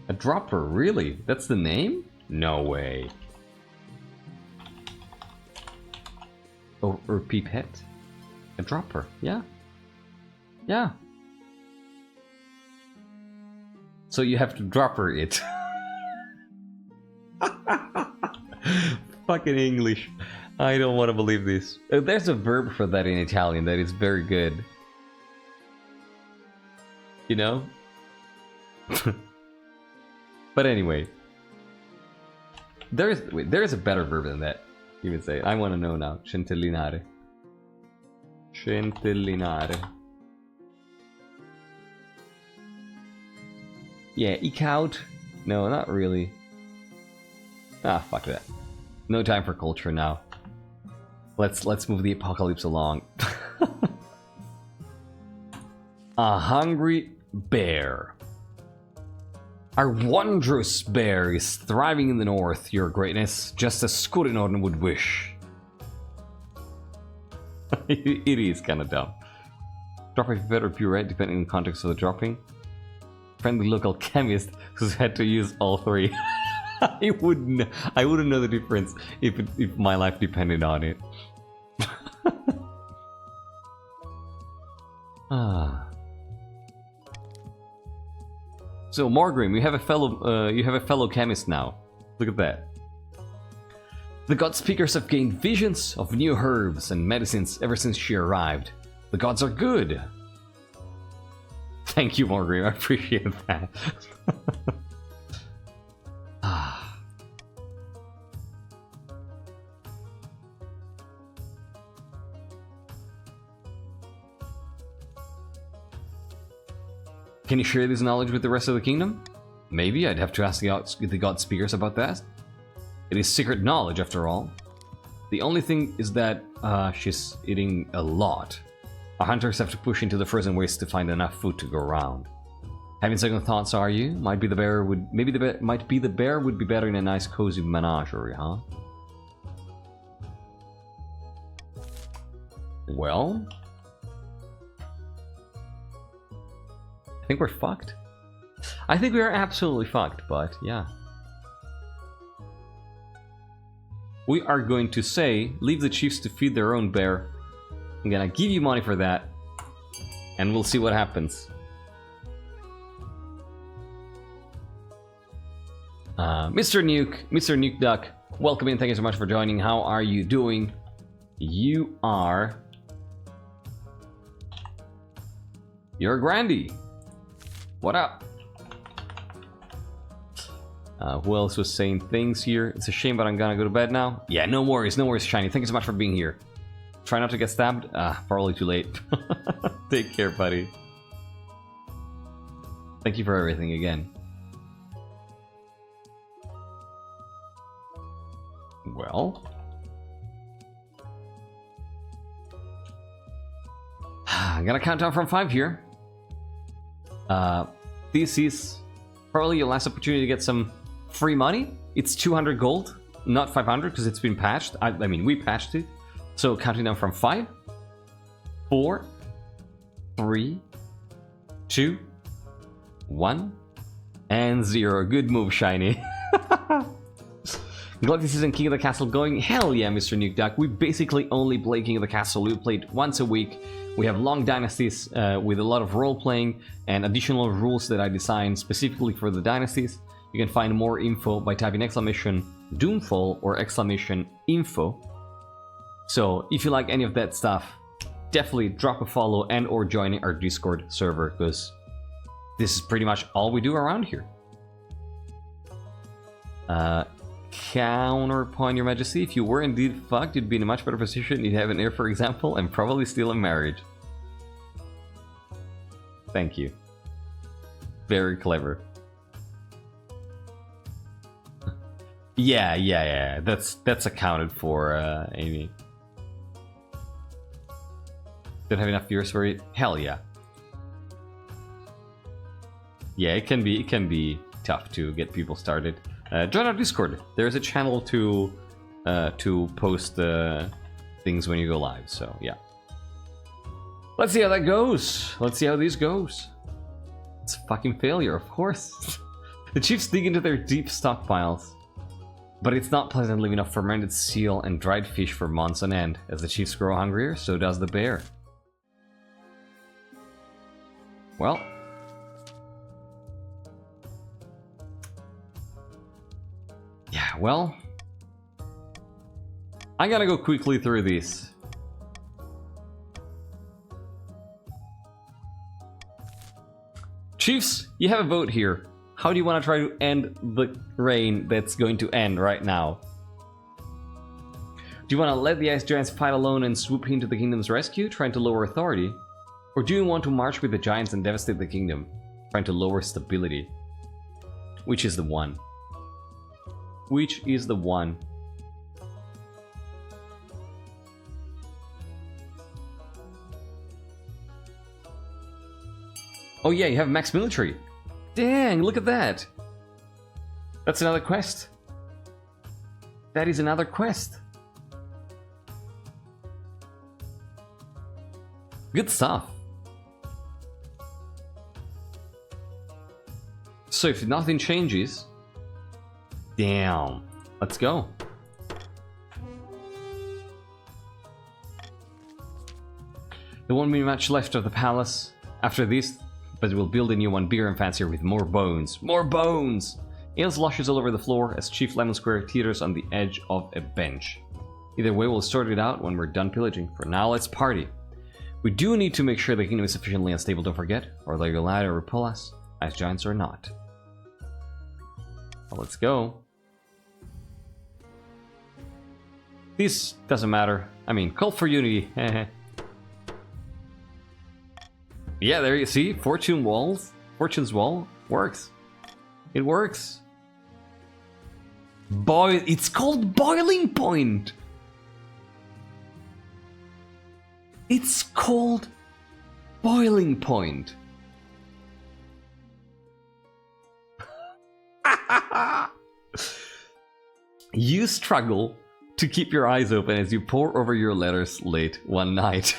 A dropper, really? That's the name? No way. Or pipette? A dropper, yeah. Yeah. So you have to dropper it. Fucking English. I don't want to believe this. There's a verb for that in Italian that is very good. You know? But anyway. There is a better verb than that. You would say. I want to know now. Centellinare. Centellinare. Yeah, eke out. No, not really. Ah, fuck that. No time for culture now. Let's move the apocalypse along. A hungry bear. Our wondrous bear is thriving in the north, your greatness, just as Skurinorden would wish. It is kind of dumb. Dropping better puree depending on the context of the dropping. Friendly local chemist who's had to use all three. I wouldn't know the difference if my life depended on it. So Morgrim, you have a fellow chemist now. Look at that. The god speakers have gained visions of new herbs and medicines ever since she arrived. The gods are good. Thank you, Morgrim. I appreciate that. Can you share this knowledge with the rest of the kingdom? Maybe, I'd have to ask the god speakers about that. It is secret knowledge, after all. The only thing is that she's eating a lot. Our hunters have to push into the frozen wastes to find enough food to go around. Having second thoughts, are you? Might be the bear would be better in a nice cozy menagerie, huh? Well, I think we're fucked. I think we are absolutely fucked, but yeah. we are going to say, leave the chiefs to feed their own bear. I'm gonna give you money for that, and we'll see what happens. Mr. Nuke Duck, welcome in, thank you so much for joining. How are you doing? You're Grandy. What up? Who else was saying things here? It's a shame, but I'm gonna go to bed now. Yeah, no worries, Shiny. Thank you so much for being here. Try not to get stabbed. Probably too late. Take care, buddy. Thank you for everything again. Well, I'm gonna count down from 5 here. This is probably your last opportunity to get some free money. It's 200 gold, not 500 because it's been patched. I mean, we patched it. So counting down from 5, 4, 3, 2, 1, and 0. Good move, Shiny. Glad this isn't King of the Castle going. Hell yeah, Mr. Nuke Duck. We basically only play King of the Castle. We played once a week. We have long dynasties with a lot of role-playing and additional rules that I designed specifically for the dynasties. You can find more info by typing exclamation Doomfall or exclamation info. So if you like any of that stuff, definitely drop a follow and or join our Discord server, because this is pretty much all we do around here. Counterpoint, Your Majesty, if you were indeed fucked, you'd be in a much better position. You'd have an heir, for example, and probably still in marriage. Thank you. Very clever. Yeah. That's accounted for, Amy. Don't have enough viewers for it? Hell yeah. Yeah, it can be tough to get people started. Join our Discord. There's a channel to post things when you go live. So yeah, let's see how that goes. Let's see how this goes. It's a fucking failure, of course. The chiefs dig into their deep stockpiles, but it's not pleasant living off fermented seal and dried fish for months on end. As the chiefs grow hungrier, so does the bear. Well. Yeah, well, I gotta go quickly through these. Chiefs, you have a vote here. How do you want to try to end the reign that's going to end right now? Do you want to let the ice giants fight alone and swoop into the kingdom's rescue, trying to lower authority? Or do you want to march with the giants and devastate the kingdom, trying to lower stability? Which is the one? Which is the one? Oh yeah, you have max military. Dang, look at that. That's another quest. That is another quest. Good stuff. So if nothing changes... Damn. Let's go. There won't be much left of the palace after this, but we'll build a new one bigger and fancier with more bones. More bones! Ale sloshes all over the floor as Chief Lemon Square teeters on the edge of a bench. Either way, we'll sort it out when we're done pillaging. For now, let's party. We do need to make sure the kingdom is sufficiently unstable, don't forget, or they'll lie or repel us, as giants or not. Well, let's go. This doesn't matter. I mean, call for unity. Yeah, there you see. Fortune's wall works. It works. It's called boiling point. It's called boiling point. You struggle to keep your eyes open as you pore over your letters late one night.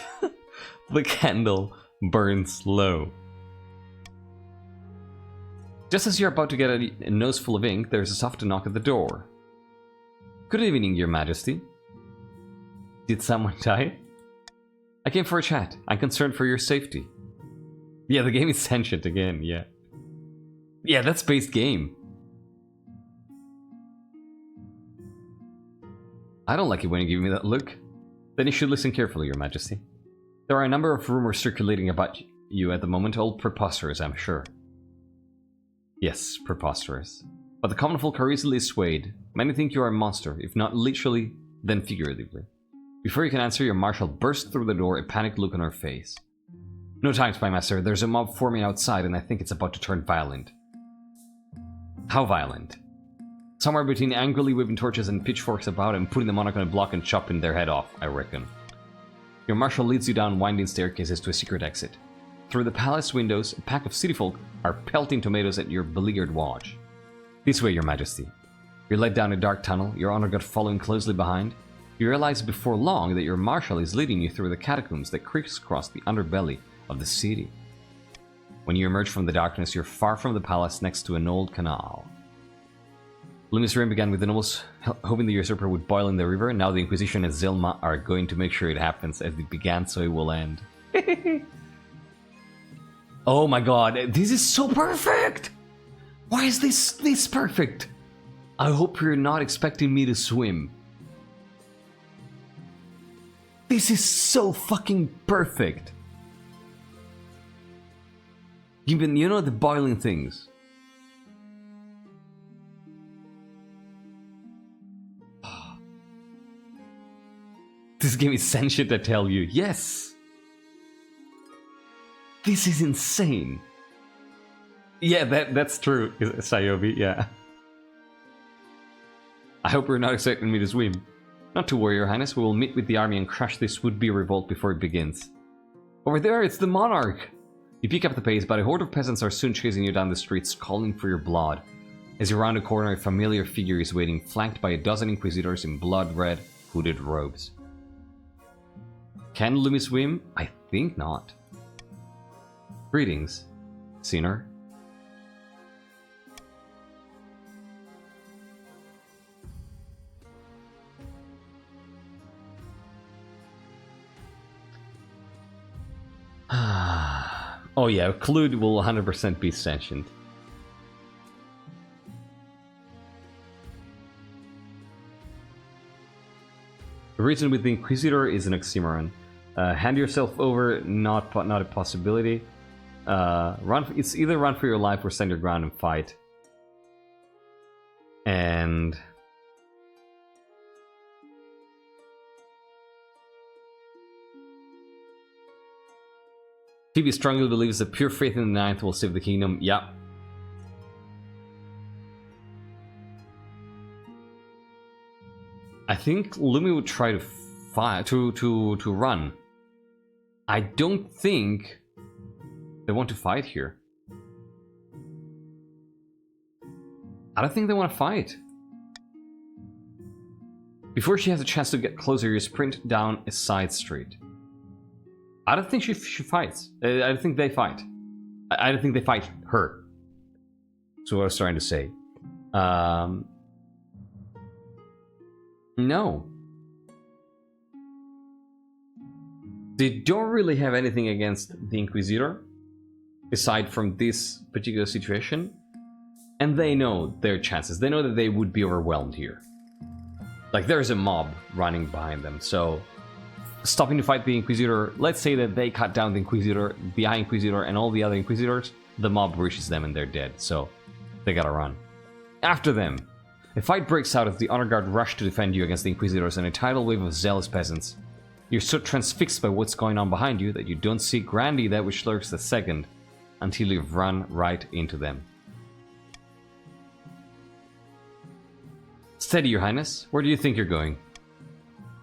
The candle burns low. Just as you're about to get a nose full of ink, there's a soft knock at the door. Good evening, Your Majesty. Did someone die? I came for a chat. I'm concerned for your safety. Yeah, the game is sentient again, yeah. Yeah, that's base game. I don't like it when you give me that look. Then you should listen carefully, Your Majesty. There are a number of rumors circulating about you at the moment, all preposterous, I'm sure. Yes, preposterous. But the common folk are easily swayed. Many think you are a monster, if not literally, then figuratively. Before you can answer, your marshal burst through the door, a panicked look on her face. No time, Spy Master. There's a mob forming outside, and I think it's about to turn violent. How violent? Somewhere between angrily waving torches and pitchforks about and putting the Monarch on a block and chopping their head off, I reckon. Your marshal leads you down winding staircases to a secret exit. Through the palace windows, a pack of city folk are pelting tomatoes at your beleaguered watch. This way, Your Majesty. You're led down a dark tunnel, your honor guard following closely behind. You realize before long that your marshal is leading you through the catacombs that crisscross the underbelly of the city. When you emerge from the darkness, you're far from the palace next to an old canal. Lumi's reign began with the nobles hoping the usurper would boil in the river, and now the Inquisition and Zilma are going to make sure it happens. As it began, so it will end. Oh my god, this is so perfect! Why is this perfect? I hope you're not expecting me to swim. This is so fucking perfect. Even, you know, the boiling things. This game is sentient, I tell you. Yes! This is insane. Yeah, that's true, Sayobi, yeah. I hope you're not expecting me to swim. Not to worry, Your Highness, we will meet with the army and crush this would-be revolt before it begins. Over there, it's the Monarch! You pick up the pace, but a horde of peasants are soon chasing you down the streets, calling for your blood. As you round a corner, a familiar figure is waiting, flanked by a dozen inquisitors in blood-red, hooded robes. Can Lumi swim? I think not. Greetings, Sinner. Oh yeah, Clued will 100% be sentient. The reason with the Inquisitor is an oxymoron. Hand yourself over, not a possibility. It's either run for your life or stand your ground and fight. And Phoebe strongly believes that pure faith in the Ninth will save the kingdom. Yeah. I think Lumi would try to fight, to run. I don't think they want to fight here. I don't think they want to fight. Before she has a chance to get closer, you sprint down a side street. I don't think she fights. I don't think they fight. I don't think they fight her. That's what I was trying to say. No. They don't really have anything against the Inquisitor, aside from this particular situation. And they know their chances. They know that they would be overwhelmed here. Like, there's a mob running behind them, so stopping to fight the Inquisitor, let's say that they cut down the Inquisitor, the High Inquisitor, and all the other Inquisitors, the mob reaches them and they're dead, so they gotta run. After them, a fight breaks out as the Honor Guard rush to defend you against the Inquisitors and a tidal wave of zealous peasants. You're so transfixed by what's going on behind you that you don't see grandly that which lurks a second until you've run right into them. Steady, Your Highness. Where do you think you're going?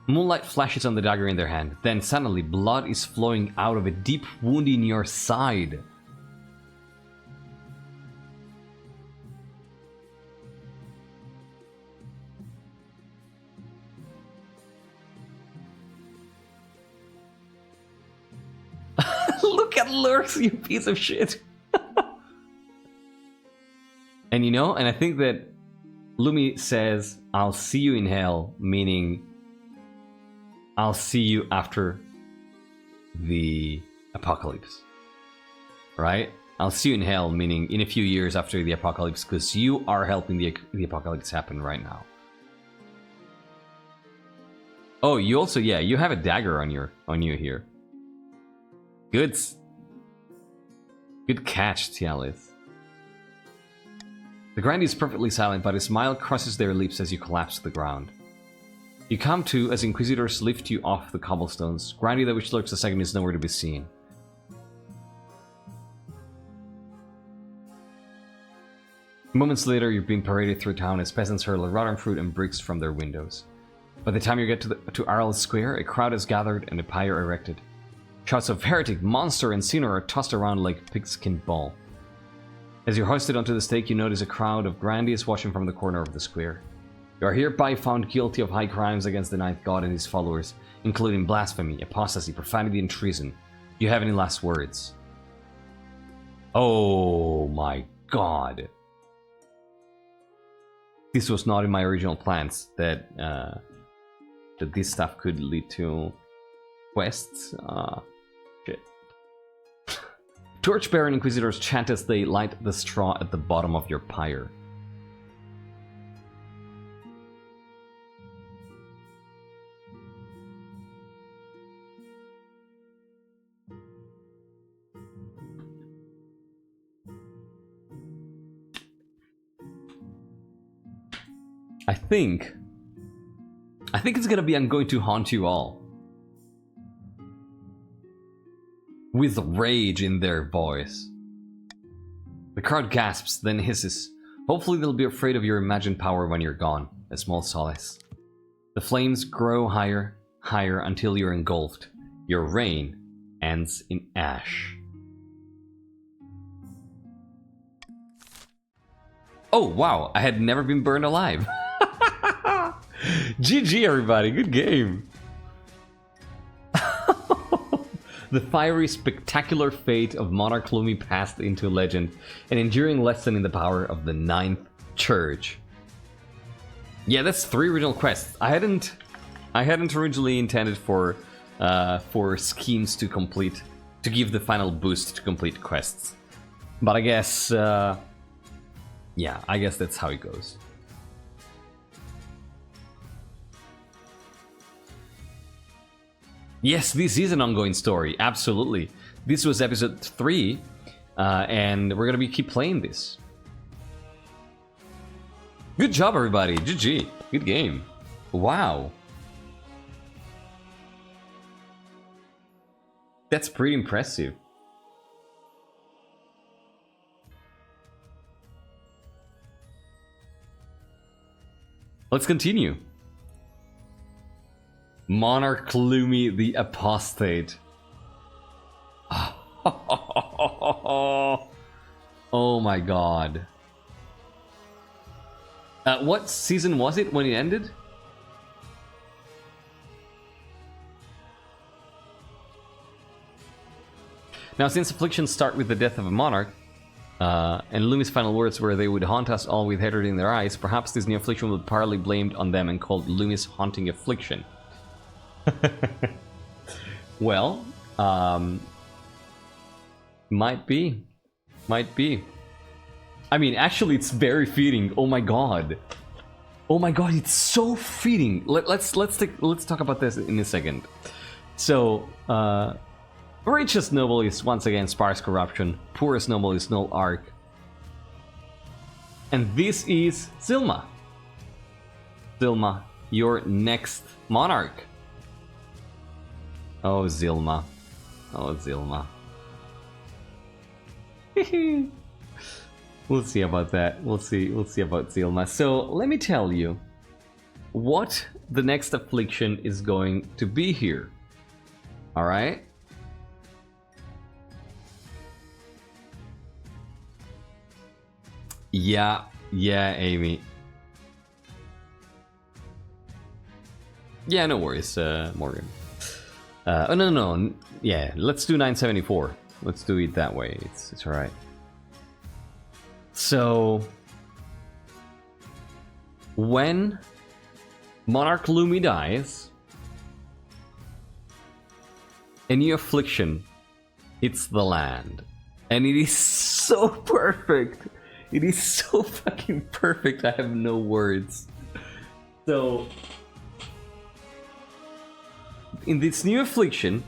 Moonlight flashes on the dagger in their hand. Then suddenly, blood is flowing out of a deep wound in your side. Look at Lurks, you piece of shit. And you know, and I think that Lumi says, I'll see you in hell, meaning I'll see you after the apocalypse. Right? I'll see you in hell, meaning in a few years after the apocalypse, because you are helping the apocalypse happen right now. Oh, you also, yeah, you have a dagger on you here. Good catch, Tialis. The Grandee is perfectly silent, but a smile crosses their lips as you collapse to the ground. You come to as Inquisitors lift you off the cobblestones. Grandee, which lurks a second, is nowhere to be seen. Moments later, you're being paraded through town as peasants hurl rotten fruit and bricks from their windows. By the time you get to Arles Square, a crowd has gathered and a pyre erected. Shouts of heretic, monster, and sinner are tossed around like a pigskin ball. As you're hoisted onto the stake, you notice a crowd of Grandees watching from the corner of the square. You are hereby found guilty of high crimes against the Ninth God and his followers, including blasphemy, apostasy, profanity, and treason. Do you have any last words? Oh my god. This was not in my original plans, that this stuff could lead to quests. Shit. Torchbearer and Inquisitors chant as they light the straw at the bottom of your pyre. I think it's gonna be I'm going to haunt you all. With rage in their voice. The crowd gasps, then hisses. Hopefully they'll be afraid of your imagined power when you're gone. A small solace. The flames grow higher, higher until you're engulfed. Your reign ends in ash. Oh wow, I had never been burned alive. GG everybody, good game. The fiery, spectacular fate of Monarch Lumi passed into legend, an enduring lesson in the power of the Ninth Church. Yeah, that's 3 original quests. I hadn't originally intended for schemes to complete, to give the final boost to complete quests. But I guess, yeah, I guess that's how it goes. Yes, this is an ongoing story, absolutely. This was episode 3, and we're gonna keep playing this. Good job, everybody. GG. Good game. Wow. That's pretty impressive. Let's continue. Monarch Lumi the Apostate. Oh my god. What season was it when it ended? Now, since afflictions start with the death of a monarch, and Lumi's final words were they would haunt us all with hatred in their eyes, perhaps this new affliction will be partly blamed on them and called Lumi's haunting affliction. Well, might be. I mean, actually, it's very fitting. Oh my god. Oh my god, it's so fitting. Let's talk about this in a second. So, richest noble is once again sparse corruption. Poorest noble is null arc. And this is Zilma. Zilma, your next monarch. Oh, Zilma. Oh, Zilma. We'll see about that. We'll see about Zilma. So, let me tell you what the next affliction is going to be here. Alright? Yeah, Amy. Yeah, no worries, Morgan. Oh, no. Yeah, let's do 974. Let's do it that way. It's alright. So, when Monarch Lumi dies, a new affliction hits the land. And it is so perfect. It is so fucking perfect. I have no words. So, in this new affliction...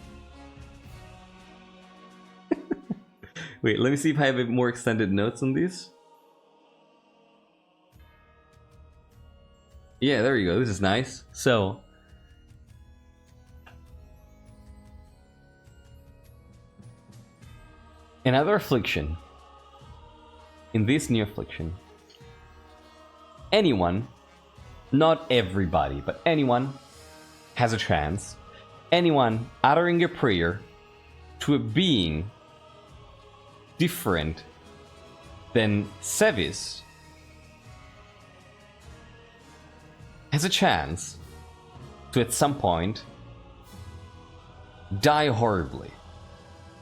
Wait, let me see if I have more extended notes on this. Yeah, there you go. This is nice. So... another affliction. In this new affliction, anyone, not everybody, but anyone has a chance. Anyone uttering a prayer to a being different than Sevis has a chance to at some point die horribly.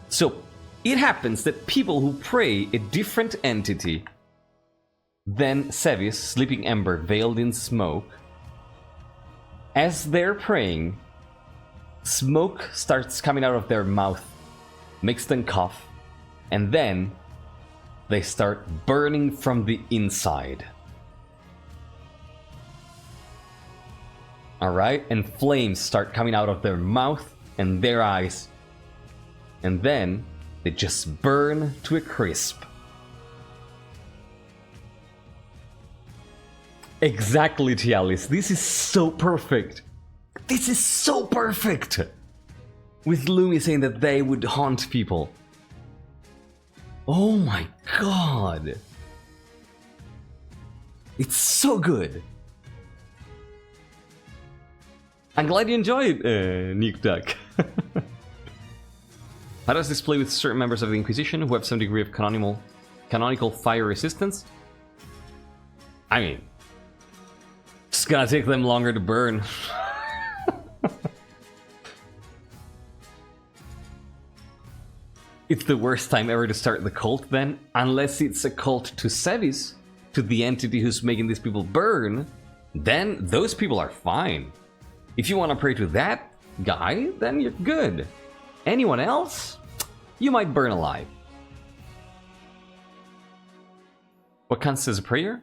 So it happens that people who pray a different entity than Sevis, sleeping ember veiled in smoke, as they're praying, smoke starts coming out of their mouth, makes them cough, and then they start burning from the inside. Alright? And flames start coming out of their mouth and their eyes. And then they just burn to a crisp. Exactly, Tialis. This is so perfect. This is so perfect. With Lumi saying that they would haunt people. Oh my god. It's so good. I'm glad you enjoyed Nuke Duck. How does this play with certain members of the Inquisition who have some degree of canonical fire resistance? I mean, it's gonna take them longer to burn. It's the worst time ever to start the cult then, unless it's a cult to Sevis, to the entity who's making these people burn, then those people are fine. If you want to pray to that guy, then you're good. Anyone else, you might burn alive. What counts as a prayer?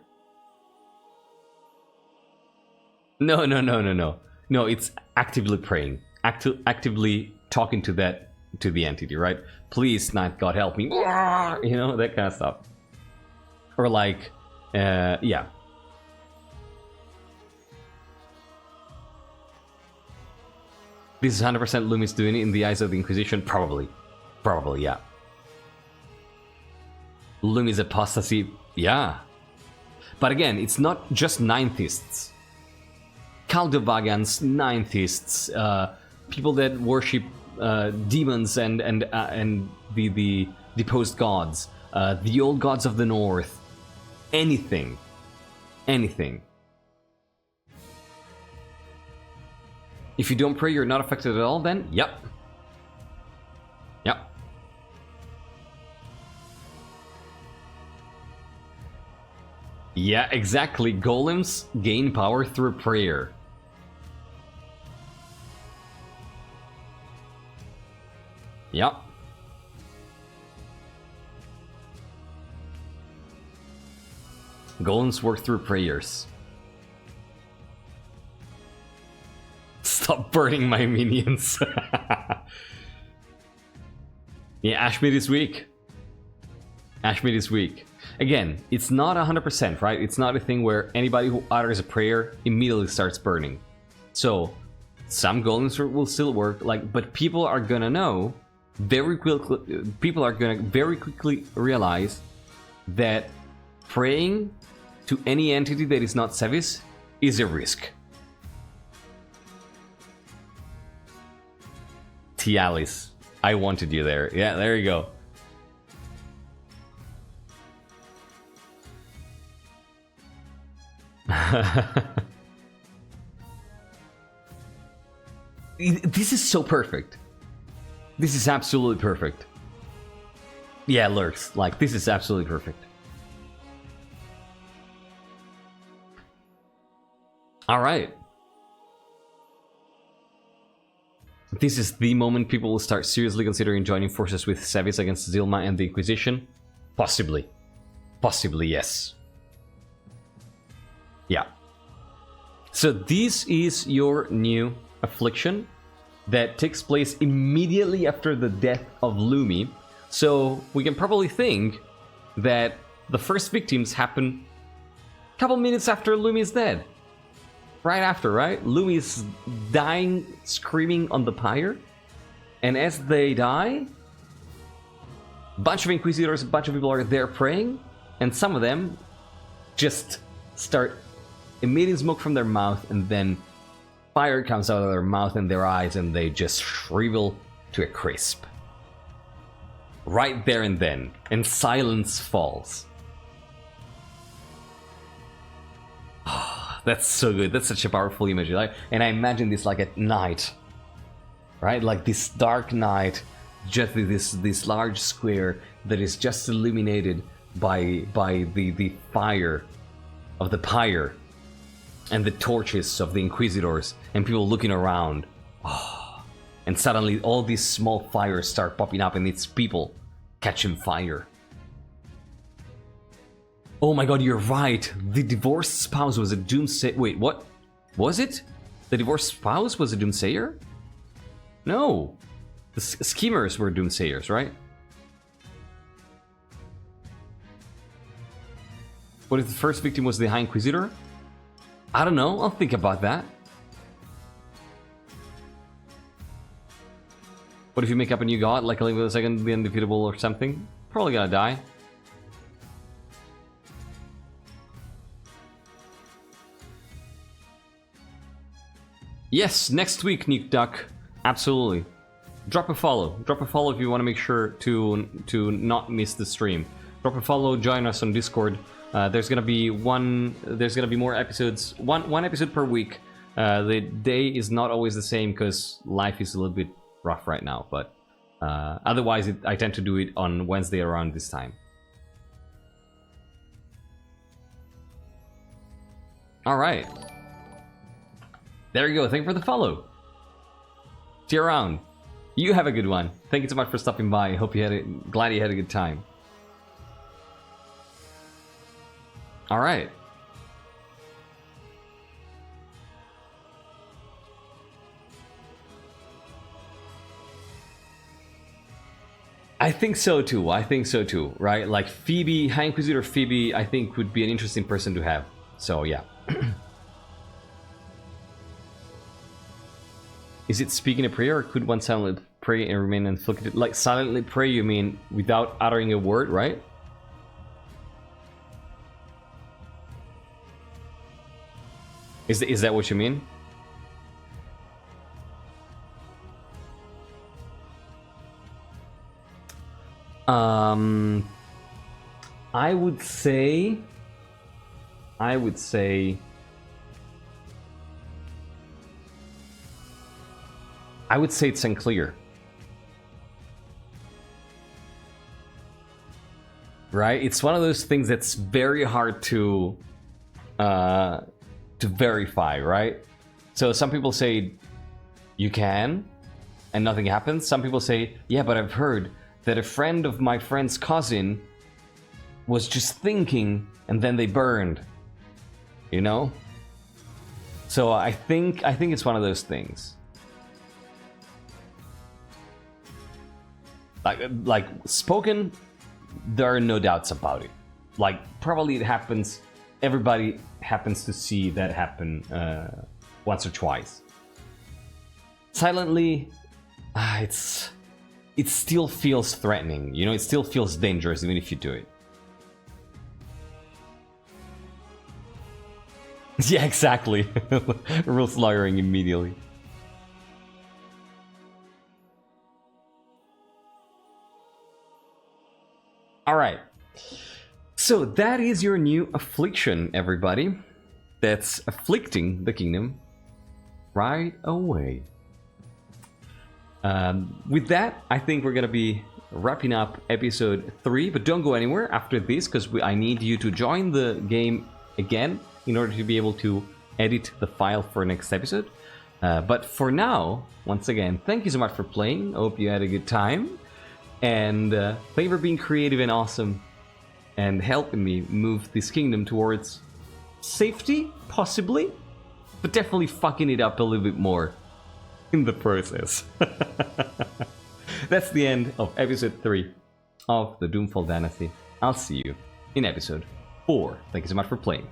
No. No, it's actively praying. Actively talking to the entity, right? Please, not God help me. You know, that kind of stuff. Or like, yeah. This is 100% Lumi's doing it in the eyes of the Inquisition? Probably. Probably, yeah. Lumi's apostasy? Yeah. But again, it's not just Ninethists. Kaldovagans, Ninethists, people that worship demons and the deposed gods, the old gods of the north, anything. Anything. If you don't pray, you're not affected at all, then? Yep. Yep. Yeah, exactly. Golems gain power through prayer. Yep. Golems work through prayers. Stop burning my minions. Yeah, Ashmid is weak. Ashmid is weak. Again, it's not 100%, right? It's not a thing where anybody who utters a prayer immediately starts burning. So, some golems will still work, like, but people are gonna know very quickly. People are gonna very quickly realize that praying to any entity that is not Sevis is a risk. Tialis, I wanted you there. Yeah, there you go. This is so perfect. This is absolutely perfect. Yeah, Lurks, like, this is absolutely perfect. Alright. This is the moment people will start seriously considering joining forces with Sevis against Zilma and the Inquisition? Possibly. Possibly, yes. Yeah. So this is your new affliction that takes place immediately after the death of Lumi. So we can probably think that the first victims happen a couple minutes after Lumi is dead. Right after, right? Lumi is dying, screaming on the pyre. And as they die, a bunch of Inquisitors, a bunch of people are there praying. And some of them just start emitting smoke from their mouth, and then fire comes out of their mouth and their eyes, and they just shrivel to a crisp. Right there and then. And silence falls. That's so good. That's such a powerful image. Like, and I imagine this like at night, right? Like this dark night, just this large square that is just illuminated by the fire of the pyre and the torches of the Inquisitors, and people looking around. Oh, and suddenly all these small fires start popping up, and it's people catching fire. Oh my god, you're right. The divorced spouse was a doomsayer. Wait, what? Was it? The divorced spouse was a doomsayer? No. The schemers were doomsayers, right? What if the first victim was the High Inquisitor? I don't know. I'll think about that. What if you make up a new god, like a Link with a Second, the Undefeatable or something? Probably gonna die. Yes, next week, Nuke Duck. Absolutely. Drop a follow. Drop a follow if you want to make sure to not miss the stream. Drop a follow. Join us on Discord. There's gonna be more episodes. One episode per week. The day is not always the same because life is a little bit rough right now. But otherwise, I tend to do it on Wednesday around this time. All right. There you go. Thank you for the follow. See you around. You have a good one. Thank you so much for stopping by. Hope you had it. Glad you had a good time. All right. I think so too. I think so too. Right? Like Phoebe, High Inquisitor Phoebe, I think would be an interesting person to have. So yeah. Is it speaking a prayer, or could one silently pray and remain inflicted? Like silently pray, you mean without uttering a word, right? Is that what you mean? I would say it's unclear. Right? It's one of those things that's very hard to verify, right? So some people say you can and nothing happens. Some people say, yeah, but I've heard that a friend of my friend's cousin was just thinking and then they burned. You know? So I think it's one of those things. Like spoken, there are no doubts about it. Like probably it happens. Everybody happens to see that happen once or twice. Silently, it still feels threatening. You know, it still feels dangerous even if you do it. Yeah, exactly. Rules lawyering immediately. Alright, so that is your new affliction, everybody. That's afflicting the kingdom right away. With that, I think we're gonna be wrapping up episode 3, but don't go anywhere after this, because I need you to join the game again in order to be able to edit the file for next episode. But for now, once again, thank you so much for playing. I hope you had a good time. And thank you for being creative and awesome and helping me move this kingdom towards safety, possibly, but definitely fucking it up a little bit more in the process. That's the end of episode 3 of the Doomfall Dynasty. I'll see you in episode 4. Thank you so much for playing.